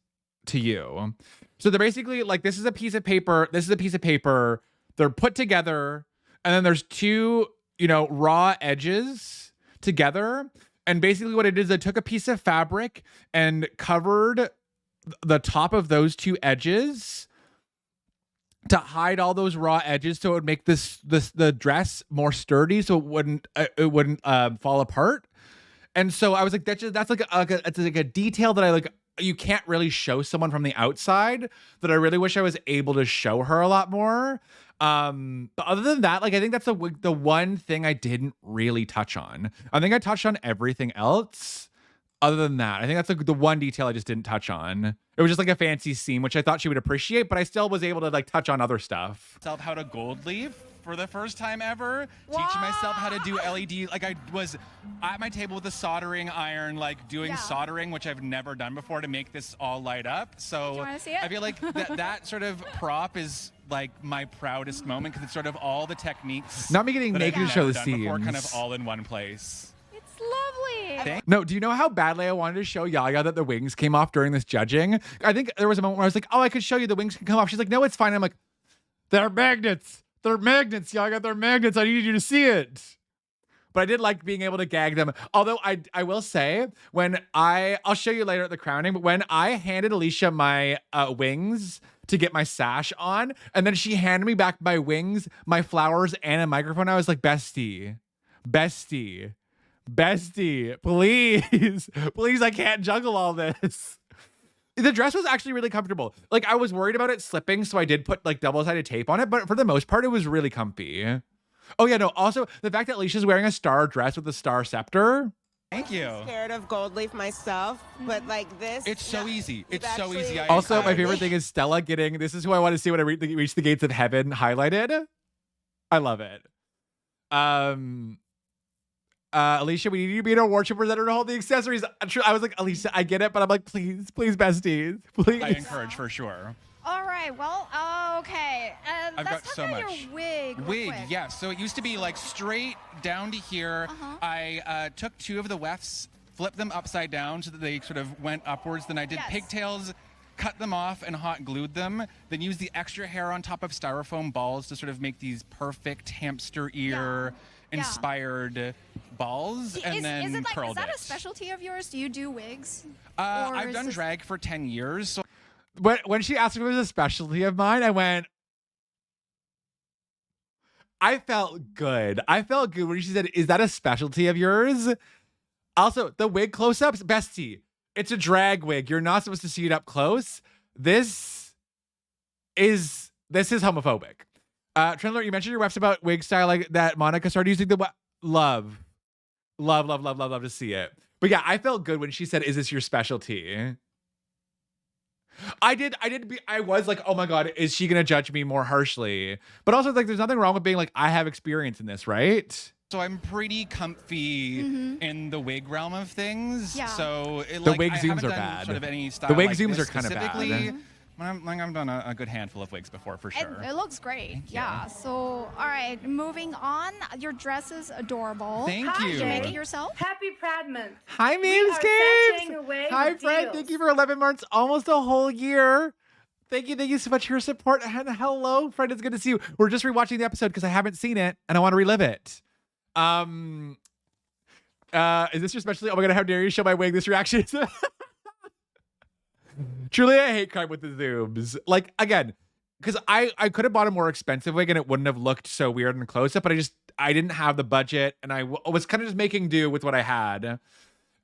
to you. So they're basically like, this is a piece of paper. They're put together, and then there's two, raw edges together. And basically what it is, I took a piece of fabric and covered the top of those two edges to hide all those raw edges, so it would make the dress more sturdy, so it wouldn't fall apart. And so I was like, that's like a detail that I like. You can't really show someone from the outside, that I really wish I was able to show her a lot more. But other than that, like, I think that's the one thing I didn't really touch on. I think I touched on everything else. Other than that, I think that's the one detail I just didn't touch on. It was just like a fancy seam, which I thought she would appreciate, but I still was able to like touch on other stuff. How to gold leaf for the first time ever. Teaching myself how to do LED. Like, I was at my table with a soldering iron, like doing soldering, which I've never done before, to make this all light up. So I feel like that sort of prop is like my proudest moment, because it's sort of all the techniques. Not me getting naked to show the seams. Before, kind of all in one place. Lovely. No, do you know how badly I wanted to show Yaya that the wings came off during this judging? I think there was a moment where I was like, oh, I could show you the wings can come off. She's like, no, it's fine. I'm like, they're magnets. They're magnets, Yaya. They're magnets. I need you to see it. But I did like being able to gag them. Although I will say, when I'll show you later at the crowning, but when I handed Alicia my wings to get my sash on, and then she handed me back my wings, my flowers, and a microphone, I was like, bestie, please, please, I can't juggle all this. The dress was actually really comfortable. Like, I was worried about it slipping, so I did put like double-sided tape on it, but for the most part, it was really comfy. Oh yeah, no, also the fact that Alicia's wearing a star dress with a star scepter. Thank you. I'm scared of gold leaf myself, but like this. It's so easy. It's so easy. Also, my favorite thing is Stella getting, this is who I want to see when I reach the gates of heaven highlighted. I love it. Alicia, we need you to be an award show presenter to hold the accessories. I was like, Alicia, I get it, but I'm like, please, besties, please. I encourage for sure. All right, well, okay. I've got so much. Your wig. Wig, yeah. So it used to be like straight down to here. I took two of the wefts, flipped them upside down so that they sort of went upwards. Then I did pigtails, cut them off and hot glued them. Then used the extra hair on top of styrofoam balls to sort of make these perfect hamster ear inspired balls, and then curled it. Is that a specialty of yours? Do you do wigs? I've done drag for 10 years. So when she asked if it was a specialty of mine, I went, I felt good. I felt good when she said, is that a specialty of yours? Also, the wig close-ups, bestie, it's a drag wig. You're not supposed to see it up close. This is homophobic. Trendler, you mentioned your reps about wig style like that Monica started using the love to see it. But yeah, I felt good when she said, is this your specialty? I was like, oh my God, is she going to judge me more harshly? But also, like, there's nothing wrong with being like, I have experience in this, right? So I'm pretty comfy in the wig realm of things. Yeah. So the wig zooms are bad. Sort of any style the wig like zooms this are kind of bad. I've done a good handful of wigs before, for sure. It looks great. Yeah. So, all right, moving on. Your dress is adorable. Thank you. Did you make it yourself? Happy Pride Month. Hi, Mamescapes. Hi, Fred. Thank you for 11 months, almost a whole year. Thank you so much for your support. And hello, Fred. It's good to see you. We're just rewatching the episode because I haven't seen it and I want to relive it. Is this your specialty? Oh my God, how dare you show my wig? This reaction is truly a hate crime with the zooms. Like, again, because I could have bought a more expensive wig and it wouldn't have looked so weird in close up, but I didn't have the budget and I was kind of just making do with what I had.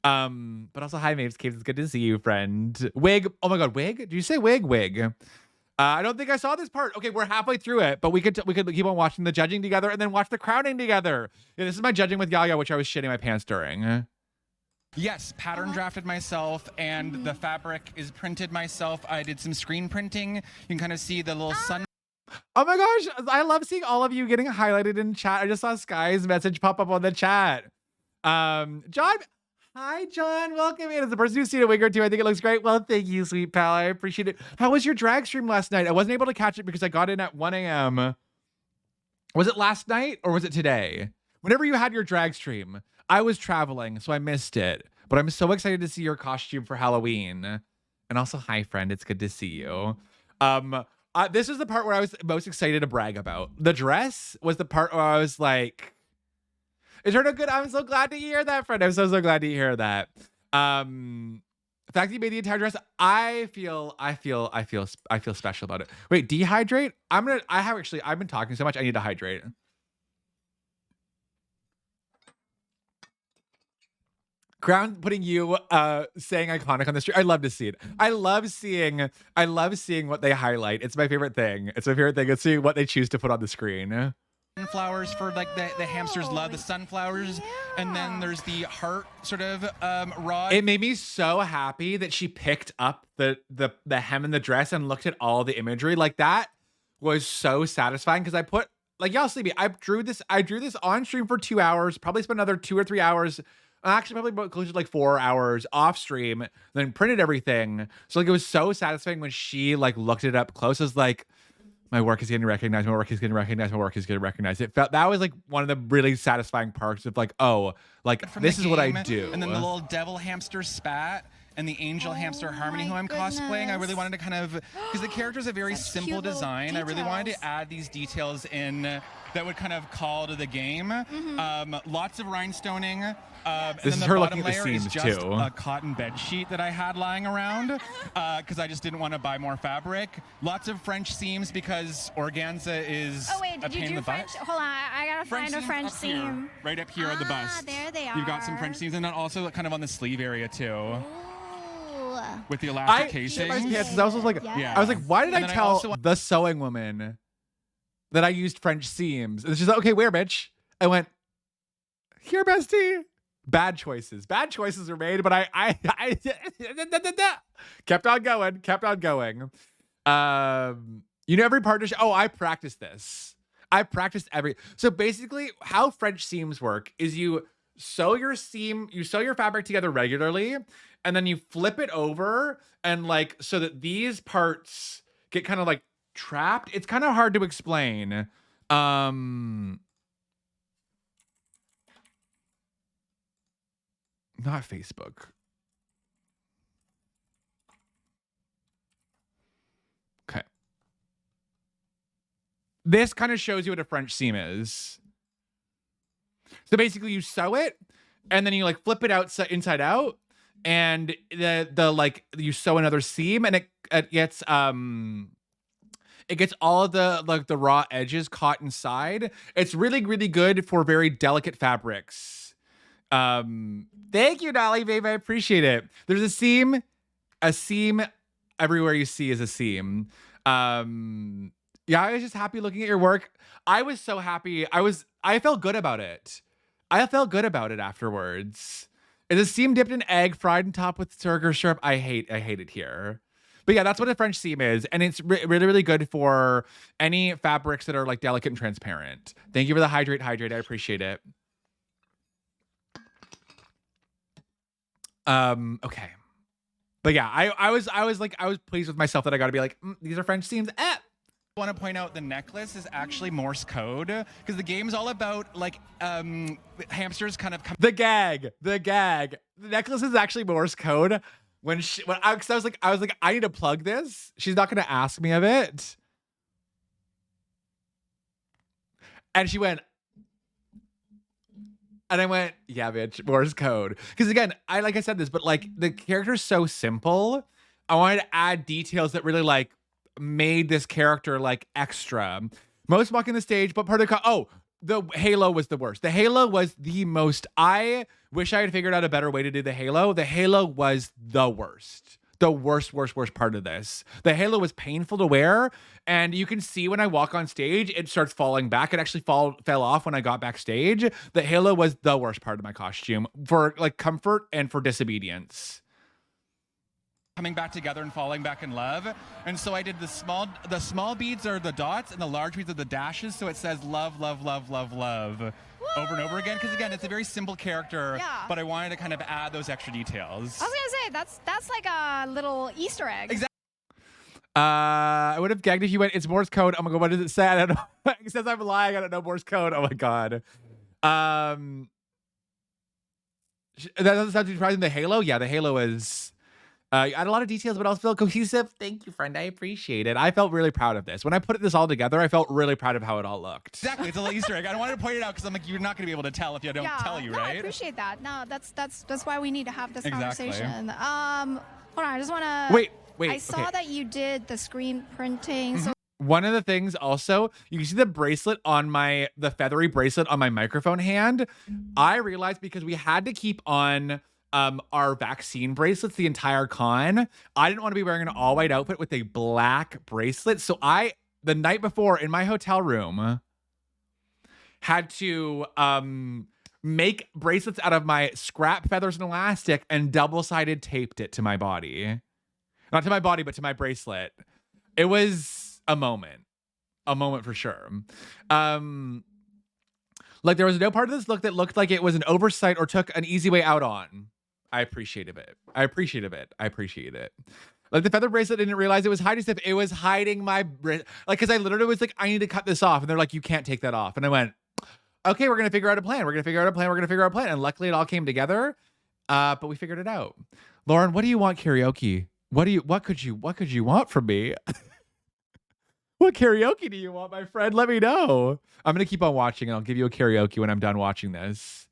But also, hi, Mamescapes. It's good to see you, friend. Wig. Oh my God, wig? Did you say wig? Wig. I don't think I saw this part. Okay, we're halfway through it, but we could keep on watching the judging together and then watch the crowning together. Yeah, this is my judging with Yaya, which I was shitting my pants during. Yes, pattern drafted myself, and the fabric is printed myself. I did some screen printing. You can kind of see the little sun. Oh my gosh, I love seeing all of you getting highlighted in chat. I just saw Sky's message pop up on the chat. John, hi John, welcome in. As the person who's seen a wig or two, I think it looks great. Well, thank you, sweet pal. I appreciate it. How was your drag stream last night? I wasn't able to catch it because I got in at 1 a.m. Was it last night or was it today? Whenever you had your drag stream, I was traveling, so I missed it. But I'm so excited to see your costume for Halloween. And also, hi, friend. It's good to see you. This is the part where I was most excited to brag about. The dress was the part where I was like, It turned out good. I'm so glad to hear that, friend. I'm so glad to hear that. The fact that you made the entire dress, I feel special about it. Wait, dehydrate? I've been talking so much. I need to hydrate. Crown putting you saying iconic on the street. I love to see it. I love seeing what they highlight. It's my favorite thing. It's my favorite thing. It's seeing what they choose to put on the screen. Sunflowers for like the hamsters love the sunflowers, and then there's the heart sort of rod. It made me so happy that she picked up the hem in the dress and looked at all the imagery. Like that was so satisfying because I put like y'all sleepy. I drew this on stream for 2 hours. Probably spent another 2 or 3 hours. Actually, probably closer to like 4 hours off stream. Then printed everything. So like it was so satisfying when she like looked it up close. As like. My work is getting recognized. My work is getting recognized. My work is getting recognized. It felt that was like one of the really satisfying parts of like, oh, like this is what I do. And then the little devil hamster spat and the angel hamster Harmony, who I'm cosplaying. I really wanted to kind of, because the character is a very simple design. I really wanted to add these details in that would kind of call to the game. Lots of rhinestoning. And This then is the her bottom looking at the layer is seams, just too. a cotton bed sheet that I had lying around because I just didn't want to buy more fabric. Lots of French seams because organza is Oh wait, a did pain you in do the French? butt. Hold on, I gotta find a seams French up here, seam. right up here on the bust. There they are. You've got some French seams, and then also kind of on the sleeve area too. Ooh. With the elastic casing. I was like, Yeah. I was like, why did And I then tell also- the sewing woman that I used French seams? And she's like, okay, where, bitch? I went, here, bestie. Bad choices were made, but I kept on going. You know, every partnership. Oh, I practiced this. So basically, how French seams work is you sew your fabric together regularly, and then you flip it over and like so that these parts get kind of like trapped. It's kind of hard to explain. Not Facebook. Okay. This kind of shows you what a French seam is. So basically you sew it and then you like flip it out inside out and the like you sew another seam and it gets all of the like the raw edges caught inside. It's really, really good for very delicate fabrics. Thank you, Dolly, babe. I appreciate it. There's a seam everywhere you see is a seam. Yeah, I was just happy looking at your work. I was so happy. I felt good about it. I felt good about it afterwards. It's a seam dipped in egg, fried and topped with sugar syrup. I hate it here. But yeah, that's what a French seam is. And it's really, really good for any fabrics that are like delicate and transparent. Thank you for the hydrate. I appreciate it. Okay. But yeah, I was pleased with myself that I got to be like, these are French seams. I want to point out the necklace is actually Morse code because the game's all about like hamsters kind of the gag. The necklace is actually Morse code. I was like, I need to plug this. She's not going to ask me of it. And she went, and I went, yeah, bitch, Morse code. Because again, I said this, but like the character's so simple. I wanted to add details that really like made this character like extra. Most walking the stage, but part of the halo was the worst. The halo was the most. I wish I had figured out a better way to do the halo. The halo was the worst. The worst part of this. The halo was painful to wear, and you can see when I walk on stage, it starts falling back. It actually fell off when I got backstage. The halo was the worst part of my costume for like comfort and for disobedience. coming back together and falling back in love. And so I did the small beads are the dots and the large beads are the dashes. So it says love, love, love, love, love over and over again. Because again, it's a very simple character, but I wanted to kind of add those extra details. I was gonna say that's like a little Easter egg. Exactly. I would have gagged if you went, it's Morse code. Oh my God, what does it say? I don't know. It says I'm lying. I don't know Morse code. Oh my God. That doesn't sound too surprising. The Halo? Yeah, the Halo is You add a lot of details, but also feel cohesive. Thank you, friend. I appreciate it. I felt really proud of this. When I put this all together, I felt really proud of how it all looked. Exactly. It's a little Easter egg. I wanted to point it out because I'm like, you're not going to be able to tell if you don't tell you, right? I appreciate that. No, that's why we need to have this Exactly. conversation. Hold on. I just want to. Wait. I saw that you did the screen printing. So One of the things also, you can see the bracelet on the feathery bracelet on my microphone hand. I realized because we had to keep on our vaccine bracelets the entire con, I didn't want to be wearing an all white outfit with a black bracelet. So the night before in my hotel room, had to make bracelets out of my scrap feathers and elastic and double-sided taped it to my body. Not to my body, but to my bracelet. It was a moment for sure. Like there was no part of this look that looked like it was an oversight or took an easy way out on. I appreciated it. I appreciate it. Like the feather bracelet, didn't realize it was hiding stuff. It was hiding my like, because I literally was like, I need to cut this off, and they're like, you can't take that off, and I went, okay, we're gonna figure out a plan. And luckily, it all came together. But we figured it out. Lauren, what do you want karaoke? What could you want from me? What karaoke do you want, my friend? Let me know. I'm gonna keep on watching, and I'll give you a karaoke when I'm done watching this.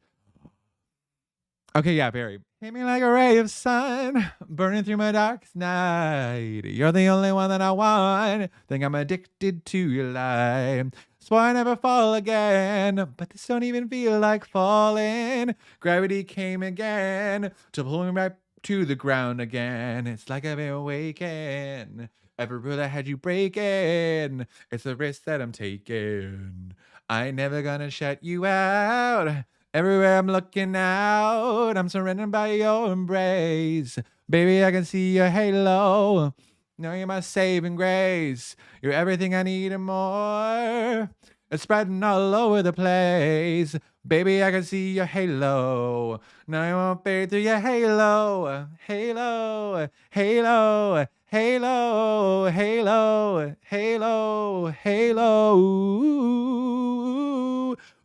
Okay, yeah, Barry. Hit me like a ray of sun, burning through my darkest night. You're the only one that I want. Think I'm addicted to your light. Swore I never fall again, but this don't even feel like falling. Gravity came again to pull me right to the ground again. It's like I've been awakened. Every rule I had you breaking. It's a risk that I'm taking. I ain't never gonna shut you out. Everywhere I'm looking out, I'm surrendered by your embrace. Baby, I can see your halo. Now you're my saving grace. You're everything I need and more. It's spreading all over the place. Baby, I can see your halo. Now you won't fade through your halo. Halo, halo, halo, halo, halo, halo.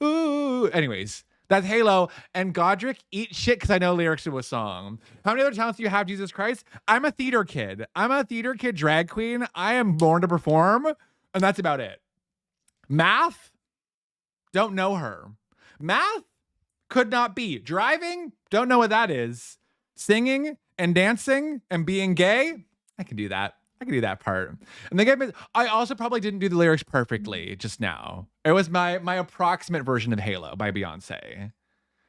Ooh. Anyways. That's Halo. And Godric, eat shit because I know lyrics to a song. How many other talents do you have, Jesus Christ? I'm a theater kid. I'm a theater kid drag queen. I am born to perform. And that's about it. Math? Don't know her. Math? Could not be. Driving? Don't know what that is. Singing and dancing and being gay? I can do that. I can do that part. And I also probably didn't do the lyrics perfectly just now. It was my approximate version of Halo by Beyonce.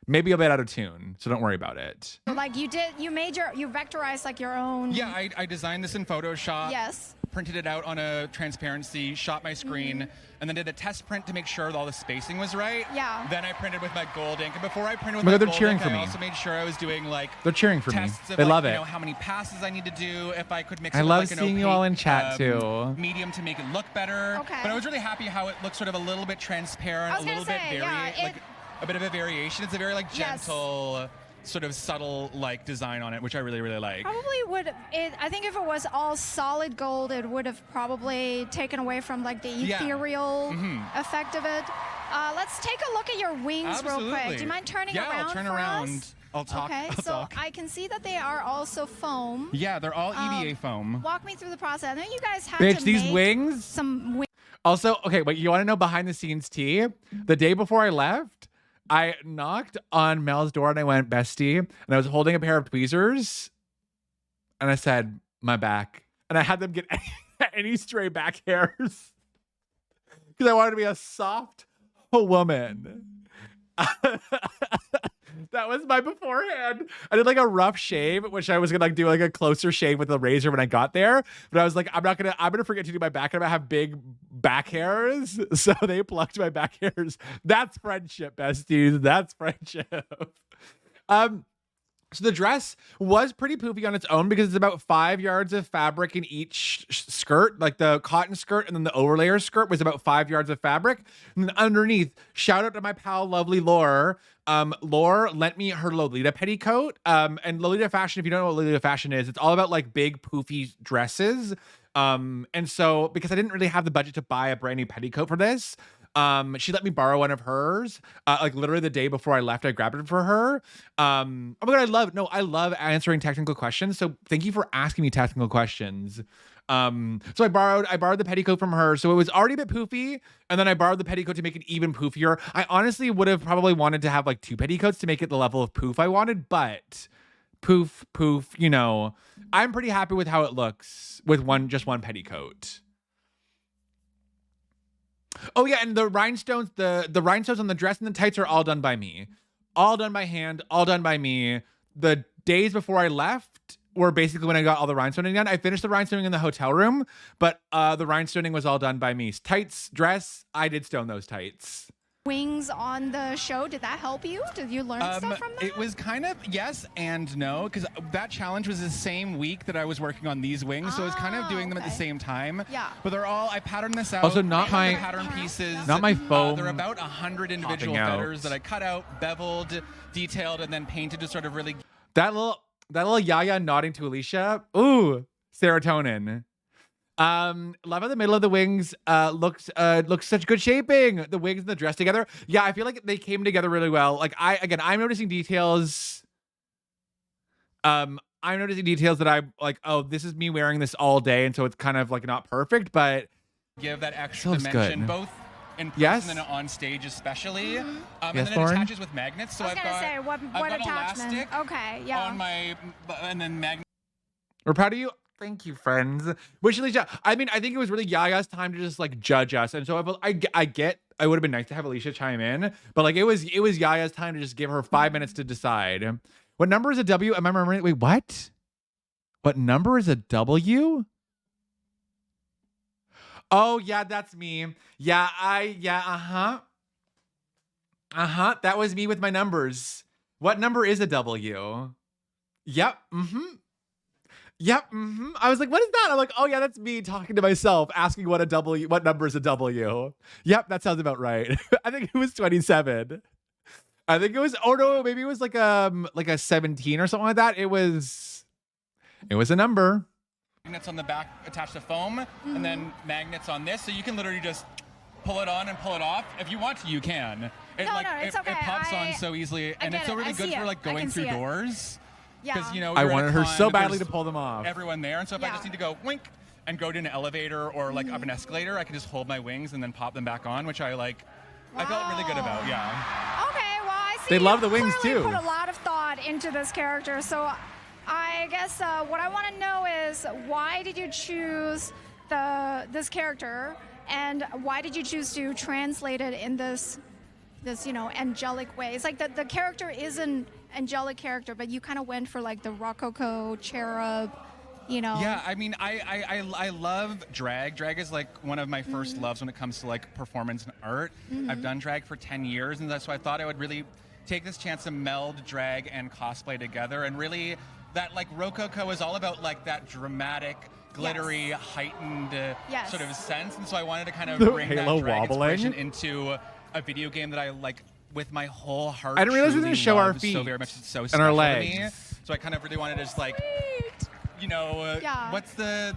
Maybe a bit out of tune, so don't worry about it. like you vectorized like your own. Yeah, I designed this in Photoshop. Yes. Printed it out on a transparency, shot my screen, and then did a test print to make sure that all the spacing was right. Yeah. Then I printed with my gold ink. And before I printed with my my they're gold cheering ink, for I me. also made sure I was doing like They're cheering for me. tests of They like, love you it. know, how many passes I need to do, if I could mix it I with love like an seeing you opaque, all in chat too. medium to make it look better. Okay. But I was really happy how it looks sort of a little bit transparent, I was a little gonna bit say, like a bit of a variation. It's a very like gentle, sort of subtle like design on it, which I really, really like. Probably would. I think if it was all solid gold, it would have probably taken away from like the ethereal effect of it. Let's take a look at your wings real quick. Do you mind turning around? Yeah, I'll turn for around. Us? I'll talk. Okay, I'll so talk. I can see that they are also foam. Yeah, they're all EVA foam. Walk me through the process. I know you guys had Bitch, to these make wings? some wings. Also, okay, wait, you want to know behind the scenes tea? The day before I left, I knocked on Mel's door and I went, bestie, and I was holding a pair of tweezers and I said, my back. And I had them get any stray back hairs because I wanted to be a soft woman. That was my beforehand. I did like a rough shave, which I was gonna like do like a closer shave with a razor when I got there. But I was like, I'm gonna forget to do my back. I'm gonna have big back hairs. So they plucked my back hairs. That's friendship, besties. That's friendship. So the dress was pretty poofy on its own because it's about 5 yards of fabric in each skirt. Like the cotton skirt and then the overlayer skirt was about 5 yards of fabric. And then underneath, shout out to my pal, lovely Lore. Lore lent me her Lolita petticoat. And Lolita fashion, if you don't know what Lolita fashion is, it's all about like big poofy dresses. And so because I didn't really have the budget to buy a brand new petticoat for this, She let me borrow one of hers. Like literally the day before I left, I grabbed it for her. Oh my God, I love answering technical questions. So thank you for asking me technical questions. So I borrowed the petticoat from her. So it was already a bit poofy. And then I borrowed the petticoat to make it even poofier. I honestly would have probably wanted to have like 2 petticoats to make it the level of poof I wanted, but poof, you know, I'm pretty happy with how it looks with just one petticoat. Oh yeah, and the rhinestones, the rhinestones on the dress and the tights are all done by me. All done by hand, all done by me. The days before I left were basically when I got all the rhinestoning done. I finished the rhinestoning in the hotel room, but the rhinestoning was all done by me. Tights, dress, I did stone those tights. Wings on the show, did that help you? Did you learn stuff from that? It was kind of yes and no, because that challenge was the same week that I was working on these wings, so I was kind of doing them at the same time. Yeah. But they're all, I patterned this out. Also, not my pattern pieces. Not my foam. They're about 100 individual feathers that I cut out, beveled, detailed, and then painted to sort of really. That little Yaya nodding to Alicia. Ooh, serotonin. Love how the middle of the wings looks such good shaping. The wings and the dress together. Yeah, I feel like they came together really well. Like I'm noticing details. I'm noticing details that I'm like, oh, this is me wearing this all day, and so it's kind of like not perfect, but give that extra dimension, good. both in person and on stage especially. And then it attaches with magnets. So I was gonna say, what attachment? Elastic okay, yeah. on my, and then magnet. We're proud of you. Thank you, friends. Wish Alicia. I mean, I think it was really Yaya's time to just like judge us, and so I get. I would have been nice to have Alicia chime in, but like it was Yaya's time to just give her 5 minutes to decide. What number is a W? Am I remembering? Wait, what? What number is a W? Oh yeah, that's me. Yeah, that was me with my numbers. What number is a W? Yep. Yep. I was like, what is that? I'm like, oh yeah, that's me talking to myself, asking what number is a W. Yep, that sounds about right. I think it was 27. I think it was, oh no, maybe it was like a 17 or something like that. It was a number. Magnets on the back attached to foam, and then magnets on this, so you can literally just pull it on and pull it off. If you want to, you can. It's okay. It pops on so easily, and it's so really good for like going through doors. Because you know, I wanted her so badly to pull them off. Everyone there, and so if I just need to go wink and go to an elevator or like up an escalator, I can just hold my wings and then pop them back on, which I like. Wow. I felt really good about. Yeah. Okay, well I see. They love the wings too. Put a lot of thought into this character, so I guess what I want to know is why did you choose this character, and why did you choose to translate it in this angelic way? It's like the character is an angelic character, but you kind of went for like the Rococo cherub, Yeah, I mean, I love drag. Drag is like one of my first loves when it comes to like performance and art. I've done drag for 10 years, and that's why I thought I would really take this chance to meld drag and cosplay together, and really that like Rococo is all about like that dramatic, glittery, heightened sort of sense, and so I wanted to kind of bring that drag inspiration into a video game that I like with my whole heart. I didn't realize we were going to show our feet so very much. It's so and special our legs. to me. So I kind of really wanted to just like, what's the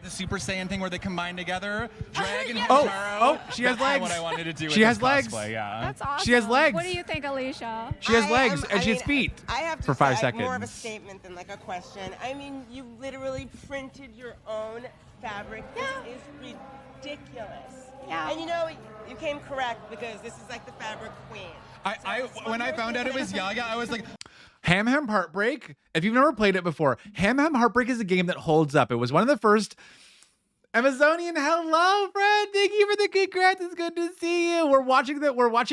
Super Saiyan thing where they combine together? Drag and Himotaro. She has legs. What I wanted to do. She has legs. Cosplay, yeah. That's awesome. She has legs. What do you think, Alicia? She has legs and she has feet. I have to for 5 say, seconds. More of a statement than like a question. I mean, you literally printed your own fabric. This is ridiculous. Yeah. And you came correct because this is like the fabric queen. When I found out it was Yaya, I was like, Ham Ham Heartbreak. If you've never played it before, Ham Ham Heartbreak is a game that holds up. It was one of the first. Amazonian, hello, friend. Thank you for the congrats. It's good to see you. We're watching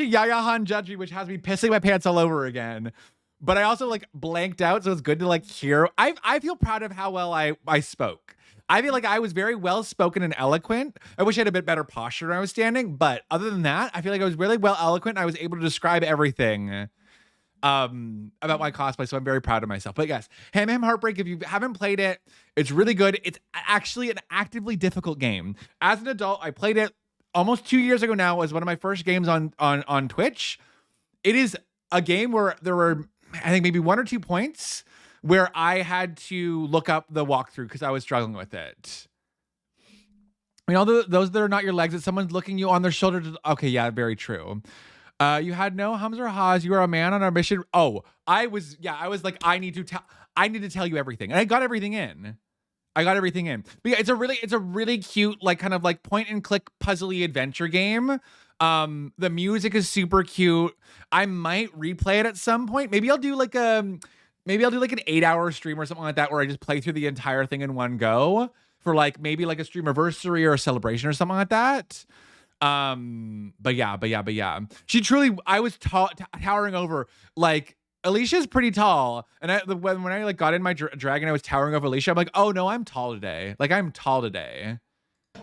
Yaya Han Judgy, which has me pissing my pants all over again. But I also like blanked out, so it's good to like hear. I feel proud of how well I spoke. I feel like I was very well spoken and eloquent. I wish I had a bit better posture when I was standing, but other than that, I feel like I was really well eloquent. I was able to describe everything about my cosplay, so I'm very proud of myself. But yes, Ham Ham Heartbreak, if you haven't played it, it's really good. It's actually an actively difficult game. As an adult, I played it almost 2 years ago now as one of my first games on Twitch. It is a game where there were, I think, maybe 1 or 2 points where I had to look up the walkthrough because I was struggling with it. I mean, all those that are not your legs, that someone's looking you on their shoulder. Okay, yeah, very true. You had no hums or haws. You were a man on our mission. Oh, I was like, I need to tell you everything. And I got everything in. But yeah, it's a really cute, like kind of like point and click puzzly adventure game. The music is super cute. I might replay it at some point. Maybe I'll do like an 8-hour stream or something like that, where I just play through the entire thing in one go for like maybe like a streamiversary or a celebration or something like that. But yeah. She truly, I was towering over, like, Alicia's pretty tall. And when I like got in my dragon, I was towering over Alicia. I'm like, oh no, I'm tall today. Like, I'm tall today.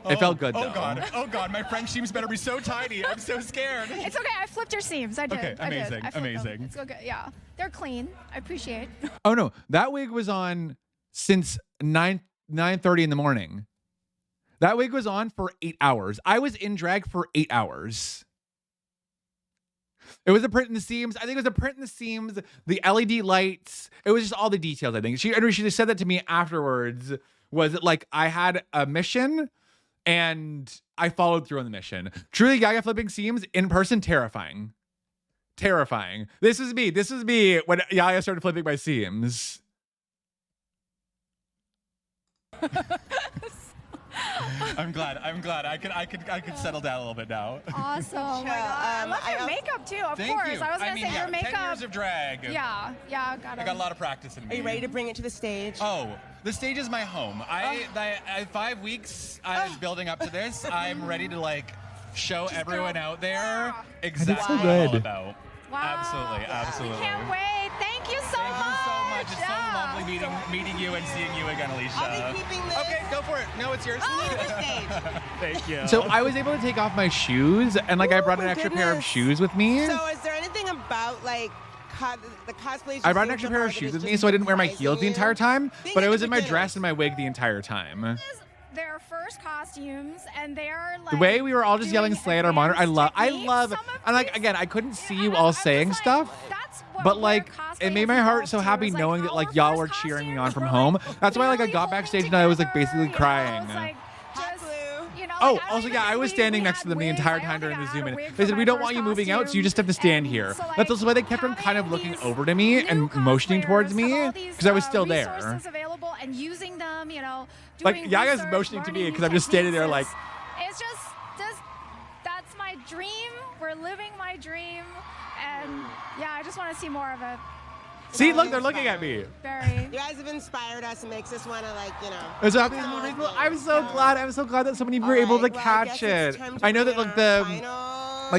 It felt good though. Oh god, my French seams better be so tiny. I'm so scared. It's okay, I flipped your seams. I did. Okay, amazing, amazing. It's okay, yeah. They're clean. I appreciate. Oh no, that wig was on since 9:30 in the morning. That wig was on for 8 hours. I was in drag for 8 hours. It was a print in the seams. I think it was a print in the seams, the LED lights. It was just all the details, I think. She just said that to me afterwards. Was it like I had a mission and I followed through on the mission? Truly, Yaya flipping seams in person, terrifying. Terrifying. This is me when Yaya started flipping my seams. I'm glad. I could settle down a little bit now. Awesome. Oh my God. I love your makeup too, of Thank course. you. I was gonna say your makeup. 10 years of drag. Yeah, got it. I got a lot of practice in me. Are you ready to bring it to the stage? Oh, the stage is my home. I 5 weeks I was building up to this. I'm ready to like show everyone out there exactly what I'm all about. Wow. Absolutely. Can't wait. Thank you so much. It's so lovely meeting you and seeing you again, Alicia. I'll be keeping this. Okay, go for it. No, it's yours. Thank you. So I was able to take off my shoes, and like I brought an extra pair of shoes with me. So is there anything about like the cosplays? I brought an extra pair of shoes with me, so I didn't wear my heels the entire time, but I was in my dress and my wig the entire time. Their first costumes, and they're like The way we were all just yelling "slay" at our monitor, I love, and like again, I couldn't see you all saying stuff, but like it made my heart so happy knowing that like y'all were cheering me on from home. That's why like I got backstage and I was like basically crying. Oh, also, yeah, I was standing next to them the entire time during the Zoom in. They said, we don't want you moving out, so you just have to stand here. That's also why they kept on kind of looking over to me and motioning towards me, because I was still there. And using them, like, Yaga's motioning to me because I'm just standing there like... It's just, that's my dream. We're living my dream. And, yeah, I just want to see more of it. See, look, they're looking at me. You guys have inspired us and makes us want to, like, I'm so glad. I'm so glad that so many of you were able to catch it. I know that like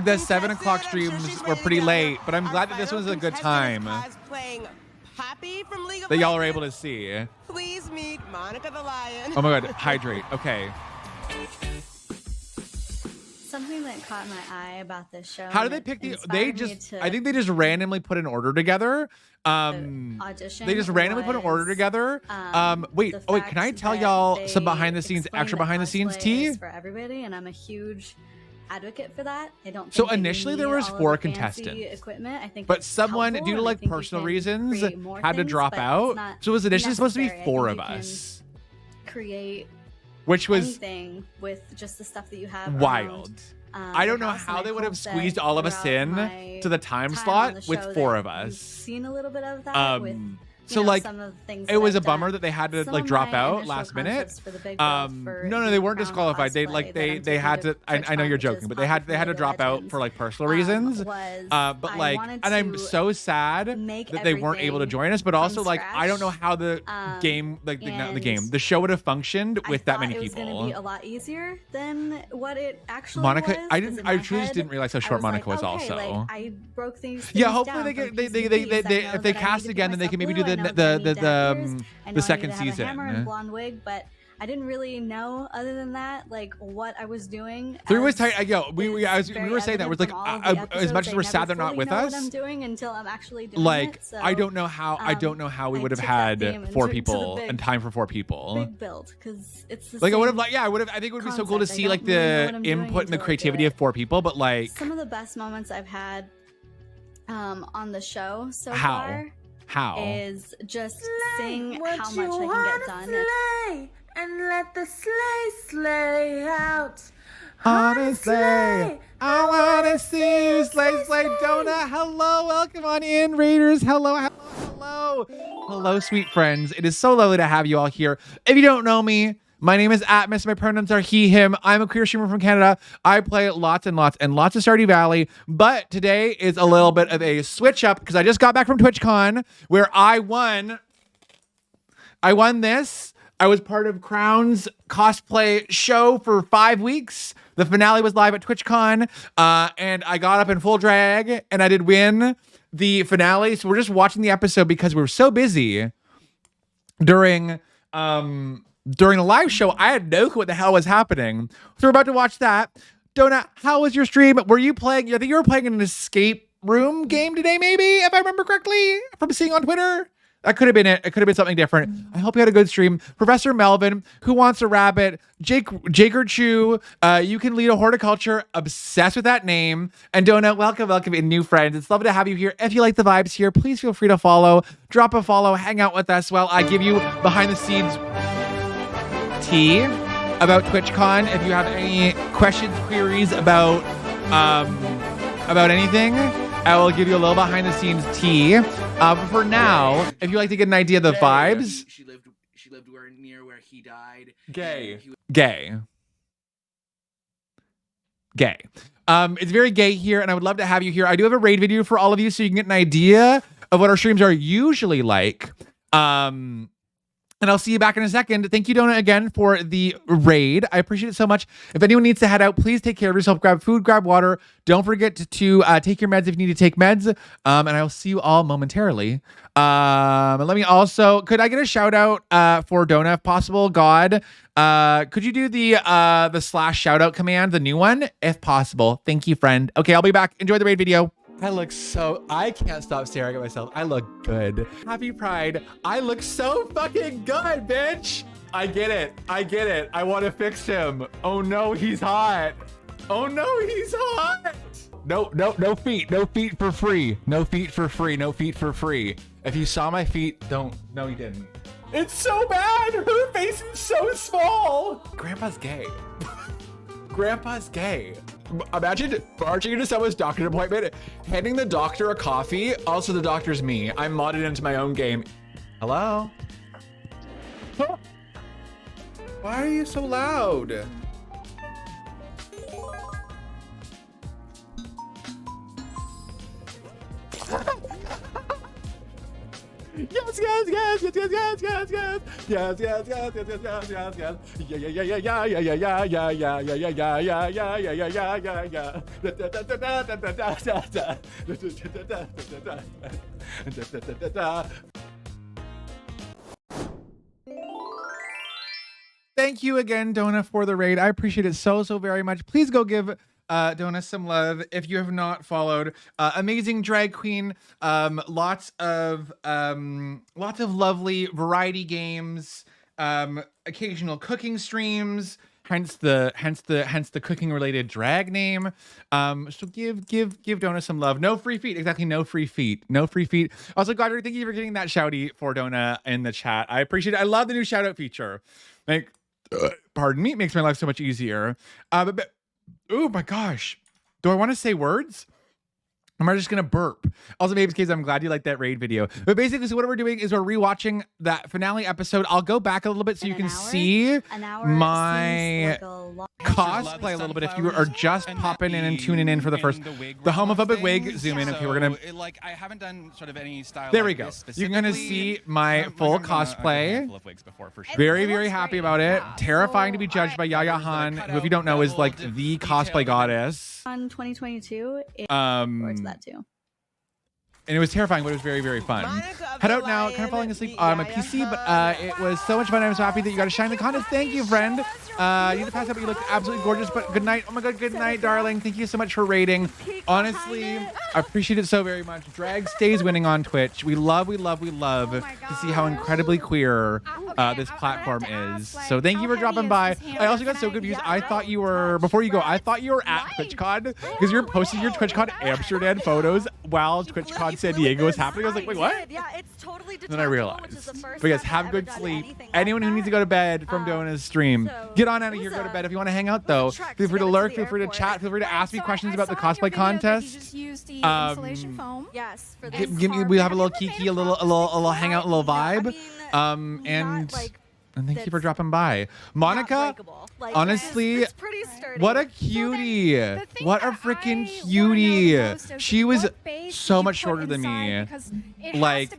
the 7 o'clock streams were pretty late, but I'm glad that this was a good time. That y'all are able to see. Please meet Monica the Lion. Oh my God, hydrate. Okay. Something that caught my eye about this show. How do they pick I think they just randomly put an order together. Audition. They just randomly put an order together. Wait, can I tell y'all some behind the scenes, extra behind the scenes tea? For everybody, and I'm a huge advocate for that. I don't think so initially there was 4 contestants, equipment. I think, but someone due to like personal reasons had to drop out. So it was initially supposed to be 4 of us. Create which was anything with just the stuff that you have. Wild. I don't know how they would have squeezed all of us in to the time slot with 4 of us. Seen a little bit of that with so like it was a bummer that they had to like drop out last minute. No, they weren't disqualified. They like they had to. I know you're joking, but they had to drop out for like personal reasons. But like, and I'm so sad that they weren't able to join us. But also like, I don't know how the game, like the show would have functioned with that many people. It was going to be a lot easier than what it actually Monica, was. I truly just didn't realize how short Monica was. Also, like, I broke things. Yeah, hopefully they if they cast again, then they can maybe do the second season. Hammer and blonde wig, but I didn't really know other than that, like what I was doing. 3 was tight. We were saying that was like as much as we're sad they're not with us. What I'm doing until I'm actually doing like it, so, I don't know how we would have had 4 people and time for 4 people. Big build because it's the like same I would have I think it would be so cool to see like the input and the creativity of 4 people, but like some of the best moments I've had on the show so far. How? Is just seeing how much I can get done. and let the sleigh out. Honestly, I wanna see you slay donut. Hello, welcome on in, Raiders. Hello, sweet friends. It is so lovely to have you all here. If you don't know me, my name is Atmos. My pronouns are he, him. I'm a queer streamer from Canada. I play lots and lots of Stardew Valley, but today is a little bit of a switch up because I just got back from Twitchcon where I won this. I was part of Crown's cosplay show for 5 weeks. The finale was live at TwitchCon, and I got up in full drag, and I did win the finale. So we're just watching the episode because we were so busy during the live show. I had no clue what the hell was happening. So we're about to watch that. Donut, how was your stream? Were you playing? I think you were playing an escape room game today, maybe, if I remember correctly, from seeing on Twitter. That could have been it. It could have been something different. I hope you had a good stream. Professor Melvin, Who Wants a Rabbit, Jager Chu, You Can Lead a Horticulture, obsessed with that name. And Donut, welcome in, new friends. It's lovely to have you here. If you like the vibes here, please feel free to follow. Drop a follow, hang out with us while I give you behind the scenes tea about TwitchCon. If you have any questions, queries about anything, I will give you a little behind the scenes tea. For now, if you like to get an idea of the vibes. She lived near where he died. Gay. It's very gay here, and I would love to have you here. I do have a raid video for all of you so you can get an idea of what our streams are usually like. And I'll see you back in a second. Thank you, Donut, again for the raid. I appreciate it so much. If anyone needs to head out, please take care of yourself. Grab food, grab water. Don't forget to take your meds if you need to take meds. And I will see you all momentarily. Let me also, could I get a shout out for Donut if possible? God, could you do the slash shout out command, the new one, if possible? Thank you, friend. Okay, I'll be back. Enjoy the raid video. I can't stop staring at myself. I look good. Happy Pride. I look so fucking good, bitch. I get it. I want to fix him. Oh no, he's hot. No feet. No feet for free. No feet for free. If you saw my feet, no, you didn't. It's so bad. Her face is so small. Grandpa's gay. Imagine marching into someone's doctor's appointment, handing the doctor a coffee. Also, the doctor's me. I'm modded into my own game. Hello? Huh? Why are you so loud? Yes. Thank you again, Donut, for the raid. I appreciate it so very much. Please go give Donut some love if you have not followed. Amazing drag queen, lots of lovely variety games, occasional cooking streams, hence the cooking related drag name. So give Donut some love. No free feet. Exactly, no free feet. Also, Godric, thank you for getting that shouty for Donut in the chat. I appreciate it. I love the new shout out feature. Pardon me, it makes my life so much easier. But oh my gosh. Do I want to say words? Or am I just going to burp? Also, maybe because I'm glad you liked that raid video. But basically, so what we're doing is we're rewatching that finale episode. I'll go back a little bit so you can see my cosplay a little bit. If you are just popping in and tuning in for the first, the homophobic wig, zoom in. Okay, we're going to. Like, I haven't done sort of any style. There we go. You're going to see my full cosplay. Very happy about it. Terrifying to be judged by Yaya Han, who, if you don't know, is like the cosplay goddess. On 2022. That too. And it was terrifying, but it was very fun. Head out now, kind of falling asleep on my PC, but it was so much fun. I'm so happy that you got to shine the contest. Thank you, friend. You need to pass out, but you look absolutely gorgeous. But good night. Oh my god, good night, darling. Thank you so much for rating. Honestly, I appreciate it so very much. Drag stays winning on Twitch. We love to see how incredibly queer this platform is. So thank you for dropping by. I also got so confused. I thought you were, before you go, I thought you were at TwitchCon because you're posting your TwitchCon Amsterdam photos while TwitchCon San Diego was happening. I was like, wait, what? Yeah, it's totally detachable. Then I realized. But yes, have good sleep. Anyone who needs to go to bed from doing his stream, get on out of here, go to bed. If you want to hang out, though, feel free to lurk, feel free to chat, feel free to ask me questions about the cosplay contest. Foam. Yes, for this. We have a little kiki, a little hangout, a little vibe. And thank you for dropping by. Monica, honestly, it's pretty sturdy. What a cutie. What a freaking cutie. She was so much shorter than me. Like,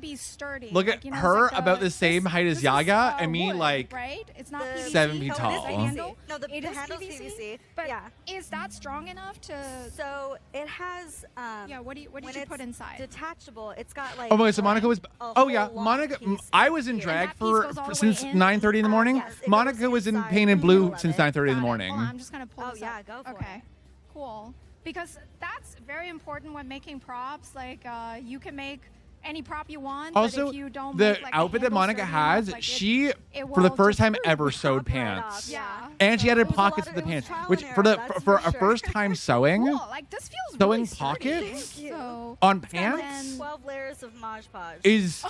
look at her about the same height as Yaya and me, like, right? It's not PVC. 7 feet tall. No, the handle's PVC. But yeah. Is that strong enough to? So it has. Yeah. What did you put inside? Detachable. It's got like. Oh my God! So Monica was. Oh yeah, Monica. I was in drag since 9:30 in the morning. Yes, Monica was in painted blue since 9:30 in the morning. Hold on, I'm just gonna pull this yeah, up. go for it. Okay. Cool. Because that's very important when making props. Like you can make any prop you want. Also, but if you don't the make, like, outfit that Monica has, like, she it for the will first just time ever sewed pants. Yeah. And she added pockets to the pants, which for a first time sewing, Cool. Like this feels sewing really pockets so, on pants 12 layers of Mod Podge. is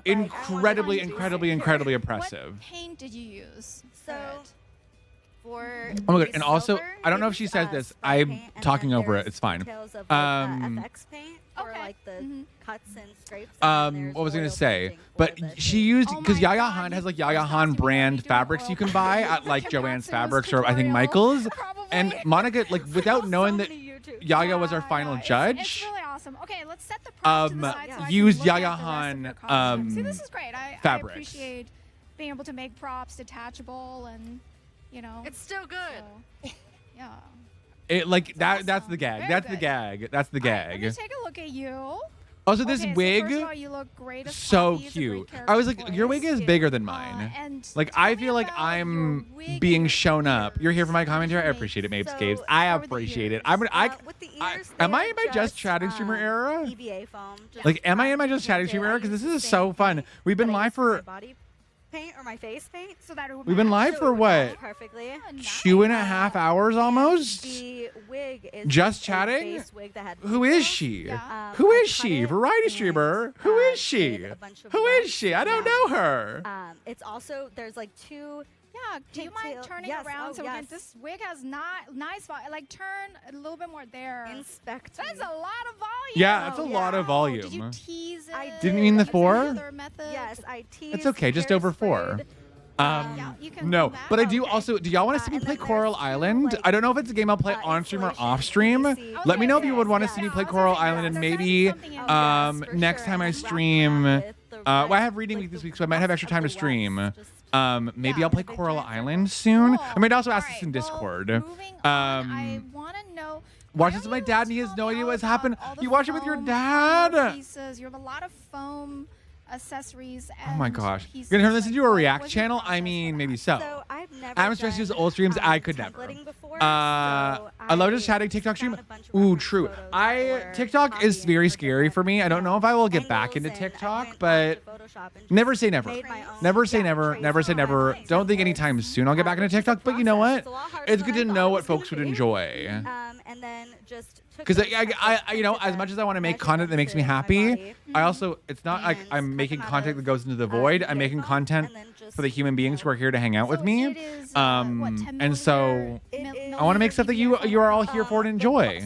incredibly impressive. What paint did you use? So for Oh my God! And also, I don't know if she says this. I'm talking over it. It's fine. Details of, FX paint for like the cuts and scrapes. And what was I gonna say? But she used because Yaya Han has like Yaya Han brand fabrics you can buy at like Joann's Fabrics or I think Michael's. And Monica, like without knowing that Yaya was our final judge. It's really awesome. Okay, let's set the prop to the side so I can used look at Yaya the rest of Han your costume. See, this is great. I fabrics. appreciate being able to make props detachable and, you know. It's still good. So, yeah. It like that. That's the gag. That's the gag. That's the gag. Let me take a look at you. Also, this wig, first of all, you look great as so Poppy. cute. I was like, your wig is bigger than mine. Like, I feel like I'm being shown up. You're here for my commentary. I appreciate it, Mapes Caves. I appreciate it. Am I in my just chatting streamer era? EVA foam. Like, am I in my just chatting streamer era? Because this is so fun. We've been live for. Paint or my face paint, so that it would We've been live for what? Perfectly. 2.5 hours almost. The wig is just chatting. Wig that had Who is she? Who is she? Variety streamer. Who is she? Who is she? I don't know her. It's also there's like two. Yeah, do you mind turning around so we can, this wig has nice volume. Like turn a little bit more there. Inspect. That's a lot of volume. Yeah, that's a lot of volume. Did you tease it? Didn't you mean the 4? Yes, I teased. It's okay, just over 4. No, but I do also. Do y'all want to see me play Coral Island? I don't know if it's a game I'll play on stream or off stream. Let me know if you would want to see me play Coral Island, and maybe next time I stream. Well, I have reading week this week, so I might have extra time to stream. Maybe I'll play Coral Island soon. I might also ask this in Discord. I want to know. Watch this with my dad, and he has no idea what's happened. You watch it with your dad. Pieces. You have a lot of foam accessories. Oh my gosh. You're gonna turn this into a React channel? I mean, maybe so. I'm supposed to use old streams. I could never. I love just chatting TikTok stream. Ooh, true. TikTok is very scary for me. I don't know if I will get back into TikTok, but never say never. Never say never. Never say never. Don't think anytime soon I'll get back into TikTok, but you know what? It's good to know what folks would enjoy. And then just because I you know, as much as I want to make content that makes me happy, I also, it's not like I'm making content that goes into the void. I'm making content for the human beings who are here to hang out with me. And so I want to make stuff that you are all here for and enjoy.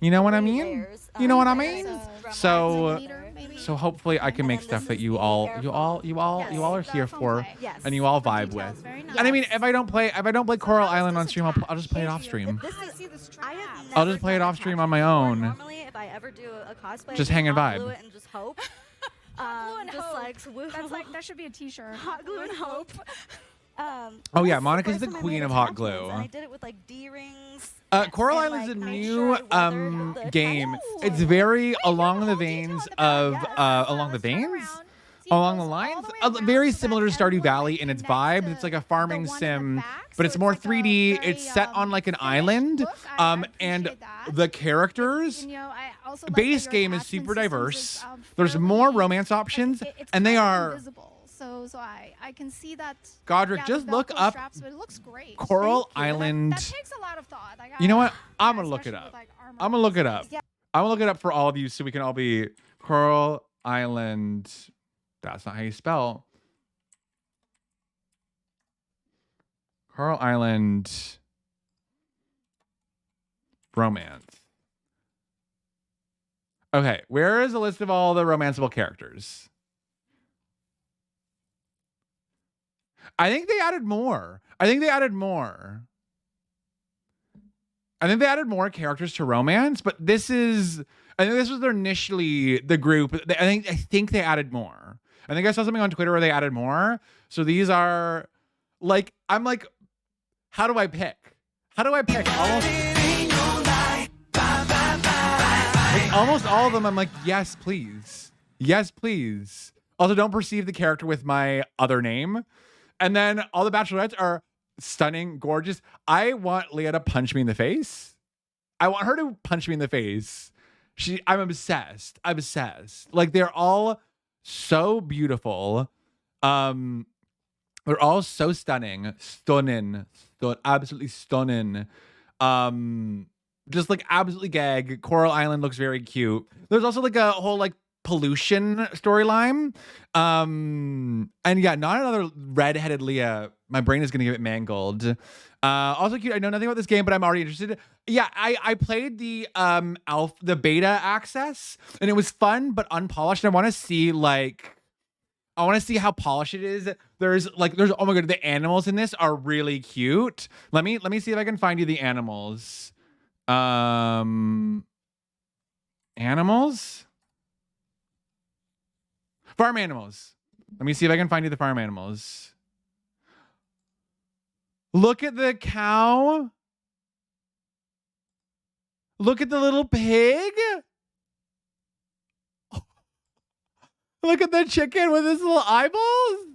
You know what I mean? You know what I mean? So hopefully I can make stuff that you all are here for and you all vibe with. And I mean, if I don't play Coral Island on stream, I'll just play it off stream. I'll just play it off stream on my own. Normally, if I ever do a cosplay, just hang and vibe. And just hope. That should be a T-shirt. Hot glue and hope. Oh yeah, Monica's the queen of hot glue. And I did it with like D-rings. Coral Island is a new game. It's very along the veins of along the lines, very similar to Stardew Valley in its vibe. It's like a farming sim, but it's more 3D. It's set on like an island, and the characters. Base game is super diverse. There's more romance options, and they are. So I can see that. Godric, just look up straps, but it looks great. Coral Island. That takes a lot of thought. You know what? I'm gonna look it up. I'm gonna look it up. I'm gonna look it up for all of you so we can all be Coral Island. That's not how you spell. Coral Island romance. Okay, where is the list of all the romanceable characters? I think they added more. I think they added more characters to romance, but I think this was initially the group. I think they added more. I think I saw something on Twitter where they added more. So these are like, I'm like, how do I pick? Almost all of them, I'm like, yes, please. Yes, please. Also, don't perceive the character with my other name. And then all the bachelorettes are stunning, gorgeous. I want Leah to punch me in the face. I want her to punch me in the face. I'm obsessed. Like, they're all so beautiful. They're all so stunning. Absolutely stunning. Just like absolutely gag. Coral Island looks very cute. There's also like a whole like pollution storyline. And yeah, not another redheaded Leah. My brain is gonna get mangled. Also cute. I know nothing about this game, but I'm already interested. Yeah, I played the the beta access and it was fun but unpolished. I want to see how polished it is. There's oh my god, the animals in this are really cute. Let me see if I can find you the animals. Animals? Farm animals. Let me see if I can find you the farm animals. Look at the cow. Look at the little pig. Look at the chicken with his little eyeballs.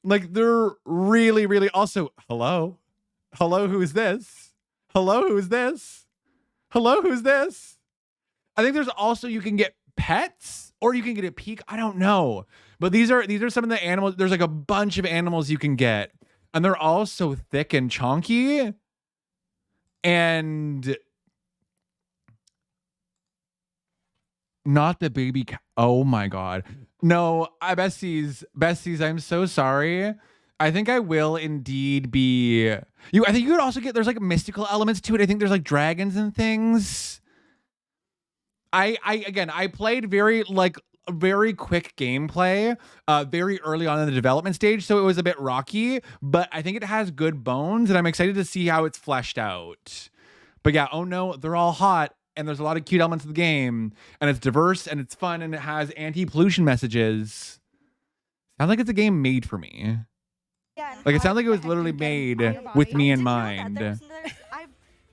Like, they're really, really also. Hello, who is this? Hello, who is this? Hello, who's this? I think there's also, you can get pets or you can get a peak. I don't know. But these are some of the animals. There's like a bunch of animals you can get. And they're all so thick and chonky. And not the baby cow. Oh my God. No, besties, I'm so sorry. I think I will indeed be you. I think you could also get, there's like mystical elements to it. I think there's like dragons and things. I played very quick gameplay, very early on in the development stage. So it was a bit rocky, but I think it has good bones and I'm excited to see how it's fleshed out. But yeah, oh no, they're all hot. And there's a lot of cute elements of the game and it's diverse and it's fun and it has anti-pollution messages. Sounds like it's a game made for me. Yeah, like it sounds like it was literally made with me in mind. I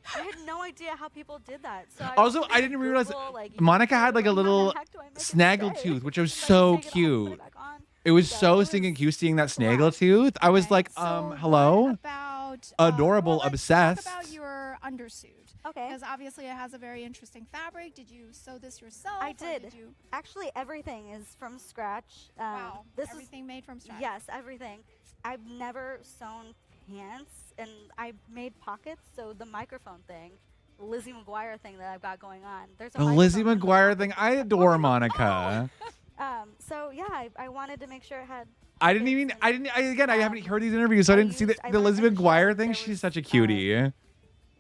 had no idea how people did that. So I didn't realize Monica had like a little snaggle tooth, which was so cute. It was so stinking cute seeing that snaggle tooth. I was like, hello? Adorable, obsessed. Talk about your undersuit. Okay. Because obviously it has a very interesting fabric. Did you sew this yourself? I did. Actually, everything is from scratch. Wow. Everything made from scratch? Yes, everything. I've never sewn pants, and I made pockets, so the microphone thing, the Lizzie McGuire thing that I've got going on. There's a Lizzie McGuire thing. I adore Monica. So yeah, I wanted to make sure it had. I haven't heard these interviews, so I didn't see the Lizzie McGuire thing. She's such a cutie.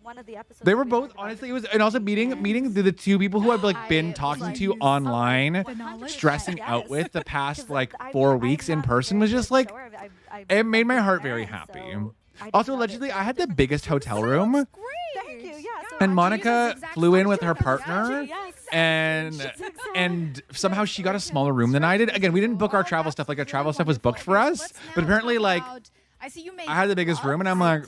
One of the episodes. They were both, honestly, it was, and also meeting the two people who I've like been talking to online, stressing out with the past like 4 weeks in person was just like, it made my heart very happy. Also, allegedly, I had the biggest hotel room. Thank you. Yeah. And Monica flew in with her partner, and somehow she got a smaller room than I did. Again, we didn't book our travel stuff. Like our travel stuff was booked for us, but apparently like. I had the biggest room, and I'm like,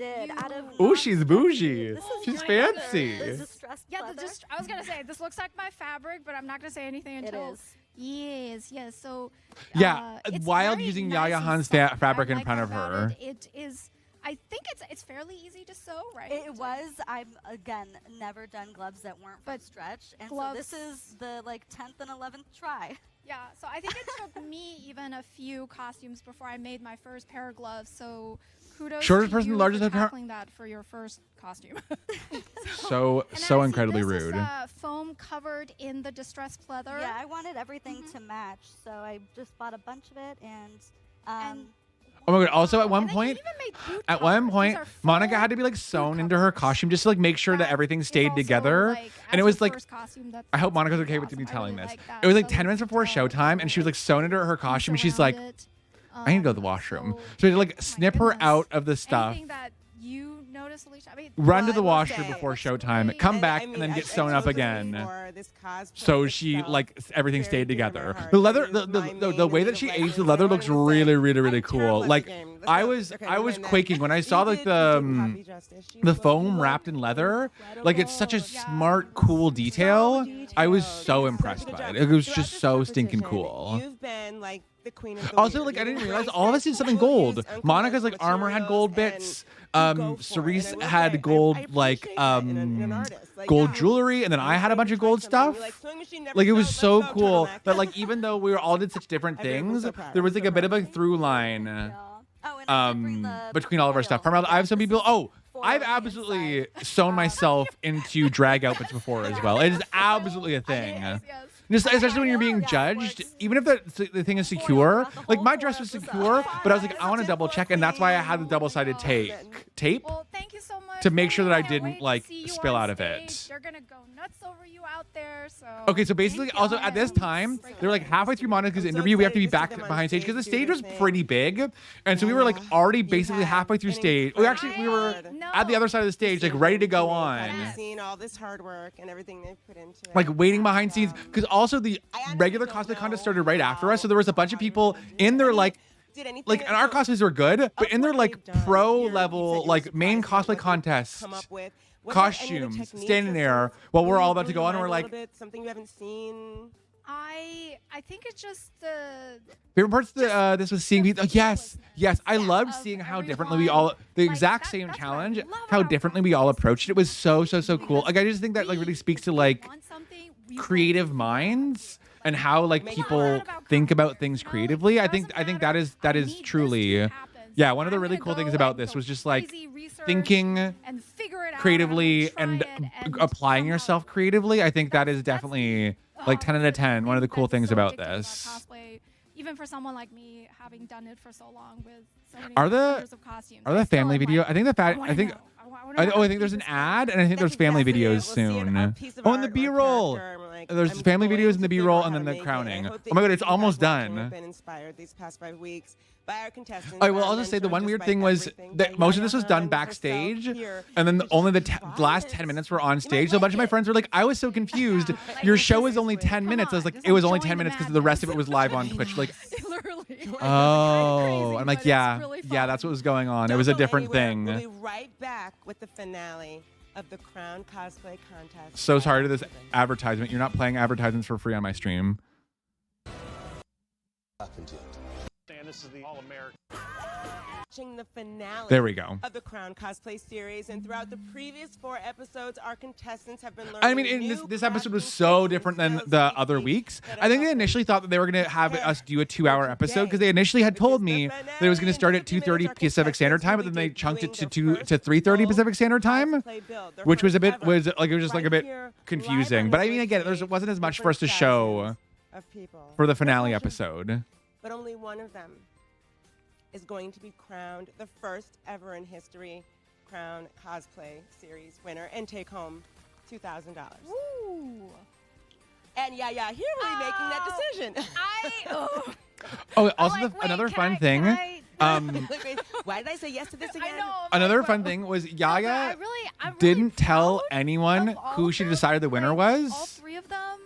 oh, she's bougie. She's fancy. Yeah, I was gonna say this looks like my fabric, but I'm not gonna say anything until. Yes. So. Yeah, wild using Yaya Han's fabric in front of her. It is. I think it's fairly easy to sew, right? It was. I've again never done gloves that weren't from stretch, and so this is the 10th and 11th try. Yeah, so I think it took me even a few costumes before I made my first pair of gloves. So kudos Shortest to person, you largest for tackling that for your first costume. so incredibly rude. Foam covered covered in the distressed pleather. Yeah, I wanted everything to match, so I just bought a bunch of it and Oh my god! Also, at one point, Monica had to be like sewn into her costume just to like make sure that everything stayed together. And it was like, I hope Monica's okay with me telling this. It was like 10 minutes before showtime, and she was like sewn into her costume. And she's like, I need to go to the washroom. So we had to like snip her out of the stuff. Anything that you notice, Alicia? I mean, Run to the washroom before showtime, come back, and then get sewn up again. So she like everything stayed together. The leather, the way that she aged the leather looks really, really, really cool. Like I was quaking when I saw like the foam wrapped in leather. Like it's such a smart, cool detail. I was so impressed by it. It was just so stinking cool. You've been like the queen of the Also, like I didn't realize all of us did something gold. Monica's like armor had gold bits. Cerise had gold like gold jewelry, and then I had a bunch of gold stuff. Like it was so cool that like even though we all did such different things, there was like a bit of a through line between all of our stuff. I have some people. Oh, I've absolutely sewn myself into drag outfits before as well. It is absolutely a thing. Just especially when you're being judged, even if the thing is secure. Like my dress was secure, but I was like, I want to double check, and that's why I had the double-sided tape Well, thank you so much. to make sure that I didn't Wait to like see you spill on out of stage. it. They're gonna go nuts over you out there. So Okay, so basically, also at this time, they were like halfway through Monica's interview, we have to be back behind stage because the stage was pretty big, and so we were like already basically halfway through stage. We were at the other side of the stage, like ready to go on. Seen all this hard work and everything they've put into it. Like waiting behind scenes, because also the regular cosplay contest started right after us, so there was a bunch of people in their like and our cosplays were good, but in their like pro level like main cosplay contests costumes standing there while we're all about to go on, and we're like something you haven't seen. I think it's just the favorite parts of this was seeing people. Yes, I loved seeing how differently we all the exact same challenge, how differently we all approached it. It was so cool. Like I just think that like really speaks to like creative minds and how like people think about things creatively. I think that is truly one of the really cool things about this was just like thinking creatively and applying yourself creatively. I think that is definitely like 10 out of 10. One of the cool things about this. cosplay, even for someone like me, having done it for so long with so many Are years of costumes. the family video? I think I think there's an ad, and I think there's family videos soon. Oh, and the B-roll. There's family videos in the B-roll, and then the crowning. Oh my god, it's almost done. Been inspired these past 5 weeks by our contestants. I will also say the one weird thing was that most of this was done backstage, and then only the last 10 minutes were on stage. So a bunch of my friends were like, I was so confused. Your show was only 10 minutes. I was like, it was only 10 minutes because the rest of it was live on Twitch. Like, oh, I'm like, yeah, that's what was going on. It was a different thing. We'll be right back with the finale of the Crown Cosplay Contest. So sorry to this advertisement. You're not playing advertisements for free on my stream. This is the All-American. Watching the finale There we go. of the Crown Cosplay series, and throughout the previous 4 episodes, our contestants have been learning. I mean, this episode was so different than the other weeks. I think they initially thought that they were going to have us do a 2-hour episode because they initially had told me that it was going to start at 2:30 Pacific Standard Time, but then they chunked it to 3:30 Pacific Standard Time, which was a bit it was just like a bit confusing. But I mean, again, there wasn't as much for us to show for the finale episode. But only one of them is going to be crowned the first ever in history Crown Cosplay Series winner and take home $2,000. Woo! And you're really making that decision. Oh, also another fun thing. Why did I say yes to this again? Another fun thing was Yaya didn't tell anyone who she decided the winner was. All 3 of them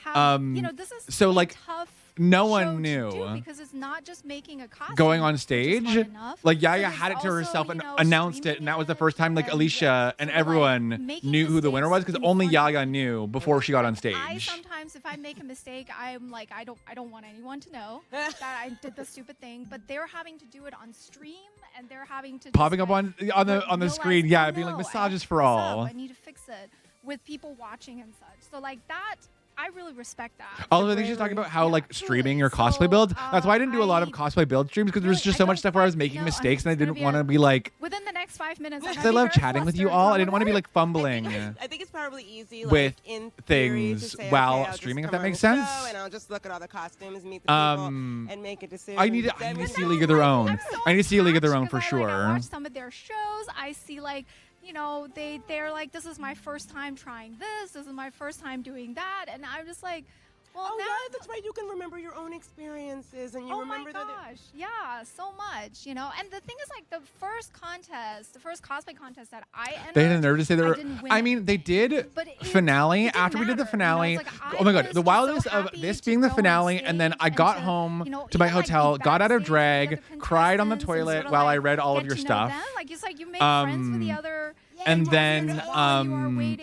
have, this is so like tough. No one knew because it's not just making a costume. Going on stage, like Yaya had it to herself and announced it, and that was the first time like Alicia and everyone knew who the winner was because only Yaya knew before she got on stage. I sometimes, if I make a mistake, I'm like, I don't want anyone to know that I did the stupid thing. But they're having to do it on stream, and they're having to popping up on the screen, being like massages for all. I need to fix it with people watching and such. So like that. I really respect that. Also, I think she's talking about how like streaming your cosplay builds. That's why I didn't do a lot of cosplay build streams, because there was just so much stuff where I was making mistakes and I didn't want to be like. Within the next 5 minutes. Because I love chatting with you all. I didn't want to be like fumbling I think it's probably easy like, with in theory, things to say, while okay, I'll streaming, if just that come makes on the sense. show and I'll just look at all the costumes, meet the people, and make a decision. I need to see League of Their Own. I need to see League of Their Own for sure. I watch some of their shows. I see like, you know, they're like, this is my first time trying this. This is my first time doing that. And I'm just like, well, oh now, yeah, that's right. You can remember your own experiences, and you remember my gosh, yeah, so much, you know. And the thing is, like, the first cosplay contest that I entered, They had the nerve to say they were. I mean, they did finale after we did the finale. Oh my god, the wildness of this being the finale, and then I got home to my hotel, got out of drag, cried on the toilet while I read all of your stuff. Like it's like you make friends with the other. And then,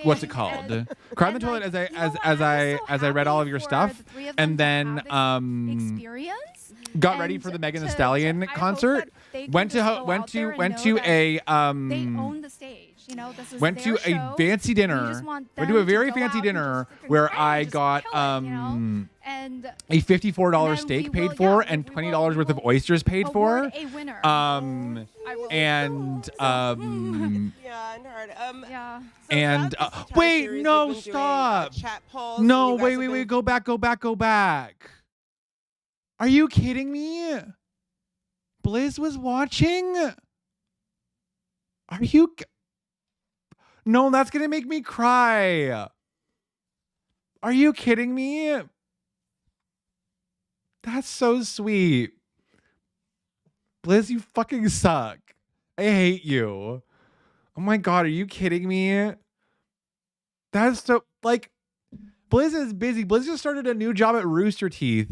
what's it called? Cried on the toilet as I read all of your stuff, and then got ready for the Megan Thee Stallion concert. Went to a they own the stage. You know, this is went to a fancy dinner. Went to a very fancy dinner where I got and a $54 steak paid for and $20 worth of oysters paid for. A winner. And yeah, I heard. Yeah. And wait, no, stop. No, wait, go back. Are you kidding me? Blizz was watching? Are you? No, that's gonna make me cry. Are you kidding me? That's so sweet. Blizz, you fucking suck. I hate you. Oh my god, are you kidding me? That's so, like, Blizz is busy. Blizz just started a new job at Rooster Teeth.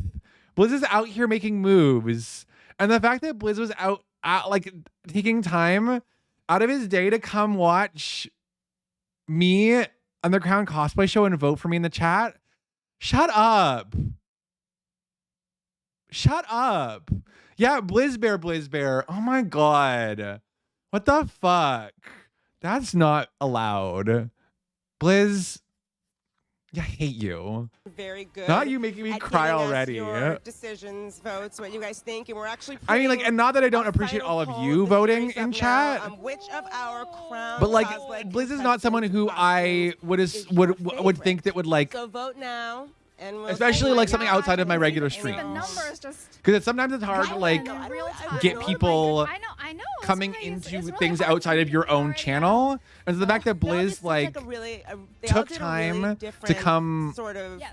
Blizz is out here making moves. And the fact that Blizz was out, like, taking time out of his day to come watch me on the Crown Cosplay Show and vote for me in the chat. Shut up. Yeah, Blizz Bear. Oh my god. What the fuck? That's not allowed. Blizz, I hate you. Very good. Not you making me cry already. Your decisions, votes, what you guys think, and we're actually. I mean, like, and not that I don't appreciate all of you voting in chat. Which of our crown? But like, Blizz is not someone who I would think that would like. So vote now. And we'll especially like something outside of my regular streams. Because sometimes it's hard to like get people coming into things outside of your own channel. And so the fact that Blizz like took time to come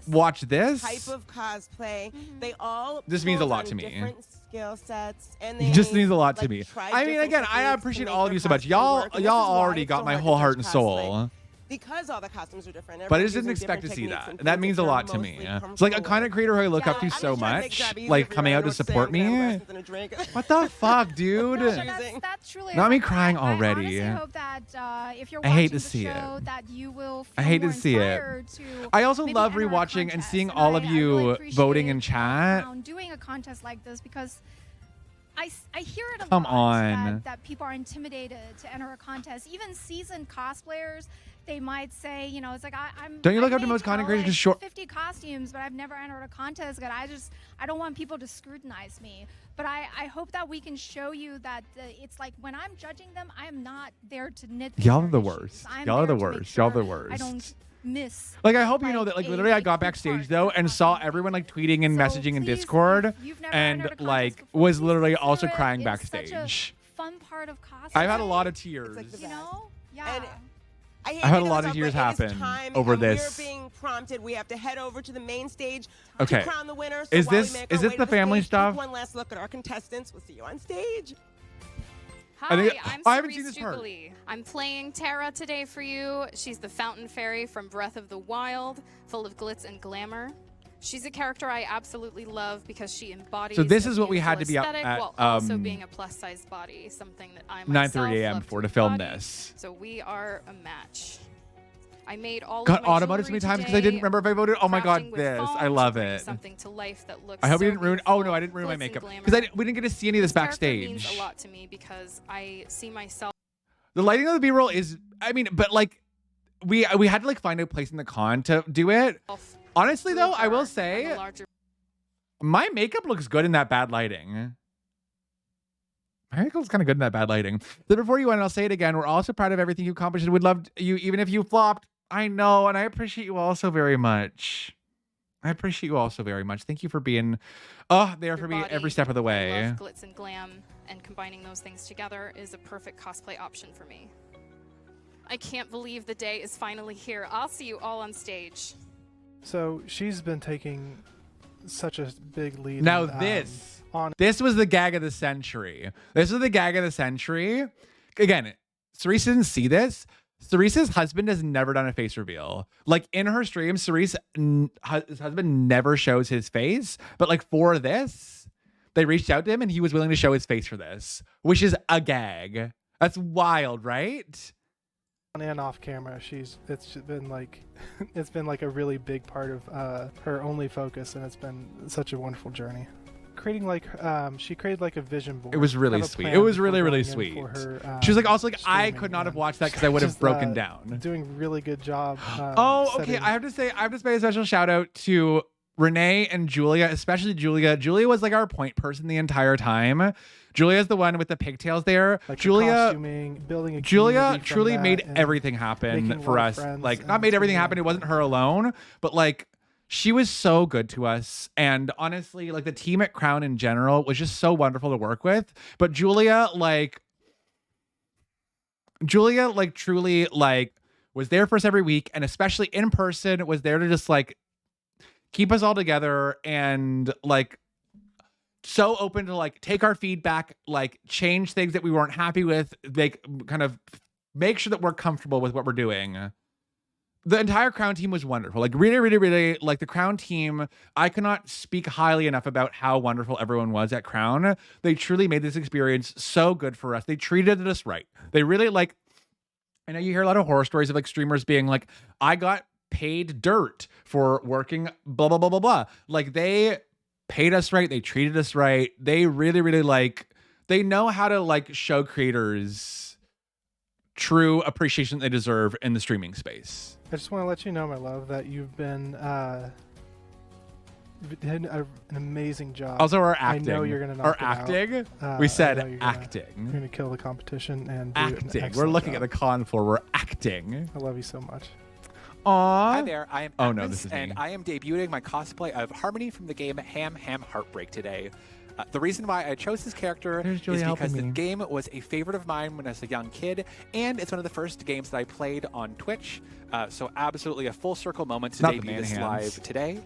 watch this. Type of cosplay. They all this means a lot to me. Skill sets, and it just means a lot to me. I mean, again, I appreciate all of you so much. Y'all already got my whole heart and soul. Because all the costumes are different. But I just didn't expect to see that. And that means a lot to me. It's like a content creator who I look up to so much, like coming out to support me. What the fuck, dude? That's truly not me crying already. I hope that if you're I hate to see it. That you will feel I hate to see it. I also love rewatching and seeing all of you voting in chat. Doing a contest like this because I hear it a Come lot on. that people are intimidated to enter a contest. Even seasoned cosplayers, they might say, you know, it's like I'm. Don't you look up to most content creators? Short 50 costumes, but I've never entered a contest. But I don't want people to scrutinize me. But I hope that we can show you that it's like when I'm judging them, I am not there to nit. Y'all are the worst. Y'all are the worst. Y'all are the worst. I don't miss. Like, I hope you know that, like, literally I got backstage though and saw everyone like tweeting and messaging in Discord and like was literally also crying backstage. Fun part of cosplay. I've had a lot of tears. You know? Yeah. And I had a lot of tears happen over this. We're being prompted. We have to head over to the main stage to crown the winner. So is this the family stuff? One last look at our contestants. We'll see you on stage. Hi, I haven't seen this part. I'm playing Tara today for you. She's the fountain fairy from Breath of the Wild, full of glitz and glamour. She's a character I absolutely love because she embodies. So this is what we had to be up at while also being a plus-size body, something that I myself 9:30 a.m. for to film this. So we are a match. I made all got of my automoted so many times because I didn't remember if I voted. Oh my god, this I love it. Something to life that looks I hope so you didn't ruin. Oh no, I didn't ruin my makeup because we didn't get to see any of this backstage. Means a lot to me because I see myself. The lighting of the B-roll is, I mean, but like we had to like find a place in the con to do it. Honestly, though, I will say my makeup looks good in that bad lighting. My makeup looks kind of good in that bad lighting. So before you end, I'll say it again. We're also proud of everything you accomplished. We'd love you, even if you flopped. I know, and I appreciate you all so very much. I appreciate you all so very much. Thank you for being there for me every step of the way. I love glitz and glam, and combining those things together is a perfect cosplay option for me. I can't believe the day is finally here. I'll see you all on stage. So she's been taking such a big lead. Now this was the gag of the century. This was the gag of the century. Again, Cerise didn't see this. Cerise's husband has never done a face reveal. Like in her stream, Cerise, his husband never shows his face. But like for this, they reached out to him and he was willing to show his face for this, which is a gag. That's wild, right? On and off camera, it's been like a really big part of her only focus, and it's been such a wonderful journey. Creating she created like a vision board. It was really sweet. It was really sweet. Her, she was like, also like, I could not have watched that because I would have broken down. Doing a really good job. Okay. I have to say a special shout out to Renee and Julia, especially Julia. Julia was like our point person the entire time. Julia's the one with the pigtails there. Like Julia building a Julia truly made everything happen for us. Like not made everything happen. It wasn't her alone, but like she was so good to us. And honestly, like the team at Crown in general was just so wonderful to work with. But Julia truly like was there for us every week, and especially in person was there to just like keep us all together and like so open to like take our feedback, like change things that we weren't happy with, like kind of make sure that we're comfortable with what we're doing. The entire Crown team was wonderful. Like really like the Crown team. I cannot speak highly enough about how wonderful everyone was at Crown. They truly made this experience so good for us. They treated us right. They really like, I know you hear a lot of horror stories of like streamers being like, I got paid dirt for working blah, blah, blah, blah, blah. Like they paid us right. They treated us right. They really like, they know how to like show creators true appreciation they deserve in the streaming space. I just want to let you know, my love, that you've been did an amazing job. Also, our acting. I know you're gonna knock it out. We said acting. You're gonna kill the competition and do acting. We're looking at the con floor. We're acting. I love you so much. Aww. Hi there, I am Agnes, no, this is me. And I am debuting my cosplay of Harmony from the game Ham Heartbreak today. The reason why I chose this character is because the game was a favorite of mine when I was a young kid, and it's one of the first games that I played on Twitch. So absolutely a full circle moment to debut this live today.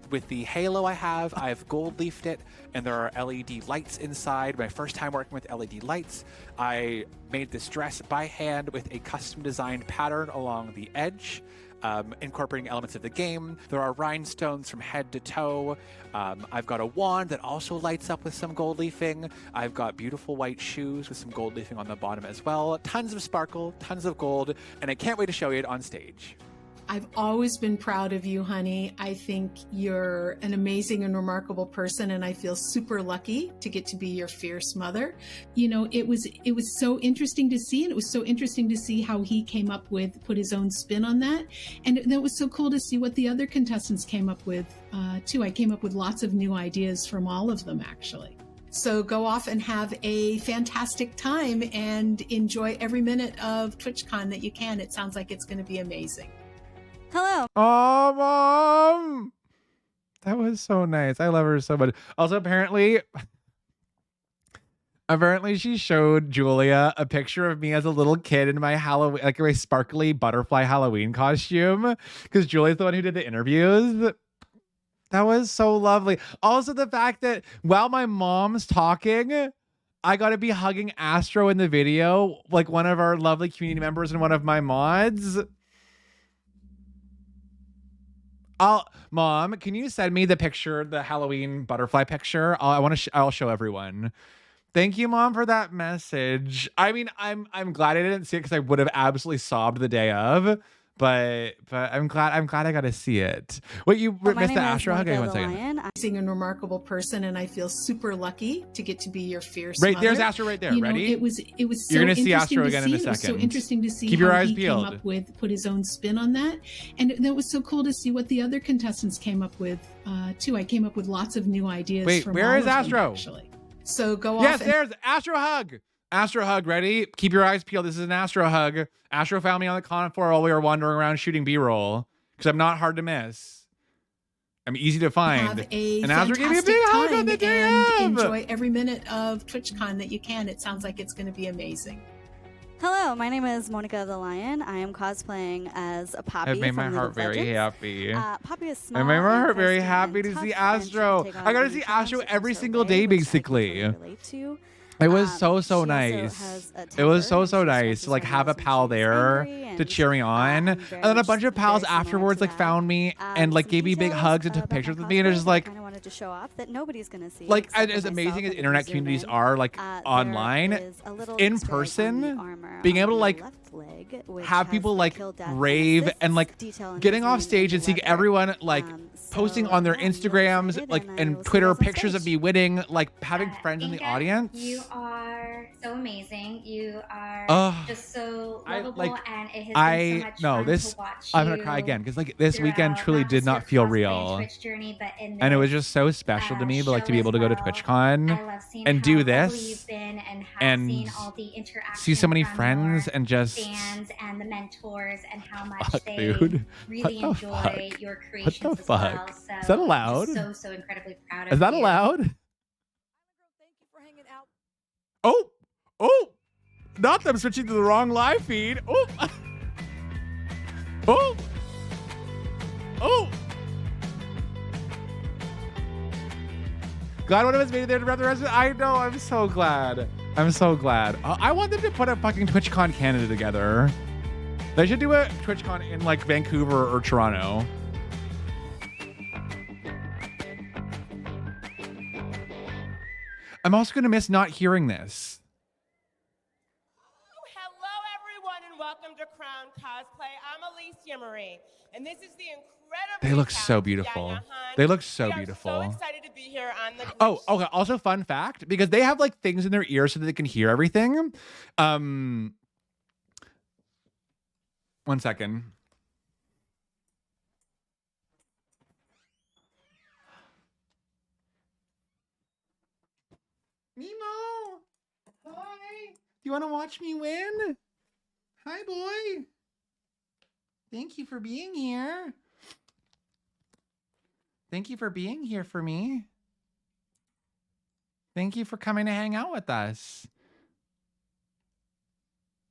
With the halo I've gold leafed it, and there are LED lights inside. My first time working with LED lights. I made this dress by hand with a custom designed pattern along the edge. Incorporating elements of the game. There are rhinestones from head to toe. I've got a wand that also lights up with some gold leafing. I've got beautiful white shoes with some gold leafing on the bottom as well. Tons of sparkle, tons of gold, and I can't wait to show you it on stage. I've always been proud of you, honey. I think you're an amazing and remarkable person, and I feel super lucky to get to be your fierce mother. You know, it was so interesting to see, and it was so interesting to see how he put his own spin on that. And that was so cool to see what the other contestants came up with, too. I came up with lots of new ideas from all of them, actually. So go off and have a fantastic time and enjoy every minute of TwitchCon that you can. It sounds like it's going to be amazing. Hello. Oh, Mom. That was so nice. I love her so much. Also, apparently she showed Julia a picture of me as a little kid in my Halloween, like my sparkly butterfly Halloween costume, because Julia's the one who did the interviews. That was so lovely. Also, the fact that while my mom's talking, I got to be hugging Astro in the video, like one of our lovely community members and one of my mods. Mom, can you send me the picture, the Halloween butterfly picture? I'll show everyone. Thank you, Mom, for that message. I mean, I'm glad I didn't see it because I would have absolutely sobbed the day of. but I'm glad I got to see it. Wait, you missed the Astro hug? One second. I'm a remarkable person, and I feel super lucky to get to be your fierce Right, mother. there's Astro right there. You know, Ready? it was so You're gonna see interesting Astro to again in a see. It was so second. interesting to see Keep your how eyes he peeled. came up with, put his own spin on that, and that was so cool to see what the other contestants came up with too. I came up with lots of new ideas. Wait, from where all is of them, Astro? actually. So go off. Yes, there's Astro hug. Astro hug, ready? Keep your eyes peeled. This is an Astro hug. Astro found me on the con floor while we were wandering around shooting B-roll because I'm not hard to miss. I'm easy to find. Have a and Astro gave me a fantastic big hug time on the day and of. enjoy every minute of TwitchCon that you can. It sounds like it's going to be amazing. Hello, my name is Monica the Lion. I am cosplaying as a Poppy. It made my from heart League of very Legends. happy. Poppy is small. It made my and heart very feisty happy and to tough, see and she can Astro. take on I got to any see challenge Astro that every comes her single way, day, which I can basically. totally relate to. It was She also nice. has a It was temper, so and she nice expresses to like her have a emotions pal when she's there angry, to and, cheer me on, and very then a much- bunch of very pals similar afterwards to like that. found me and like Some gave me big details hugs and took about my pictures with me, and it was just cosplay that I like kinda wanted to show off that nobody's gonna see. like except for as myself, amazing as and if internet you zoom communities in, are like there online, is a little in Easter egg on the person, armor being on able to the like left leg, which have has people the like kill, death, and rave assists and like detail in getting his off name stage in and seeing leather. everyone like posting on their Instagrams like and Twitter pictures of me winning, like having friends in the audience. You are so amazing. You are Ugh. just so I- lovable, like, and it has been so much fun this to watch I'm gonna you cry again because like this weekend throughout truly not did just not your feel cosplay real, Twitch journey, but in and it was this, just so special to me. But like to be show able to as go to well. TwitchCon I love seeing and do how humble this you've been and have and seen all the interaction see so many from friends your and just fans and the mentors and how much fuck, they dude. really What the enjoy fuck? your What creations the as well. fuck? So Is that I'm allowed? just so incredibly proud of Is that you. allowed? Oh, not them switching to the wrong live feed. Oh, oh. Glad one of us made it there to wrap the rest of it. I know. I'm so glad. I'm so glad. I want them to put a fucking TwitchCon Canada together. They should do a TwitchCon in like Vancouver or Toronto. I'm also going to miss not hearing this. Hello, everyone, and welcome to Crown Cosplay. I'm Alicia Marie, and this is the incredible. They look so beautiful. They look so beautiful. So excited to be here on the. Oh, okay. Also, fun fact, because they have like things in their ears so that they can hear everything. 1 second. Nemo, hi. Do you want to watch me win? Hi, boy. Thank you for being here. Thank you for being here for me. Thank you for coming to hang out with us.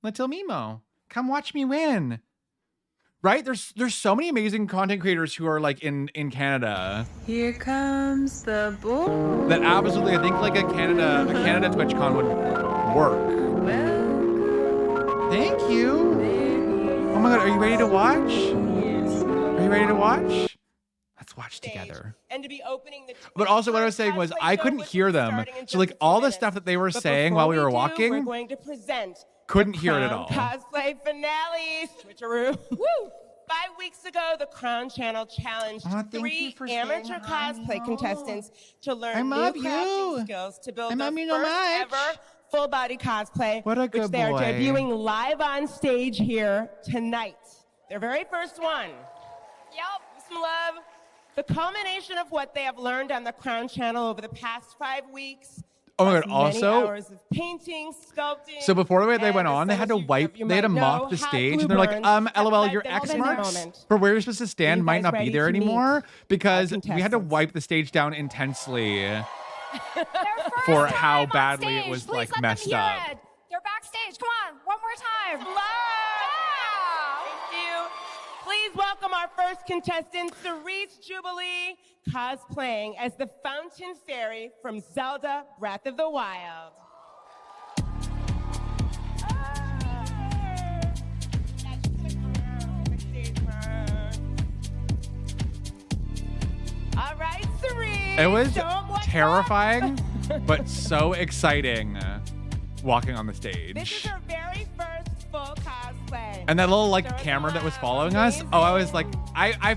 Little Mimo, come watch me win. Right? There's so many amazing content creators who are like in Canada. Here comes the bull. That absolutely, I think like a Canada TwitchCon would work. Thank you. Oh my God, are you ready to watch? Are you ready to watch? Let's watch together. And to be opening the. But also what I was saying was I couldn't hear them. So like all the stuff that they were saying while we were we're walking, going to present. couldn't hear it at all. Cosplay finale, switcheroo. Woo! 5 weeks ago, the Crown Channel challenged 3 amateur cosplay contestants to learn new crafting skills to build their first ever full body cosplay, What a good which they are boy. debuting live on stage here tonight. Their very first one. Yep, some love. The culmination of what they have learned on the Crown Channel over the past 5 weeks. Oh my God, Many also, hours of painting, sculpting. so before they went on, they had to wipe, they had to mop the stage, and they're like, LOL, your X marks for where you're supposed to stand might not be there anymore because we had to wipe the stage down intensely for how badly it was like messed up. They're backstage. Come on, one more time. Thank you. Please welcome our first contestant, Cerise Jubilee, cosplaying as the Fountain Fairy from Zelda Breath of the Wild. All right, Cerise. It was show 'em what's terrifying, but so exciting walking on the This is stage. her very first full cosplay. And that little like camera that was following us. Oh, I was like, I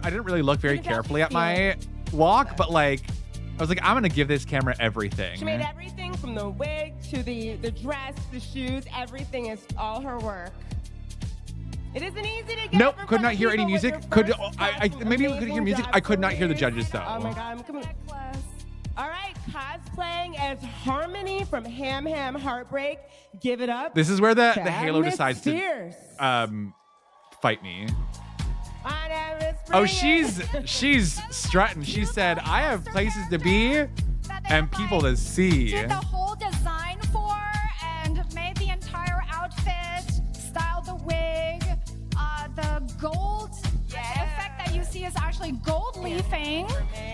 didn't really look very carefully at my walk, but like, I was like, I'm gonna give this camera everything. She made everything from the wig to the dress, the shoes, everything is all her work. It isn't easy to get. Nope, could not hear any music. Maybe we could hear music. I could not hear the judges though. Oh my God, come on. All right, cosplaying as Harmony from Ham Ham Heartbreak. Give it up. This is where the to Halo Agnes decides Fierce. to fight me. Oh, she's strutting. She said, I have places to be and people to see. Did the whole design for and made the entire outfit, styled the wig, the gold effect that you see is actually gold leafing,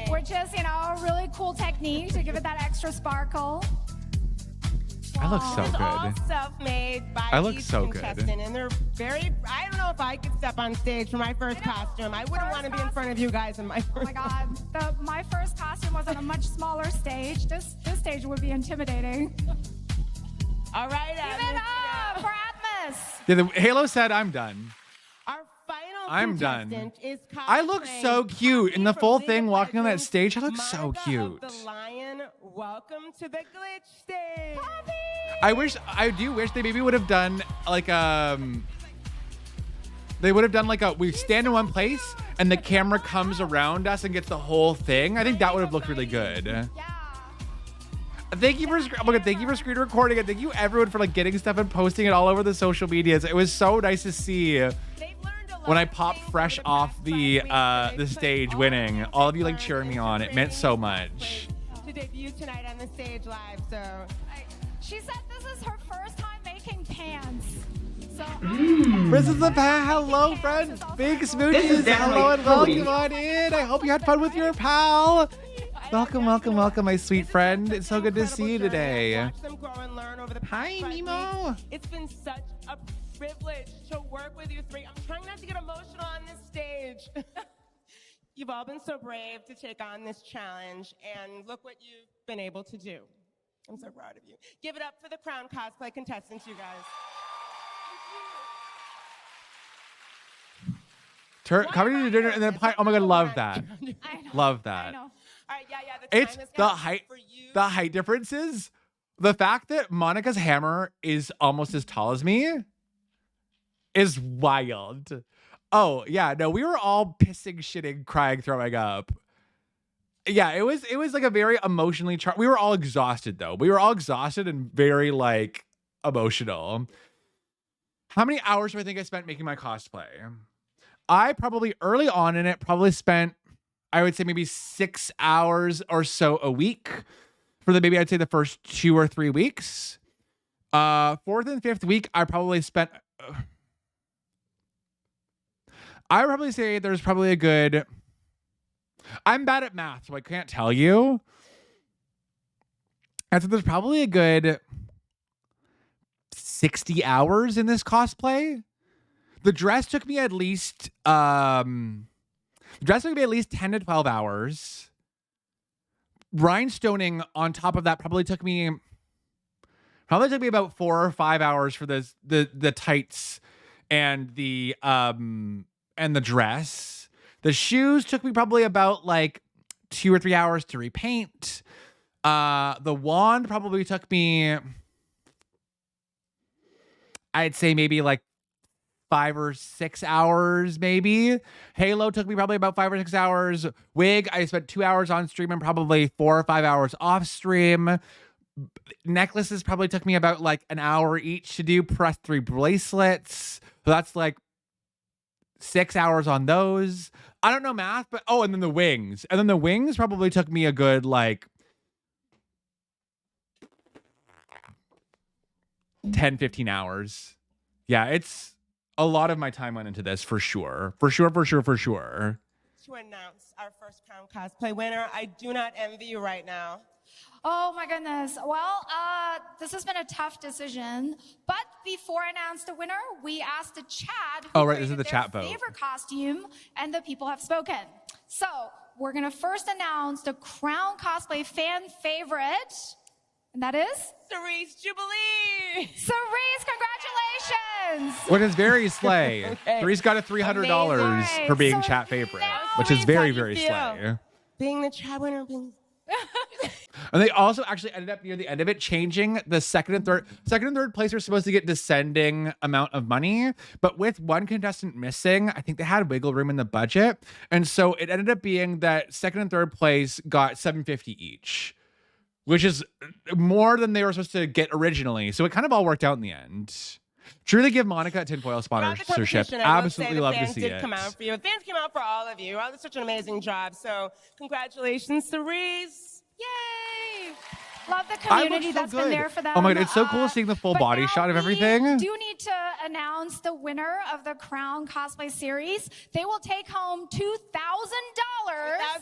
which is, you know, a really cool technique to give it that extra sparkle. I look so It's all good. self-made by I look each so good. contestant, and they're very. I don't know if I could step on stage for my first costume. I wouldn't want to be in front of you guys in my first. Oh my God, my first costume was on a much smaller stage. This stage would be intimidating. All right, Give it up for Atmos. Yeah, the Halo said, I'm done. Our final I'm contestant done. is I look so cute in the full thing walking on that stage. I look so cute. the Lion. Welcome to the glitch stage. I do wish they maybe would have done like they would have done like we stand in one place and the camera comes around us and gets the whole thing. I think that would have looked really good. Thank you for screen recording it. Thank you everyone for like getting stuff and posting it all over the social medias. It was so nice to see when I popped fresh off the stage winning. All of you like cheering me on. It meant so much. To debut tonight on the stage live, so she said this is her first time making pants. So This is the hello friend. Big smooches. Hello and welcome on in. I hope you had fun with your pal. Welcome, welcome, welcome, my sweet friend. It's so good to see you today. Hi, Mimo. It's been such a privilege to work with you three. I'm trying not to get emotional on this stage. You've all been so brave to take on this challenge, and look what you've been able to do. I'm so proud of you. Give it up for the Crown cosplay contestants, you guys. Coming to dinner and then apply. Oh my God, love that. Love that. I know. All right, yeah, the time It's is the counting height. for you. The height differences. The fact that Monica's hammer is almost as tall as me is wild. Oh yeah, no, we were all pissing, shitting, crying, throwing up. Yeah, it was like a very emotionally charged. We were all exhausted though. We were all exhausted and very like emotional. How many hours do I think I spent making my cosplay? I probably early on in it probably spent, I would say maybe 6 hours or so a week for maybe I'd say the first 2 or 3 weeks. Fourth and fifth week, I probably spent. I would probably say there's probably a good. I'm bad at math, so I can't tell you. And so there's probably a good 60 hours in this cosplay. The dress took me at least 10 to 12 hours. Rhinestoning on top of that probably took me about 4 or 5 hours for the tights and the dress. The shoes took me probably about like 2 or 3 hours to repaint. The wand probably took me, I'd say maybe like 5 or 6 hours, maybe. Halo took me probably about 5 or 6 hours. Wig, I spent 2 hours on stream and probably 4 or 5 hours off stream. Necklaces probably took me about like an hour each to do, press 3 bracelets. So that's like 6 hours on those. I don't know math, but and then the wings. And then the wings probably took me a good like 10, 15 hours. Yeah, it's a lot of my time went into this for sure. For sure. To announce our first Crown cosplay winner. I do not envy you right now. Oh my goodness. Well, this has been a tough decision. But before I announce the winner, we asked the chat who this is the their chat vote. favorite costume, and the people have spoken. So we're gonna first announce the Crown cosplay fan favorite, and that is Cerise Jubilee. Cerise. Congratulations. congratulations. Which is very slay. Okay. Three's got a $300 Amazing. for being chat favorite, which is very, very slay. Being the chat winner, being... And they also actually ended up near the end of it changing the second and third place are supposed to get descending amount of money, but with one contestant missing, I think they had wiggle room in the budget, and so it ended up being that second and third place got $750 each, which is more than they were supposed to get originally. So it kind of all worked out in the end. Truly give Monica a tinfoil sponsorship. Absolutely love to see it. The fans did come out for you. The fans came out for all of you. Did such an amazing job. So congratulations, Cerise. Yay! Love the community that's been there for them. Oh my God, it's so cool seeing the full body shot of everything. We do need to announce the winner of the Crown Cosplay Series. They will take home $2,000.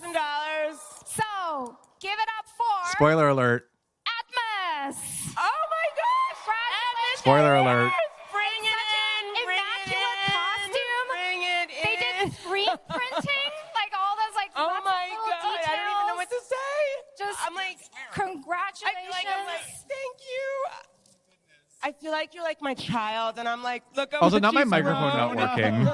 $2,000. So give it up for Spoiler alert. Atmos. Oh my gosh! Congratulations. Spoiler alert. Bring it in! Immaculate costume. Bring it in! They did screen printing, like all those like oh lots my of little God! details. I don't even know what to say. I'm like, congratulations. I'm like, thank you. I feel like you're like my child, and I'm like, look. Also, not my microphone not working.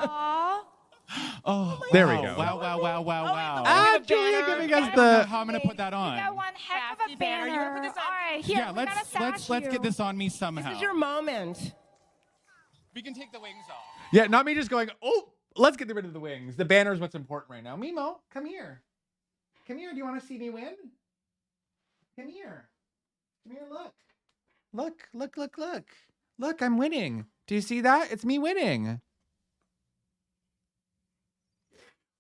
Oh, there we go. Wow. Ah, Julia giving us the. How I'm gonna put that on? You got one heck of a banner. All right, here. Yeah, let's get this on me somehow. This is your moment. We can take the wings off. Yeah, not me just going, oh, let's get rid of the wings. The banner is what's important right now. Mimo, come here. Come here. Do you want to see me win? Come here. Come here, look. Look, I'm winning. Do you see that? It's me winning.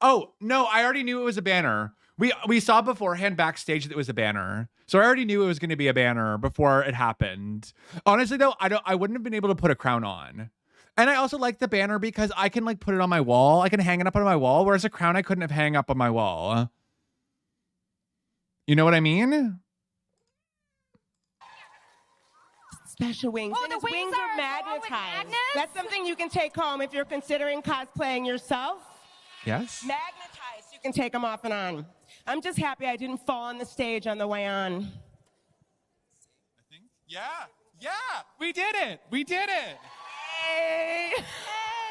Oh, no, I already knew it was a banner. We saw beforehand backstage that it was a banner. So I already knew it was going to be a banner before it happened. Honestly, though, I wouldn't have been able to put a crown on. And I also like the banner because I can like put it on my wall. I can hang it up on my wall, whereas a crown I couldn't have hang up on my wall. You know what I mean? Special wings. Oh, and the his wings are are magnetized. That's something you can take home if you're considering cosplaying yourself. Yes. Magnetized. You can take them off and on. I'm just happy I didn't fall on the stage on the way on. Yeah, we did it. Hey.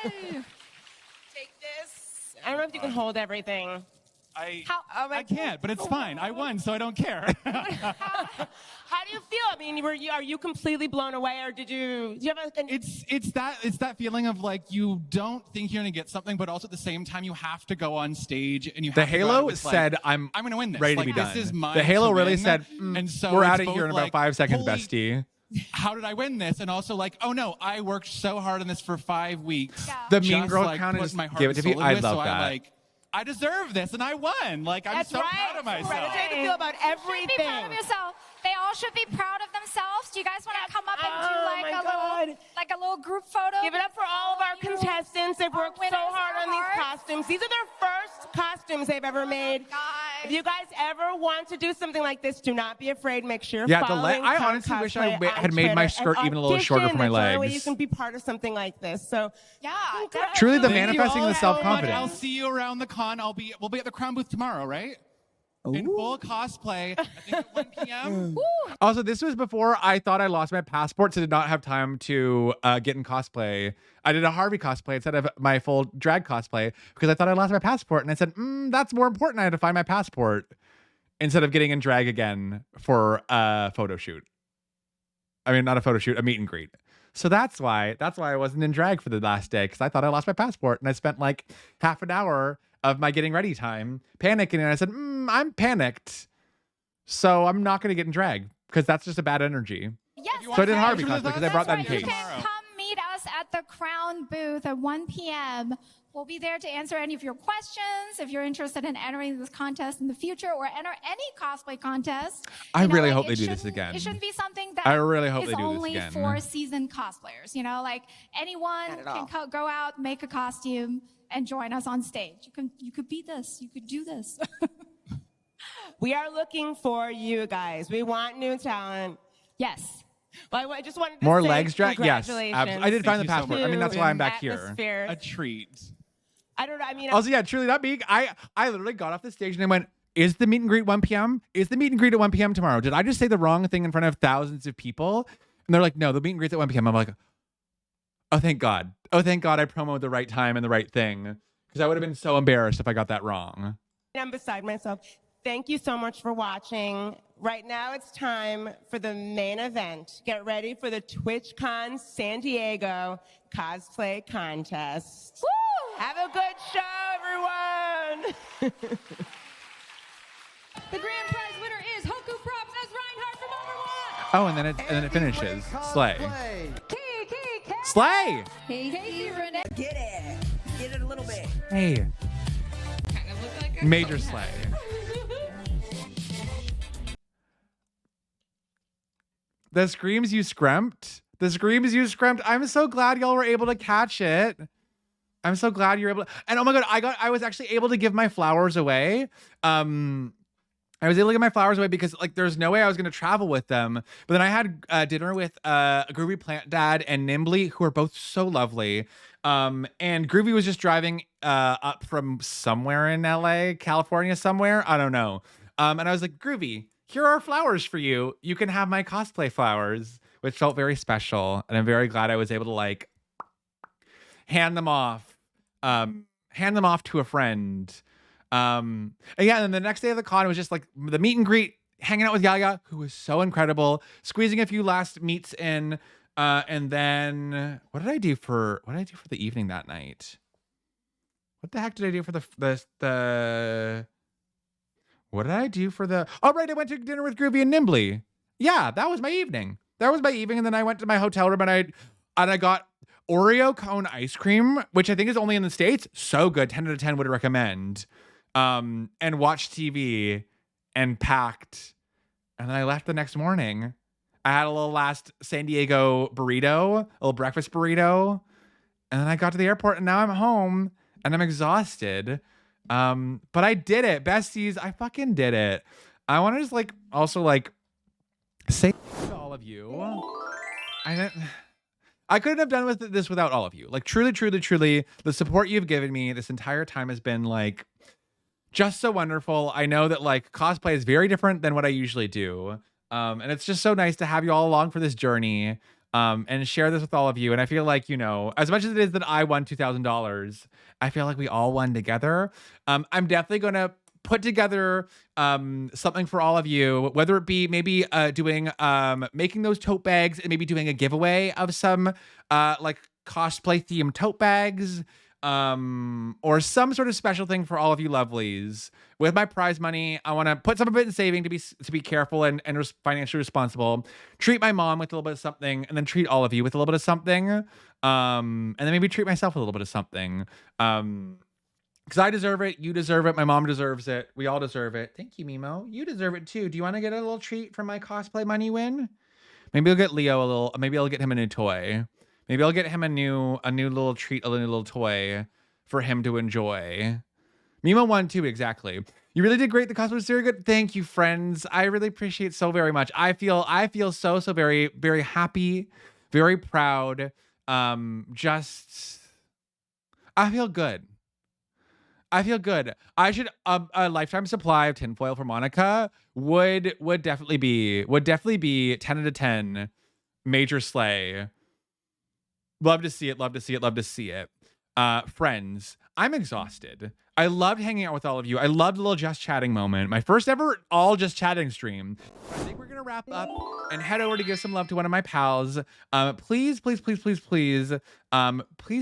Take this. I don't know if you can hold everything. I can't, but it's fine. I won, so I don't care. How do you feel? I mean, are you completely blown away, or do you have It's that feeling of like you don't think you're gonna get something, but also at the same time you have to go on stage and you have the to Halo said, "I'm gonna win this. Ready to like, be done." This is mine the Halo to really win. said, and so "We're it's out of both here in like, about 5 seconds, holy, bestie." How did I win this? And also like, oh no, I worked so hard on this for 5 weeks. Yeah. The mean just, girl like, count put is my heart give it and to me. soul I into it, love so that. I deserve this, and I won. Like I'm That's so right. proud of myself. That's how you feel about everything. You should be proud of yourself. They all should be proud of themselves. Do you guys want to come up and do like a little group photo? Give it up for all of our contestants. They've worked so hard on these costumes. These are their first costumes they've ever made. If you guys ever want to do something like this, do not be afraid. Make sure you're following I honestly wish I Cosplay had made my skirt even a little shorter for my There's the only way legs. you can be part of something like this. So yeah, Truly, the Thank you manifesting all of the so much. self-confidence. I'll see you around the con. We'll be at the Crown booth tomorrow, right? In full cosplay. I think at 1 p.m. Also, this was before I thought I lost my passport, so did not have time to get in cosplay. I did a Harvey cosplay instead of my full drag cosplay because I thought I lost my passport. And I said, that's more important. I had to find my passport instead of getting in drag again for a photo shoot. I mean, not a photo shoot, a meet and greet. So that's why I wasn't in drag for the last day, because I thought I lost my passport. And I spent like half an hour of my getting ready time panicking. And I said, I'm panicked. So I'm not going to get in drag because that's just a bad energy. Yes. So I did Harvey cosplay because I brought that in case. You can come meet us at the Crown booth at 1 p.m. We'll be there to answer any of your questions. If you're interested in entering this contest in the future or enter any cosplay contest. I really hope they do this again. It shouldn't be something that I really hope is they do this only again. for seasoned cosplayers. You know, like anyone can go out, make a costume, and join us on stage. You could be this. You could do this. we are looking for you guys. We want new talent. Yes. Well, I just wanted to More say legs drag? Yes. congratulations. I did find the Thank you so passport. much. I mean, that's why I'm back here. Atmosphere. A treat. I don't know. I mean, Also, yeah, truly not me. I literally got off the stage and I went, is the meet and greet 1 p.m.? Is the meet and greet at 1 p.m. tomorrow? Did I just say the wrong thing in front of thousands of people? And they're like, no, the meet and greet's at 1 p.m. I'm like, Oh, thank God. Oh, thank God I promoted the right time and the right thing. Because I would have been so embarrassed if I got that wrong. I'm beside myself. Thank you so much for watching. Right now it's time for the main event. Get ready for the TwitchCon San Diego cosplay contest. Woo! Have a good show, everyone! The grand prize winner is Hoku Props as Reinhardt from Overwatch. Oh, and then it finishes. Slay. Slay! Hey, Renee. Get it. Get it a little bit. Hey. Kind of look like a Major slay. The screams you scrumped. The screams you scrumped. I'm so glad y'all were able to catch it. I'm so glad you're able to. And oh my God, I was actually able to give my flowers away. I was able to give my flowers away because like there's no way I was going to travel with them. But then I had dinner with Groovy Plant Dad and Nimbly, who are both so lovely. And Groovy was just driving up from somewhere in LA, California, somewhere. I don't know. And I was like, Groovy, here are flowers for you. You can have my cosplay flowers, which felt very special. And I'm very glad I was able to like hand them off to a friend. And yeah, and then the next day of the con was just like the meet and greet, hanging out with Yaya, who was so incredible, squeezing a few last meets in, and then what did I do for the evening that night? What the heck did I do for the what did I do for the oh right, I went to dinner with Groovy and Nimbly. Yeah, that was my evening. And then I went to my hotel room and I got Oreo cone ice cream, which I think is only in the States. So good. 10 out of 10 would recommend. And watched TV and packed. And then I left the next morning. I had a little last San Diego burrito, a little breakfast burrito. And then I got to the airport and now I'm home and I'm exhausted. But I did it. Besties, I fucking did it. I want to just like also like say to all of you. I couldn't have done this without all of you. Like truly, truly, truly, the support you've given me this entire time has been like just so wonderful. I know that like cosplay is very different than what I usually do. And it's just so nice to have you all along for this journey and share this with all of you. And I feel like, you know, as much as it is that I won $2,000, I feel like we all won together. I'm definitely going to put together something for all of you, whether it be maybe doing making those tote bags and maybe doing a giveaway of some like cosplay themed tote bags or some sort of special thing for all of you lovelies. With my prize money, I want to put some of it in saving to be careful and financially responsible. Treat my mom with a little bit of something, and then treat all of you with a little bit of something, and then maybe treat myself with a little bit of something. Because I deserve it, you deserve it, my mom deserves it, we all deserve it. Thank you, Mimo. You deserve it too. Do you want to get a little treat from my cosplay money win? Maybe I'll get Leo maybe I'll get him a new toy. Maybe I'll get him a new little treat, a new little toy for him to enjoy. Mimo won too, exactly. You really did great. The cosplay was very good. Thank you, friends. I really appreciate it so very much. I feel so very, very happy, very proud. I feel good. I should a lifetime supply of tinfoil for Monica would definitely be 10 out of 10. Major slay. Love to see it. Friends, I'm exhausted. I loved hanging out with all of you. I loved the little just chatting moment. My first ever all just chatting stream. I think we're gonna wrap up and head over to give some love to one of my pals. Please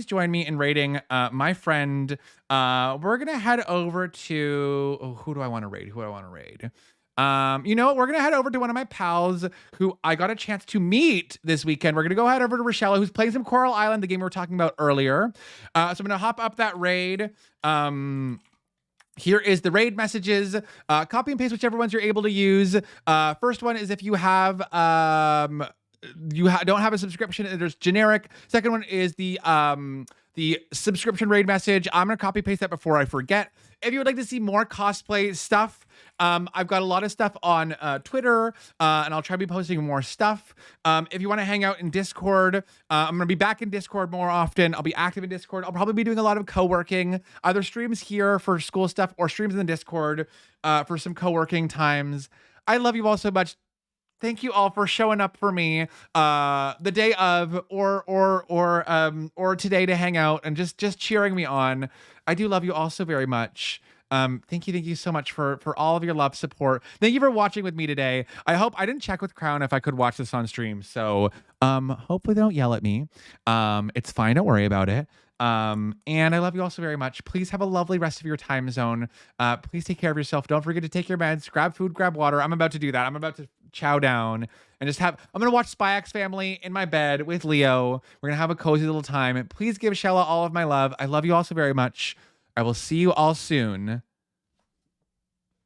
join me in rating my friend. We're gonna head over to who do I want to raid? You know what? We're going to head over to one of my pals who I got a chance to meet this weekend. We're going to go head over to Rochelle, who's playing some Coral Island, the game we were talking about earlier. So I'm going to hop up that raid. Here is the raid messages. Copy and paste whichever ones you're able to use. First one is if you have... don't have a subscription, there's generic. Second one is the subscription raid message. I'm going to copy paste that before I forget. If you would like to see more cosplay stuff, I've got a lot of stuff on Twitter, and I'll try to be posting more stuff. If you want to hang out in Discord, I'm going to be back in Discord more often. I'll be active in Discord. I'll probably be doing a lot of co-working, either streams here for school stuff or streams in the Discord for some co-working times. I love you all so much. thank you all for showing up for me the day of or today to hang out and just cheering me on. I do love you all so very much. Thank you so much for all of your love, support. Thank you for watching with me today. I hope I didn't check with Crown if I could watch this on stream, so hopefully they don't yell at me. It's fine, don't worry about it. And I love you all so very much. Please have a lovely rest of your time zone. Please take care of yourself. Don't forget to take your meds, grab food, grab water. I'm about to do that. I'm about to chow down and I'm gonna watch Spy X Family in my bed with Leo. We're gonna have a cozy little time. Please give Shella all of my love. I love you all so very much. I will see you all soon.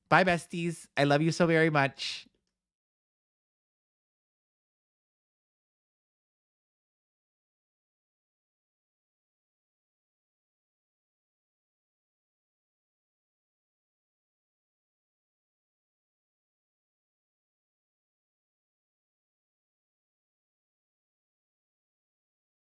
Bye, besties. I love you so very much.